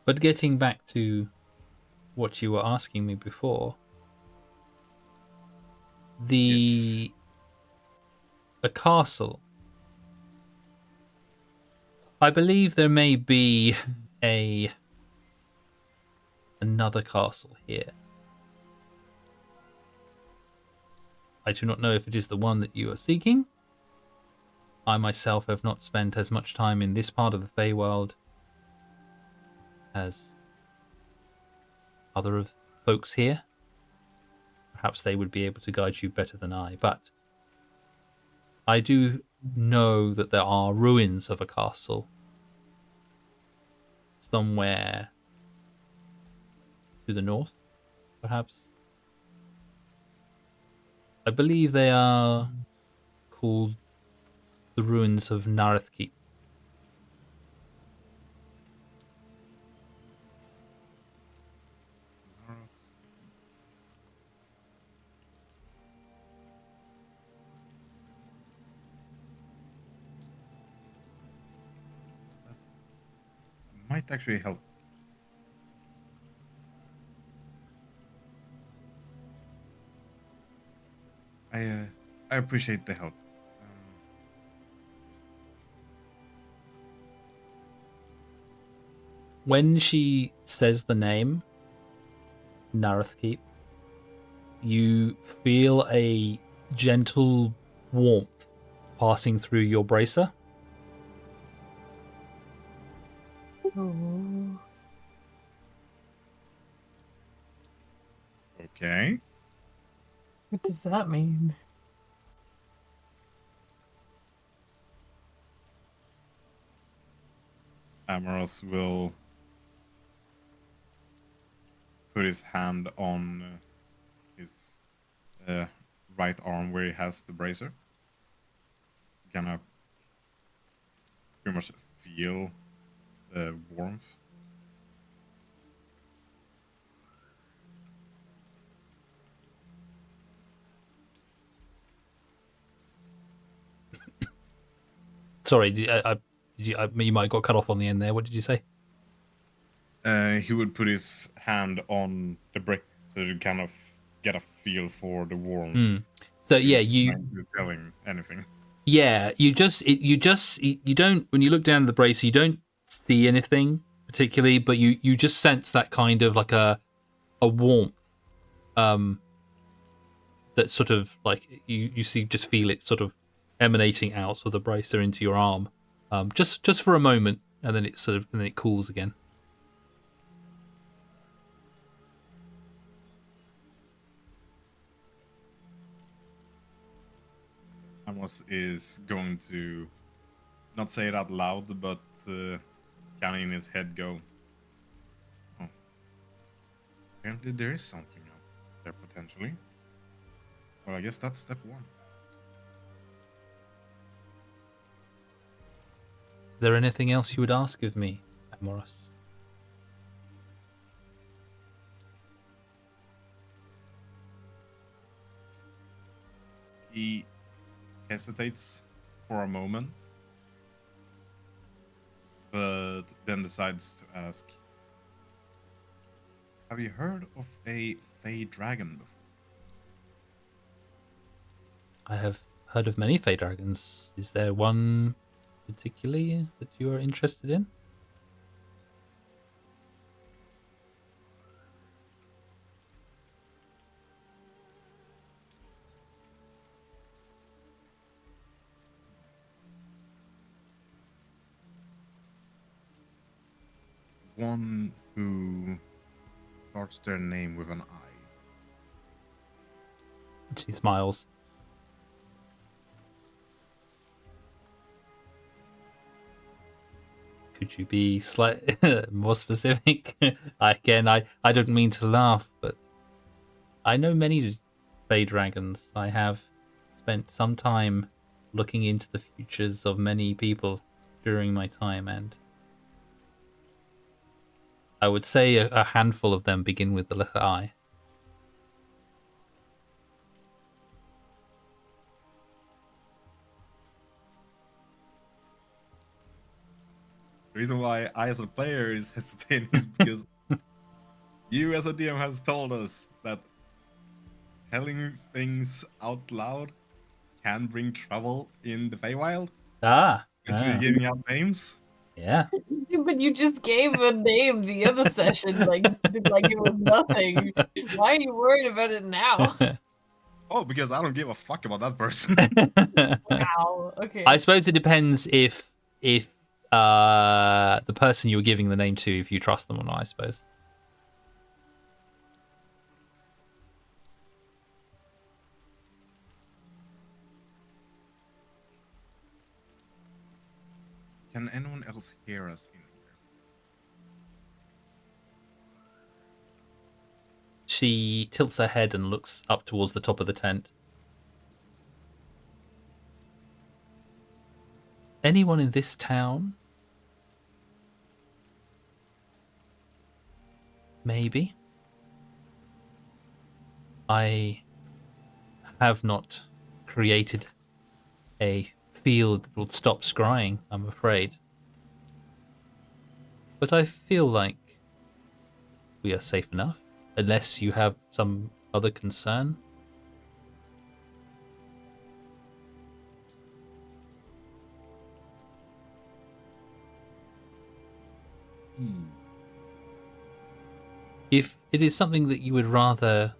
But getting back to what you were asking me before, a castle. I believe there may be another castle here. I do not know if it is the one that you are seeking. I myself have not spent as much time in this part of the Feywild as other of folks here. Perhaps they would be able to guide you better than I, but I do know that there are ruins of a castle somewhere to the north, perhaps. I believe they are called the ruins of Narethkeep. Might actually help. I appreciate the help. When she says the name Narethkeep, you feel a gentle warmth passing through your bracer. Oh. Okay. What does that mean? Amoros will put his hand on his right arm where he has the bracer. Gonna pretty much feel the warmth. Sorry, you might have got cut off on the end there. What did you say? He would put his hand on the brick so to kind of get a feel for the warmth. So yeah, He's you not telling anything. Yeah, you don't, when you look down the bracer, you don't see anything particularly, but you just sense that kind of like a warmth, that sort of like you see, just feel it sort of emanating out of the bracer into your arm, just for a moment, and then it cools again. Amos is going to not say it out loud, but kind of in his head go, "Oh, apparently there is something out there potentially. Well, I guess that's step one." Is there anything else you would ask of me, Amoros? He hesitates for a moment, but then decides to ask, "Have you heard of a Fey dragon before?" I have heard of many Fey dragons. Is there one particularly that you are interested in? One who starts their name with an I. She smiles. Could you be slightly more specific? I don't mean to laugh, but I know many Fey dragons. I have spent some time looking into the futures of many people during my time, and I would say a handful of them begin with the letter I. The reason why I, as a player, is hesitating is because you, as a DM, has told us that telling things out loud can bring trouble in the Feywild. Actually, giving out names. Yeah. But you just gave a name the other session, like it was nothing. Why are you worried about it now? Oh, because I don't give a fuck about that person. Wow. Okay. I suppose it depends if the person you're giving the name to, if you trust them or not, I suppose. Can anyone else hear us in here? She tilts her head and looks up towards the top of the tent. Anyone in this town? Maybe. I have not created a field that will stop scrying, I'm afraid. But I feel like we are safe enough, unless you have some other concern. If it is something that you would rather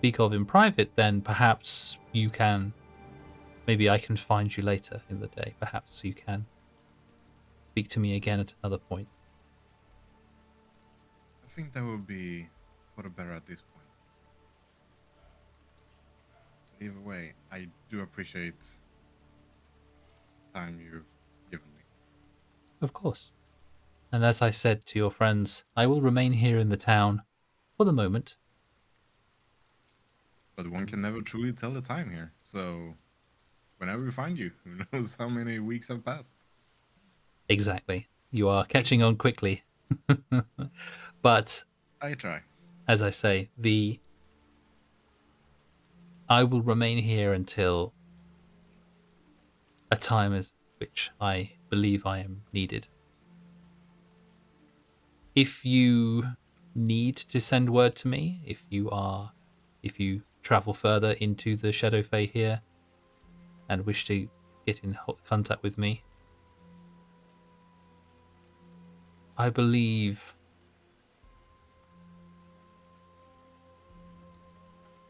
speak of in private, then perhaps you can. Maybe I can find you later in the day. Perhaps you can speak to me again at another point. I think that would be for the better at this point. Either way, I do appreciate the time you've given me. Of course. And as I said to your friends, I will remain here in the town for the moment. But one can never truly tell the time here, so whenever we find you, who knows how many weeks have passed. Exactly. You are catching on quickly. But I try. as I say, I will remain here until a time as which I believe I am needed. If you need to send word to me, if you travel further into the Shadow Fey here and wish to get in contact with me, I believe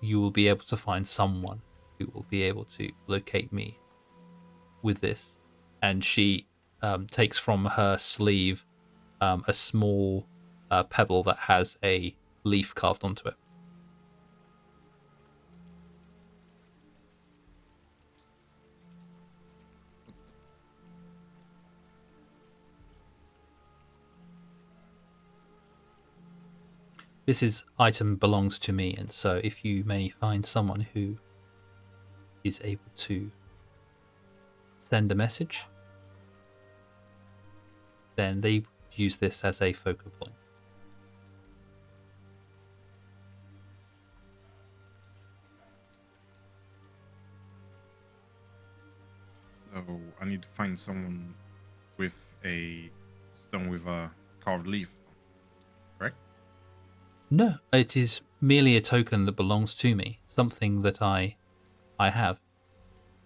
you will be able to find someone who will be able to locate me with this. And she takes from her sleeve a small pebble that has a leaf carved onto it. This item belongs to me, and so if you may find someone who is able to send a message, then they use this as a focal point. So I need to find someone with a stone with a carved leaf, correct? No, it is merely a token that belongs to me, something that I have.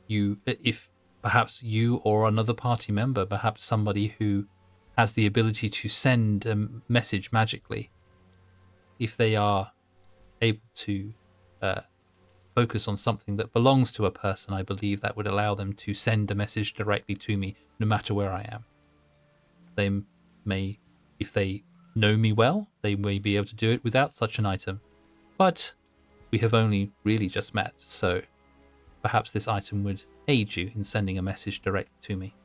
If perhaps you or another party member, perhaps somebody who has the ability to send a message magically, if they are able to focus on something that belongs to a person, I believe that would allow them to send a message directly to me, no matter where I am. They may, if they know me well, they may be able to do it without such an item. But we have only really just met, so perhaps this item would aid you in sending a message directly to me.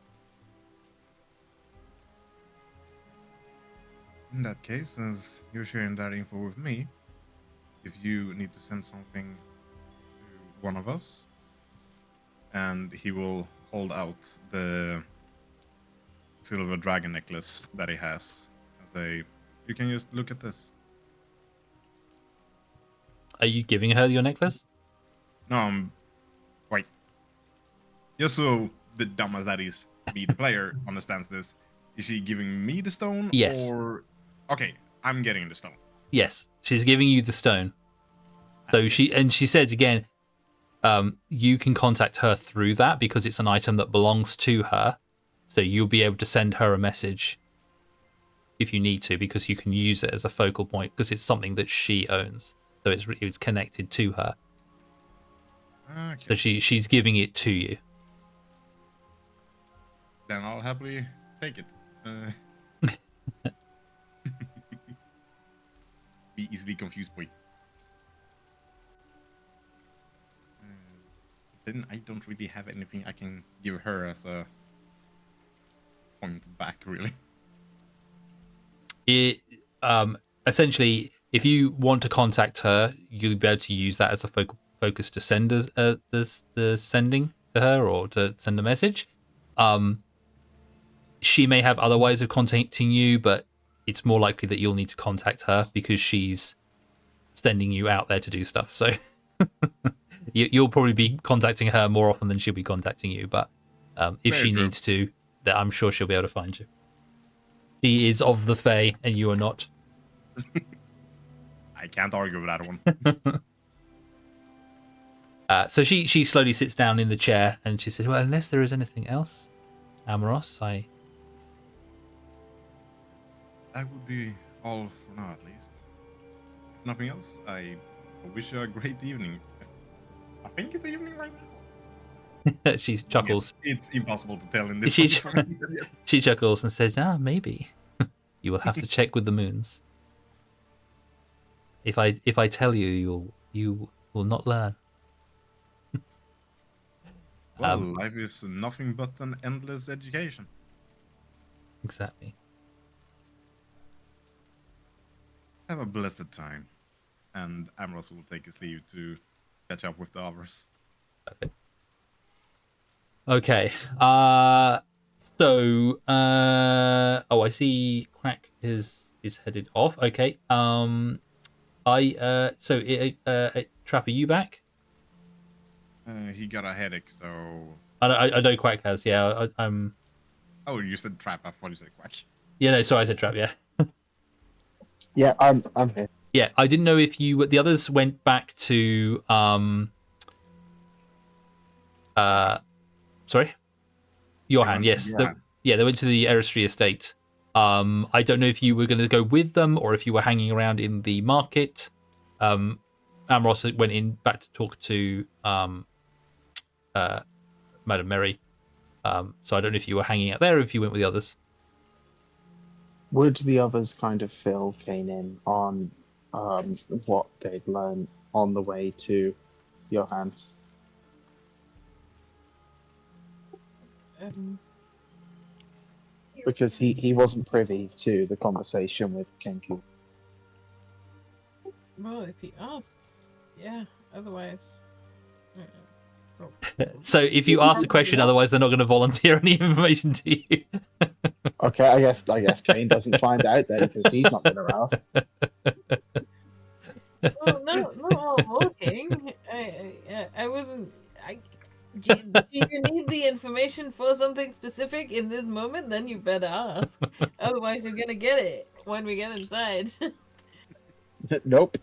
In that case, since you're sharing that info with me, if you need to send something to one of us, and he will hold out the silver dragon necklace that he has and say, you can just look at this. Are you giving her your necklace? No, wait. Just so the dumb as that is, me, the player, understands this. Is she giving me the stone? Yes. Or... Okay, I'm getting the stone. Yes, she's giving you the stone. So she says again, you can contact her through that because it's an item that belongs to her. So you'll be able to send her a message if you need to, because you can use it as a focal point because it's something that she owns. So it's connected to her. Okay. So she's giving it to you. Then I'll happily take it. Be easily confused, boy. Then I don't really have anything I can give her as a point back, really. It essentially, if you want to contact her, you'll be able to use that as a focus to send the sending to her or to send a message. She may have other ways of contacting you, but it's more likely that you'll need to contact her because she's sending you out there to do stuff. So you'll probably be contacting her more often than she'll be contacting you. But if Very she true. needs to, then I'm sure she'll be able to find you. She is of the Fae, and you are not. I can't argue with that one. So she slowly sits down in the chair, and she says, "Well, unless there is anything else, Amoros, That would be all for now, at least. Nothing else. I I wish you a great evening. I think it's evening right now. She chuckles. It's impossible to tell in this She, one. she chuckles and says, maybe. You will have to check with the moons. If I tell you, you will not learn. Well, life is nothing but an endless education. Exactly. Have a blessed time. And Amros will take his leave to catch up with the others. Perfect. Okay. I see Crack is headed off. Okay. Trap, are you back? He got a headache, so... I know Quack has, yeah. I'm... Oh, you said Trap, I thought you said Quack. Yeah, no, sorry, I said Trap, yeah. Yeah, I'm here. Yeah, I didn't know if the others went back to sorry? Johan, yes. Johan. They went to the Eristry estate. I don't know if you were going to go with them or if you were hanging around in the market. Amros went in back to talk to Madame Mary. So I don't know if you were hanging out there or if you went with the others. Would the others kind of fill Kane in on what they'd learned on the way to Johan's? Because he wasn't privy to the conversation with Kenku. Well, if he asks, yeah. Otherwise, So if you ask the question, otherwise they're not going to volunteer any information to you. Okay, I guess Kane doesn't find out then because he's not going to ask. well, no, not while walking. I wasn't. Do you need the information for something specific in this moment? Then you better ask. Otherwise, you're gonna get it when we get inside. Nope.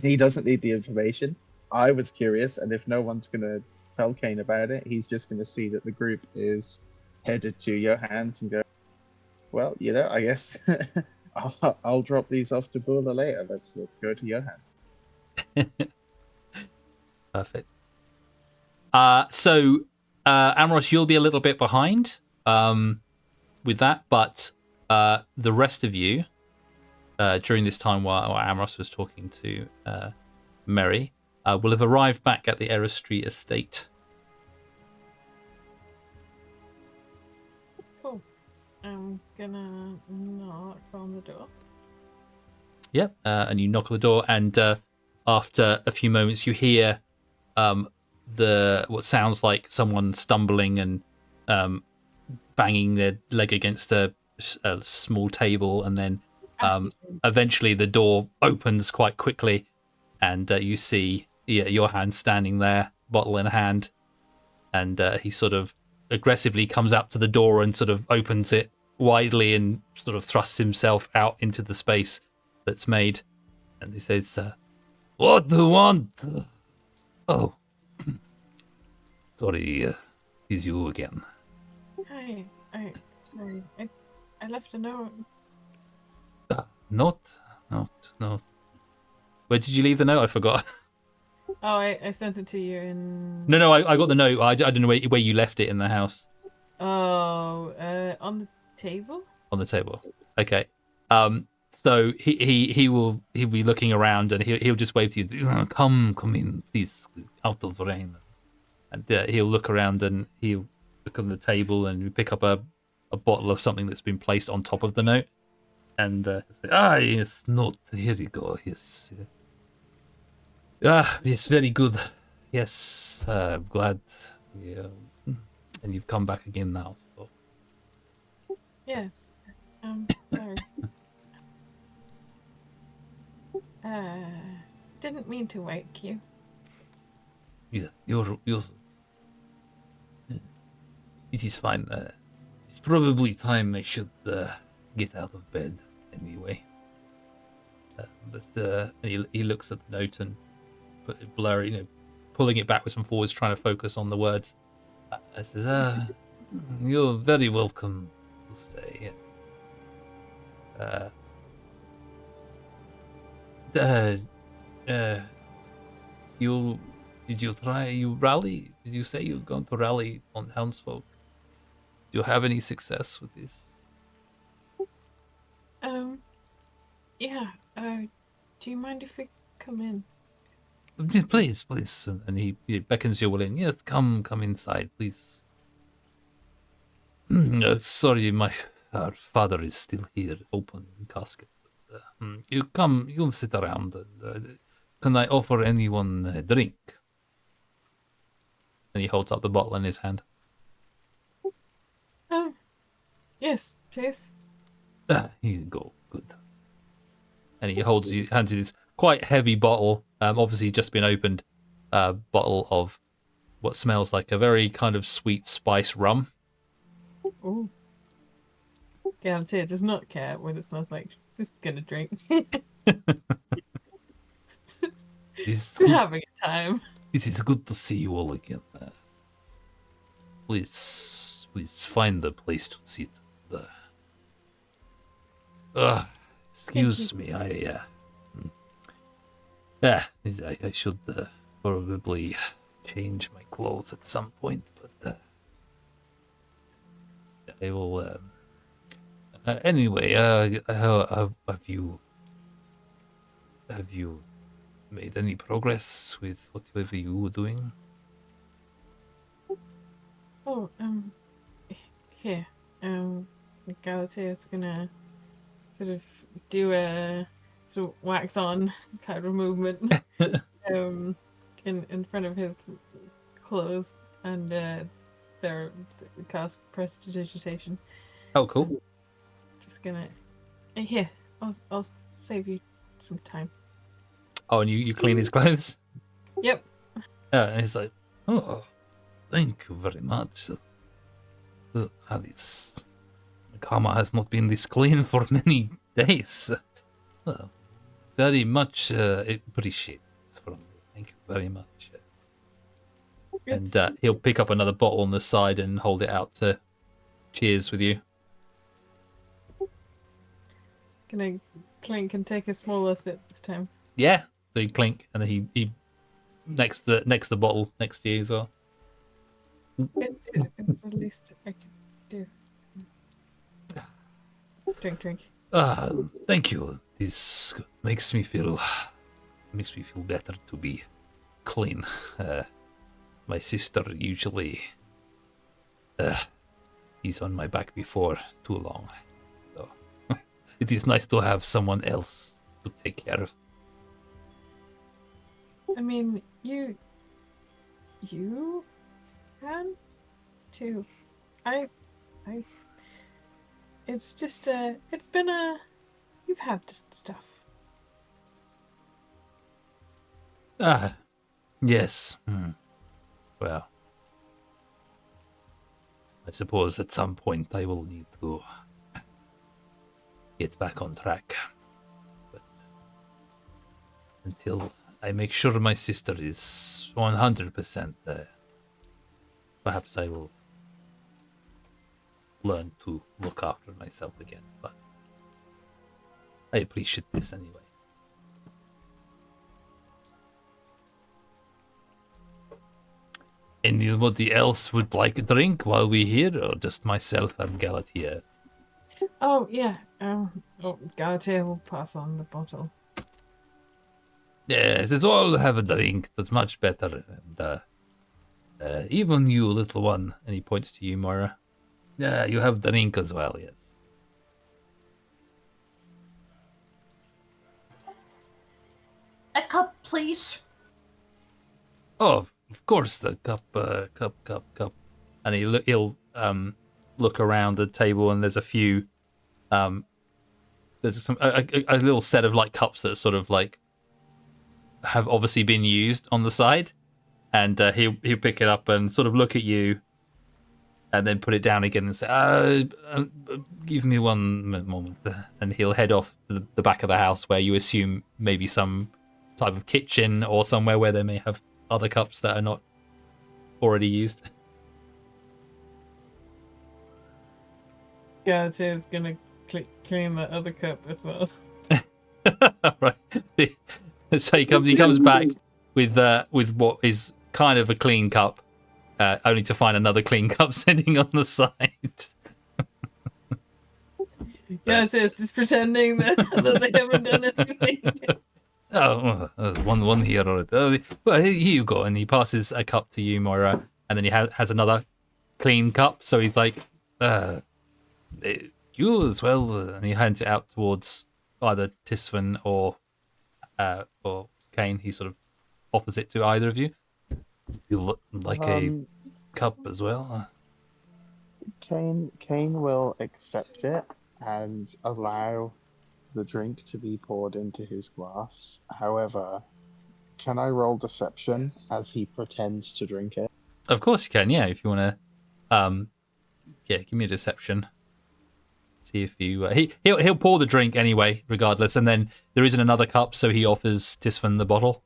He doesn't need the information. I was curious, and if no one's going to tell Kane about it, he's just going to see that the group is headed to Johan's and go, well, I guess I'll drop these off to Bula later. Let's go to Johan's. Perfect. Amros, you'll be a little bit behind with that, but the rest of you, during this time while Amros was talking to Mary, will have arrived back at the Eristry estate. Cool. I'm gonna knock on the door. Yep, and you knock on the door, and after a few moments, you hear what sounds like someone stumbling and banging their leg against a small table, and then eventually the door opens quite quickly, and you see Johan standing there, bottle in hand, and he sort of aggressively comes up to the door and sort of opens it widely and sort of thrusts himself out into the space that's made, and he says, "What do you want?" "Oh, sorry, it's you again." Hi. Sorry. I left a note. Note. Where did you leave the note? I forgot. Oh, I sent it to you in. No, I got the note. I don't know where you left it in the house. Oh, on the table. On the table. Okay. So he'll be looking around and he'll just wave to you. Come in, please, out of rain. And he'll look around and he'll look on the table and pick up a bottle of something that's been placed on top of the note. And say, yes, note. Here you go. Yes. Yes, very good. Yes, glad. Yeah. And you've come back again now. So. Yes. Sorry. Didn't mean to wake you. Yeah, you're. It is fine. It's probably time I should get out of bed anyway. But he looks at the note and put it blurry, pulling it backwards and forwards, trying to focus on the words. I says, "You're very welcome to stay." Did you try? You rally? Did you say you're going to rally on townsfolk? Do you have any success with this? Yeah. Do you mind if we come in? Please, please. And he beckons you all in. Yes, come inside, please. Sorry, my father is still here, open in casket. You'll sit around. Can I offer anyone a drink? And he holds up the bottle in his hand. Yes, please. Here you go. Good. And he hands you this quite heavy bottle, obviously just been opened, bottle of what smells like a very kind of sweet spice rum. Ooh. Galatea does not care what it smells like. She's just gonna drink. It's Still having a time. It is good to see you all again. Please find a place to sit. Excuse me, I should probably change my clothes at some point, but I will. Anyway, have you made any progress with whatever you were doing? Oh, here. Galatea's gonna sort of do a sort of wax on kind of movement in front of his clothes, and they're cast prestidigitation. Oh, cool. Just gonna here. I'll save you some time. Oh, and you clean his clothes? Yep. And he's like, oh, thank you very much. This Kama has not been this clean for many days. Very much appreciate it from you. Thank you very much. And he'll pick up another bottle on the side and hold it out to cheers with you. Can I clink and take a smaller sip this time? Yeah. So you clink, and then he next the bottle next to you as well. It's the least I can do. Drink. Thank you. This makes me feel better to be clean. My sister usually is on my back before too long, so it is nice to have someone else to take care of. I mean, you can too. It's just it's been you've had stuff. Yes. Well, I suppose at some point I will need to get back on track. But until I make sure my sister is 100%, perhaps I will learn to look after myself again. But I appreciate this anyway. Anybody else would like a drink while we're here, or just myself and Galatea? Oh yeah. Galatea will pass on the bottle. Yes, let's all have a drink. That's much better. And even you, little one. And he points to you, Moira. Yeah, you have the drink as well, yes. A cup, please. Oh, of course, the cup. And he'll look around the table, and there's a few. There's a little set of like cups that are sort of like have obviously been used on the side, and he'll pick it up and sort of look at you, and then put it down again and say, "Give me one moment," and he'll head off to the back of the house, where you assume maybe some type of kitchen or somewhere where they may have other cups that are not already used. Galatea's gonna clean the other cup as well. Right. So he comes back with what is kind of a clean cup, only to find another clean cup sitting on the side. Yes, just pretending that, that they haven't done anything. One here already. Well, here you go. And he passes a cup to you, Moira, and then he has another clean cup. So he's like, you as well. And he hands it out towards either Tisfin or Kane. He sort of offers it to either of you. You look like a cup as well. Kane will accept it and allow the drink to be poured into his glass. However, can I roll deception as he pretends to drink it? Of course you can, yeah, if you want to give me a deception. See if you he'll pour the drink anyway, regardless, and then there isn't another cup, so he offers Tisfin the bottle.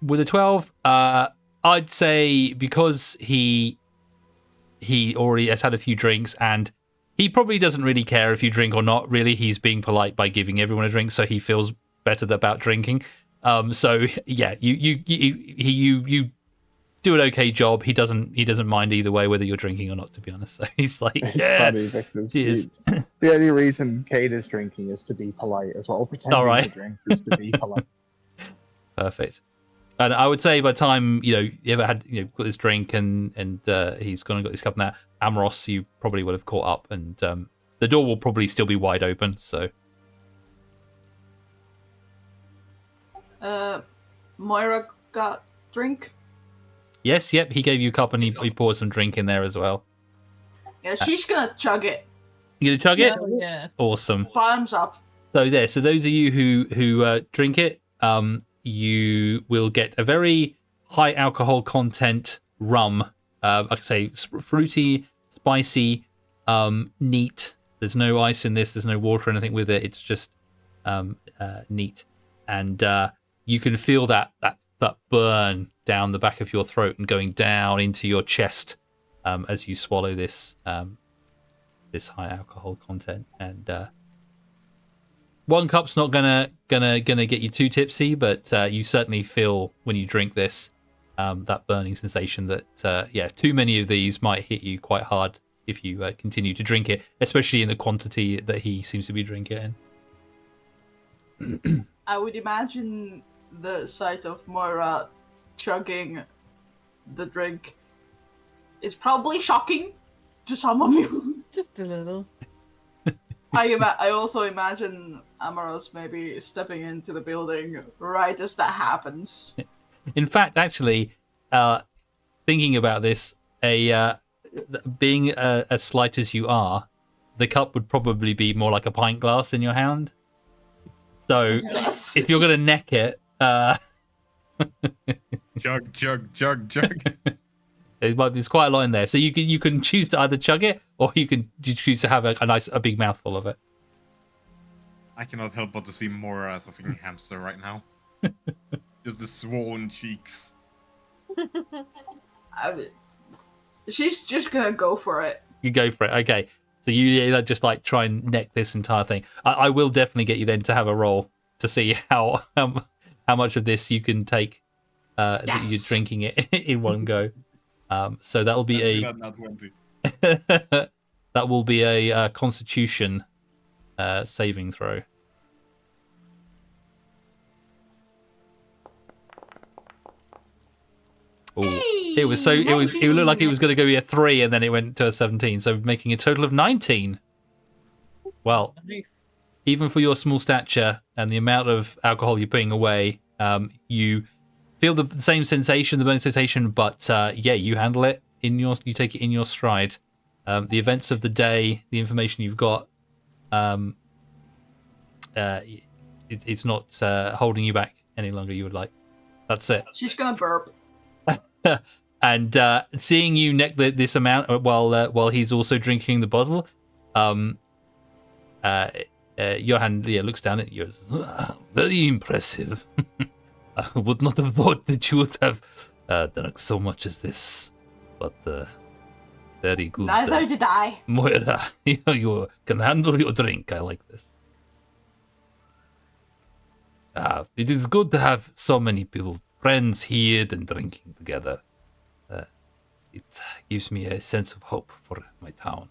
With a 12, I'd say because he already has had a few drinks and he probably doesn't really care if you drink or not. Really, he's being polite by giving everyone a drink, so he feels better about drinking. So yeah, you do an okay job. He doesn't mind either way whether you're drinking or not. To be honest, so he's like, it's funny because the only reason Kate is drinking is to be polite as well. Pretending to drink is to be polite. Perfect. And I would say by the time you ever had got this drink and he's gone and got this cup and that, Amoros, you probably would have caught up, and the door will probably still be wide open. So Moira got drink. yes, yep, he gave you a cup and he poured some drink in there as well. Yeah, she's gonna chug it. You gonna chug it? Yeah. Awesome. Bottoms up. So there. So those of you who drink it, you will get a very high alcohol content rum. Like I say, fruity, spicy, neat. There's no ice in this. There's no water or anything with it. It's just neat, and you can feel that burn down the back of your throat and going down into your chest as you swallow this this high alcohol content. And one cup's not gonna get you too tipsy, but you certainly feel when you drink this that burning sensation that too many of these might hit you quite hard if you continue to drink it, especially in the quantity that he seems to be drinking in. I would imagine the sight of Moira chugging the drink is probably shocking to some of you. Just a little. I also imagine Amoros maybe stepping into the building right as that happens. In fact, actually, thinking about this, being as slight as you are, the cup would probably be more like a pint glass in your hand. So Yes. if you're going to neck it, Chug. there's quite a lot in there. So you can choose to either chug it or you can choose to have a big mouthful of it. I cannot help but to see Mora as a fucking hamster right now. Just the swollen cheeks. She's just gonna go for it. You go for it. Okay. So you just like try and neck this entire thing. I will definitely get you then to have a roll to see how much of this you can take. That you're drinking it in one go. So that will be that will be a Constitution saving throw. Ooh. It looked like it was going to go be a 3 and then it went to a 17, so making a total of 19. Well, Nice. even for your small stature and the amount of alcohol you're putting away, you feel the same sensation, the burning sensation, but you handle it you take it in your stride. The events of the day, the information you've got, it's not holding you back any longer. You would like. That's it. She's gonna burp. And seeing you neck this amount while he's also drinking the bottle, Johan looks down at you. Very impressive. I would not have thought that you would have drunk so much as this, but Very good. Neither did I. Moira, you can handle your drink. I like this. It is good to have so many people, friends here and drinking together. It gives me a sense of hope for my town.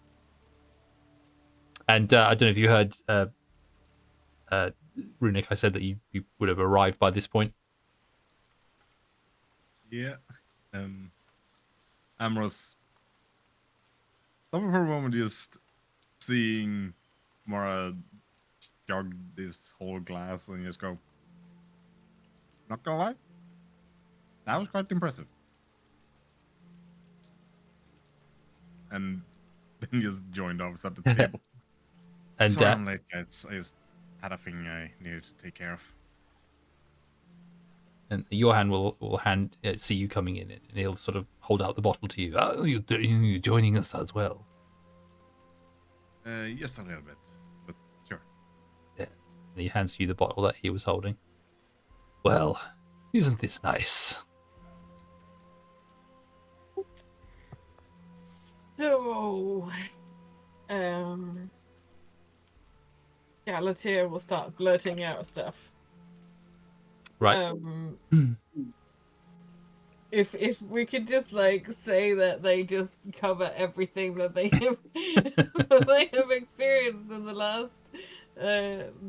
And I don't know if you heard, Runic, I said that you would have arrived by this point. Yeah. Amros, stop for a moment just seeing Mora jog this whole glass and just go, not gonna lie, that was quite impressive. And then just joined off at the table. And Sorry I'm late, guys. I just had a thing I needed to take care of. And Johan will see you coming in, and he'll sort of hold out the bottle to you. Oh, you're joining us as well. Just a little bit, but sure. Yeah. And he hands you the bottle that he was holding. Well, isn't this nice? So, Galatea will start blurting out stuff. Right. If we could just like say that they just cover everything that they have that they have experienced in the last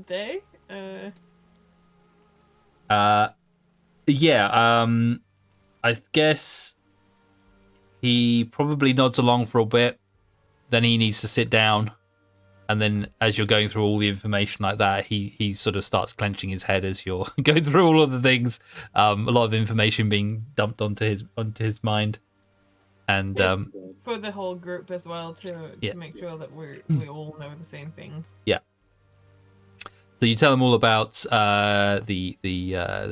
day. Yeah. I guess he probably nods along for a bit. Then he needs to sit down. And then as you're going through all the information like that, he sort of starts clenching his head as you're going through all of the things. A lot of information being dumped onto his mind. And For the whole group as well to make sure that we all know the same things. Yeah. So you tell them all about the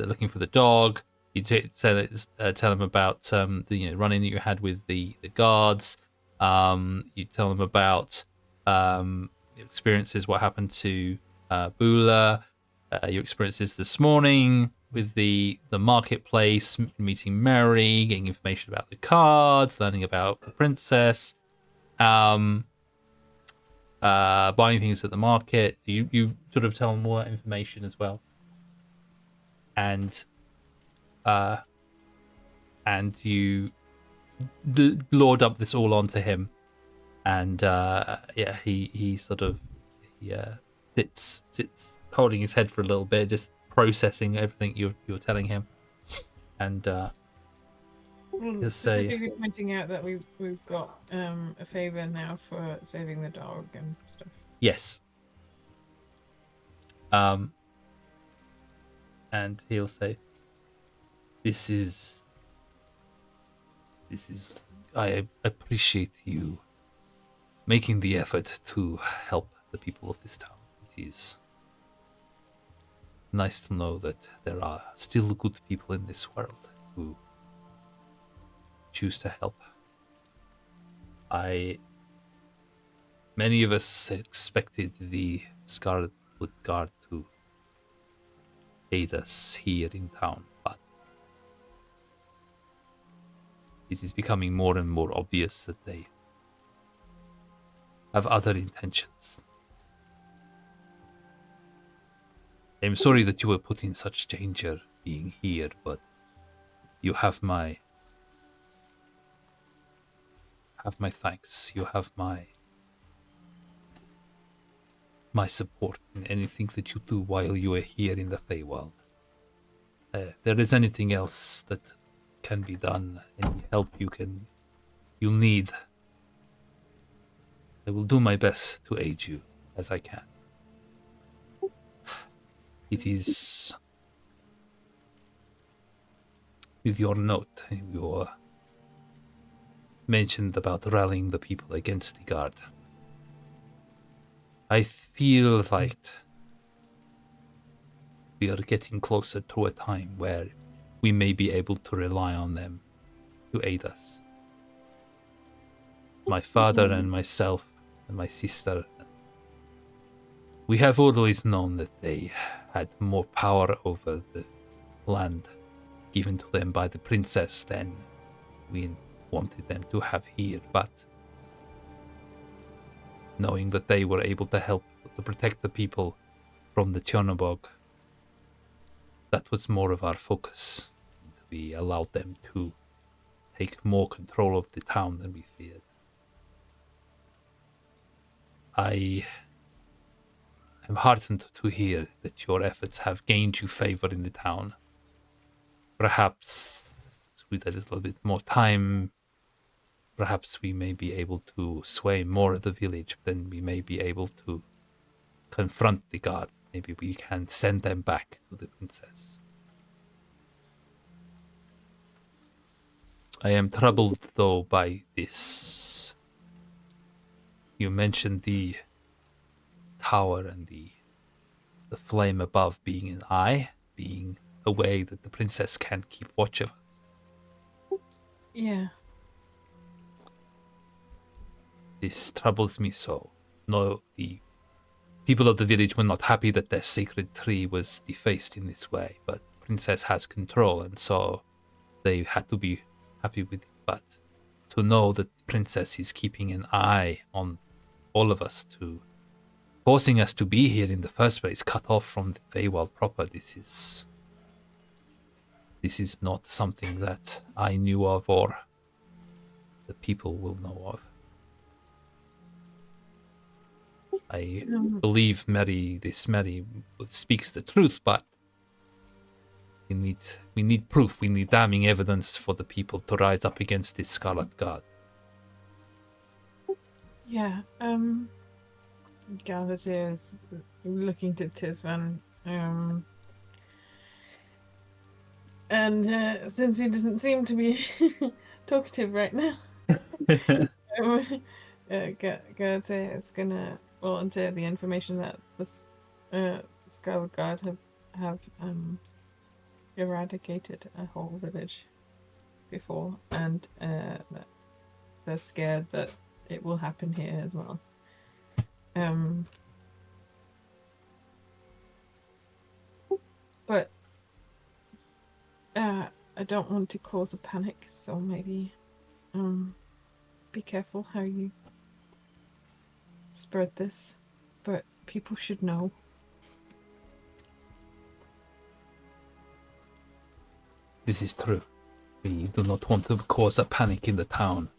looking for the dog. You tell them about the run-in that you had with the guards. You tell them about experiences, what happened to Bula, your experiences this morning with the marketplace, meeting Mary, getting information about the cards, learning about the princess, buying things at the market. You sort of tell them all that information as well, and you lord up this all onto him. And he sort of sits holding his head for a little bit, just processing everything you're telling him. And specifically pointing out that we've got a favor now for saving the dog and stuff. Yes. And he'll say, "This is. I appreciate you making the effort to help the people of this town. It is nice to know that there are still good people in this world who choose to help. Many of us expected the Scarlet Guard to aid us here in town, but it is becoming more and more obvious that they have other intentions. I'm sorry that you were put in such danger being here, but you have my thanks. You have my support in anything that you do while you are here in the Feywild. If there is anything else that can be done, any help you'll need, I will do my best to aid you as I can. It is with your note, you mentioned about rallying the people against the guard. I feel like we are getting closer to a time where we may be able to rely on them to aid us. My father and myself and my sister, we have always known that they had more power over the land given to them by the princess than we wanted them to have here, but knowing that they were able to help to protect the people from the Chernobog. That was more of our focus. We allowed them to take more control of the town than we feared. I am heartened to hear that your efforts have gained you favor in the town. Perhaps with a little bit more time, perhaps we may be able to sway more of the village, then we may be able to confront the guard. Maybe we can send them back to the princess. I am troubled, though, by this. You mentioned the tower and the flame above being an eye, being a way that the princess can keep watch of us. Yeah. This troubles me so. No, the people of the village were not happy that their sacred tree was defaced in this way, but the princess has control, and so they had to be happy with it. But to know that the princess is keeping an eye on all of us, to forcing us to be here in the first place, cut off from the Feywild proper, this is not something that I knew of or the people will know of. I believe Mary speaks the truth, but we need proof. We need damning evidence for the people to rise up against this Scarlet Guard. Yeah. Galatea is looking to Tisvan. And since he doesn't seem to be talkative right now, Galatea is gonna volunteer the information that the Scarlet Guard have eradicated a whole village before, and that they're scared that it will happen here as well. But I don't want to cause a panic, so maybe be careful how you spread this. But people should know. This is true. We do not want to cause a panic in the town.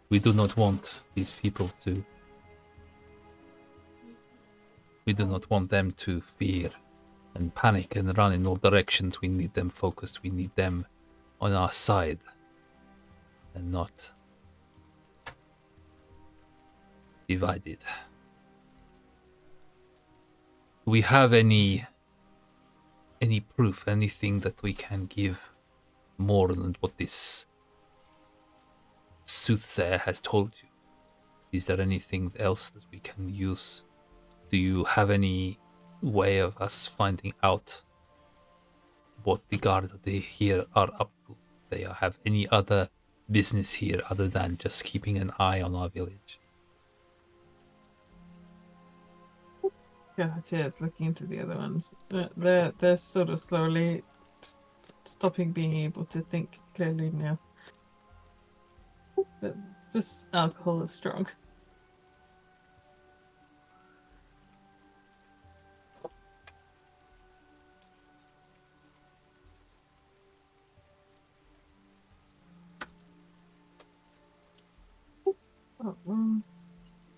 We do not want these people to... We do not want them to fear and panic and run in all directions. We need them focused. We need them on our side and not divided. Do we have any proof, anything that we can give more than what this soothsayer has told you? Is there anything else that we can use? Do you have any way of us finding out what the guard here are up to? They have any other business here other than just keeping an eye on our village? Galatea is looking into the other ones. They're sort of slowly stopping being able to think clearly now. This alcohol is strong.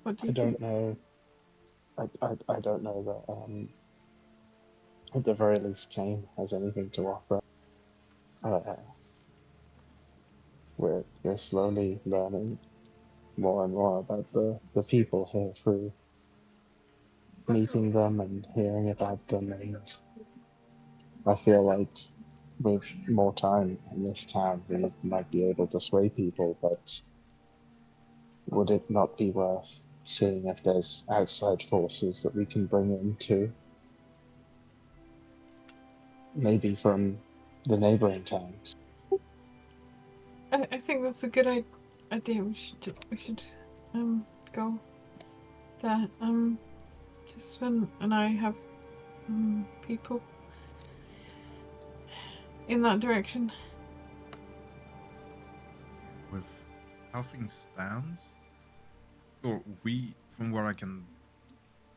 What do you I don't know. I don't know that at the very least Kane has anything to offer. We're slowly learning more and more about the people here through meeting them and hearing about them, and I feel like with more time in this town we might be able to sway people, but would it not be worth seeing if there's outside forces that we can bring in too? Maybe from the neighboring towns. I think that's a good idea. We should go there. Tisvan and I have people in that direction. With how things stands, or we from what I can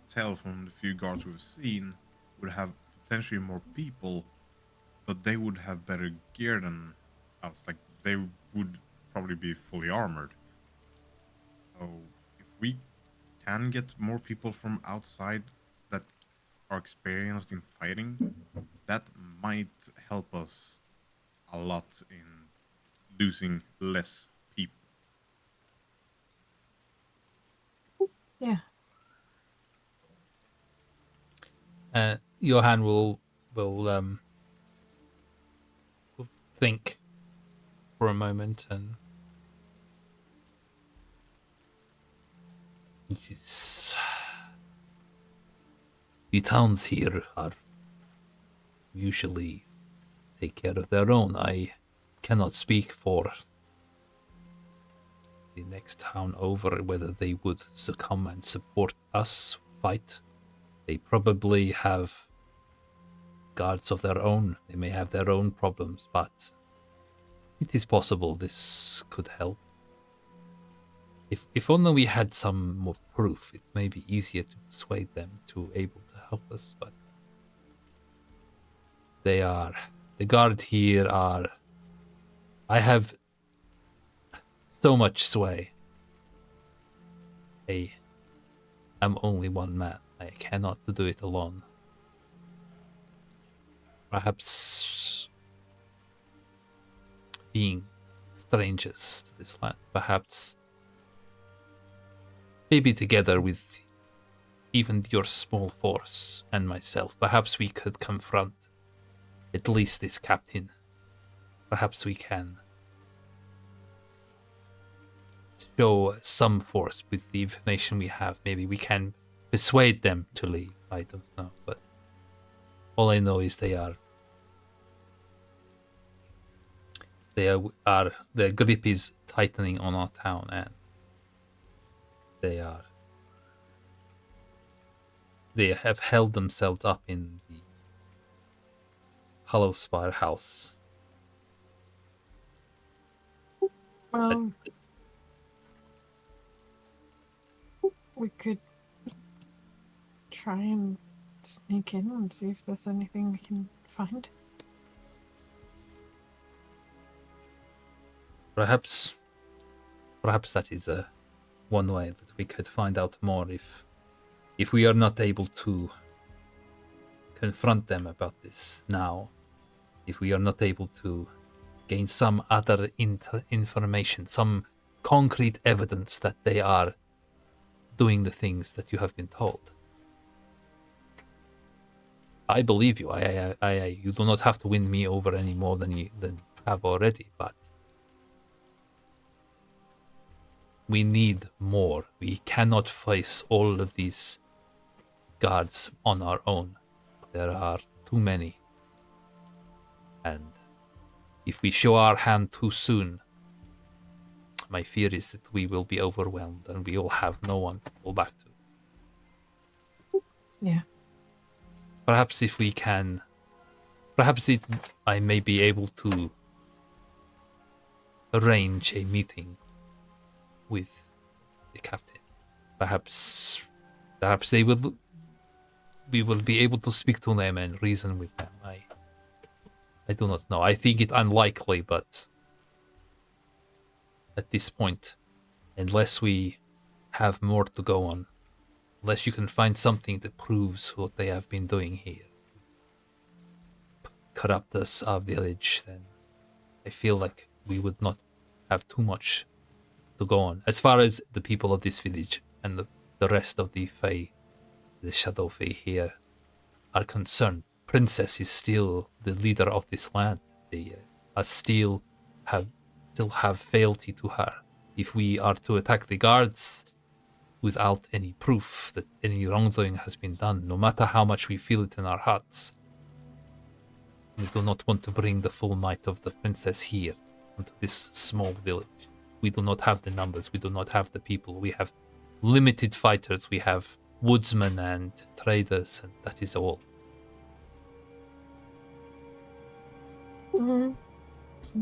tell from the few guards we've seen, would have potentially more people, but they would have better gear than us. Like, they would probably be fully armored. So if we can get more people from outside that are experienced in fighting, that might help us a lot in losing less people. Yeah. Johan will think for a moment, and the towns here are usually take care of their own. I cannot speak for the next town over whether they would succumb and support us fight. They probably have guards of their own. They may have their own problems, but it is possible this could help. If only we had some more proof, it may be easier to persuade them to able to help us, but the guard here are, I have so much sway. I am only one man. I cannot do it alone. Perhaps being strangers to this land, perhaps maybe together with even your small force and myself, perhaps we could confront at least this captain. Perhaps we can show some force with the information we have. Maybe we can persuade them to leave. I don't know, but all I know is their grip is tightening on our town, and they have held themselves up in the Hollow Spire house. We could try and sneak in and see if there's anything we can find. Perhaps that is one way that we could find out more if we are not able to confront them about this now. If we are not able to gain some other information, some concrete evidence that they are doing the things that you have been told. I believe you. You do not have to win me over any more than you have already, but we need more. We cannot face all of these guards on our own. There are too many. And if we show our hand too soon, my fear is that we will be overwhelmed and we will have no one to fall back to. Yeah. Perhaps if we can, I may be able to arrange a meeting with the captain. Perhaps we will be able to speak to them and reason with them. I do not know. I think it unlikely, but at this point, unless we have more to go on, unless you can find something that proves what they have been doing here, corrupt us, our village, then I feel like we would not have too much to go on. As far as the people of this village and the rest of the Fey, the Shadow Fey here, are concerned, Princess is still the leader of this land. They still have fealty to her. If we are to attack the guards without any proof that any wrongdoing has been done, no matter how much we feel it in our hearts, we do not want to bring the full might of the princess here into this small village. We do not have the numbers, we do not have the people. We have limited fighters, we have woodsmen and traders, and that is all.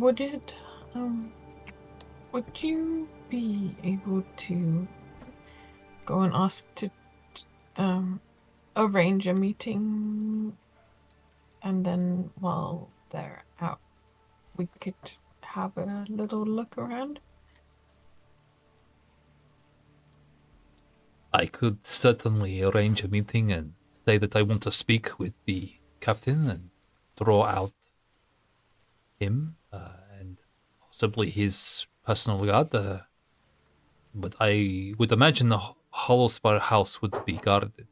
Would you be able to go and ask to arrange a meeting, and then while they're out, we could have a little look around. I could certainly arrange a meeting and say that I want to speak with the captain and draw out him and possibly his personal guard. But I would imagine the Hollowspire house would be guarded.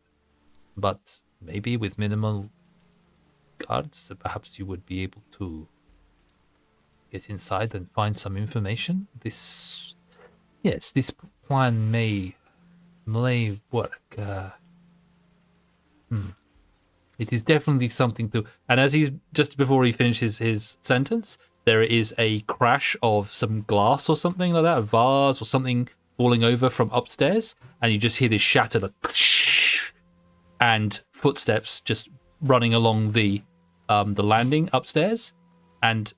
But maybe with minimal guards, perhaps you would be able to get inside and find some information. This plan may work. It is definitely something to. And as he's just before he finishes his sentence, there is a crash of some glass or something like that, a vase or something falling over from upstairs, and you just hear this shatter, like, and footsteps just running along the landing upstairs. And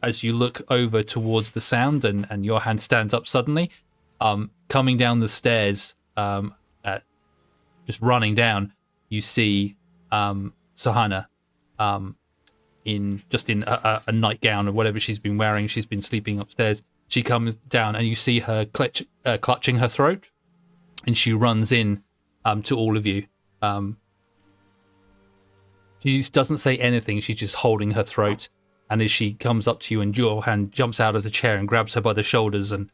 as you look over towards the sound, and your hand stands up suddenly, coming down the stairs, just running down, you see Sahana in a nightgown or whatever she's been wearing. She's been sleeping upstairs. She comes down and you see her clutching her throat, and she runs in to all of you. She doesn't say anything. She's just holding her throat. And as she comes up to you, and your hand jumps out of the chair and grabs her by the shoulders and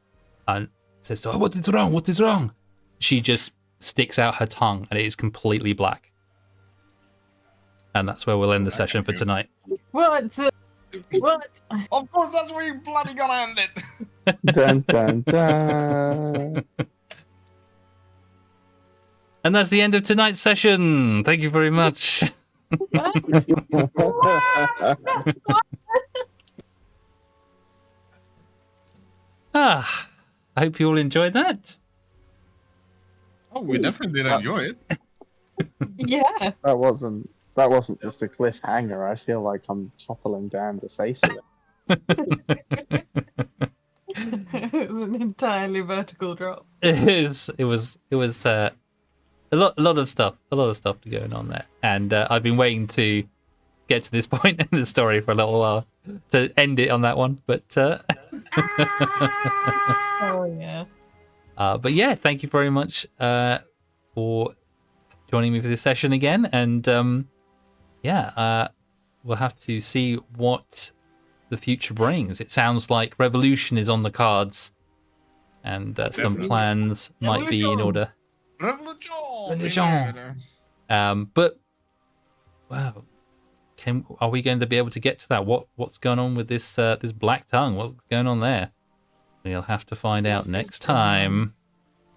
says, "Oh, what is wrong? What is wrong?" She just sticks out her tongue, and it is completely black. And that's where we'll end the session for tonight. What? What? Of course, that's where you bloody gonna end it. Dun dun dun. And that's the end of tonight's session. Thank you very much. I hope you all enjoyed that. Oh, we definitely did enjoy it. Yeah. That wasn't just a cliffhanger. I feel like I'm toppling down the face of it. It was an entirely vertical drop. It was a lot of stuff to going on there, and I've been waiting to get to this point in the story for a little while to end it on that one, but Oh yeah. but yeah, thank you very much for joining me for this session again, and we'll have to see what the future brings. It sounds like revolution is on the cards, and some Definitely. plans might be in order. Revolution. But wow, are we going to be able to get to that? What's going on with this black tongue? What's going on there? We'll have to find out next time.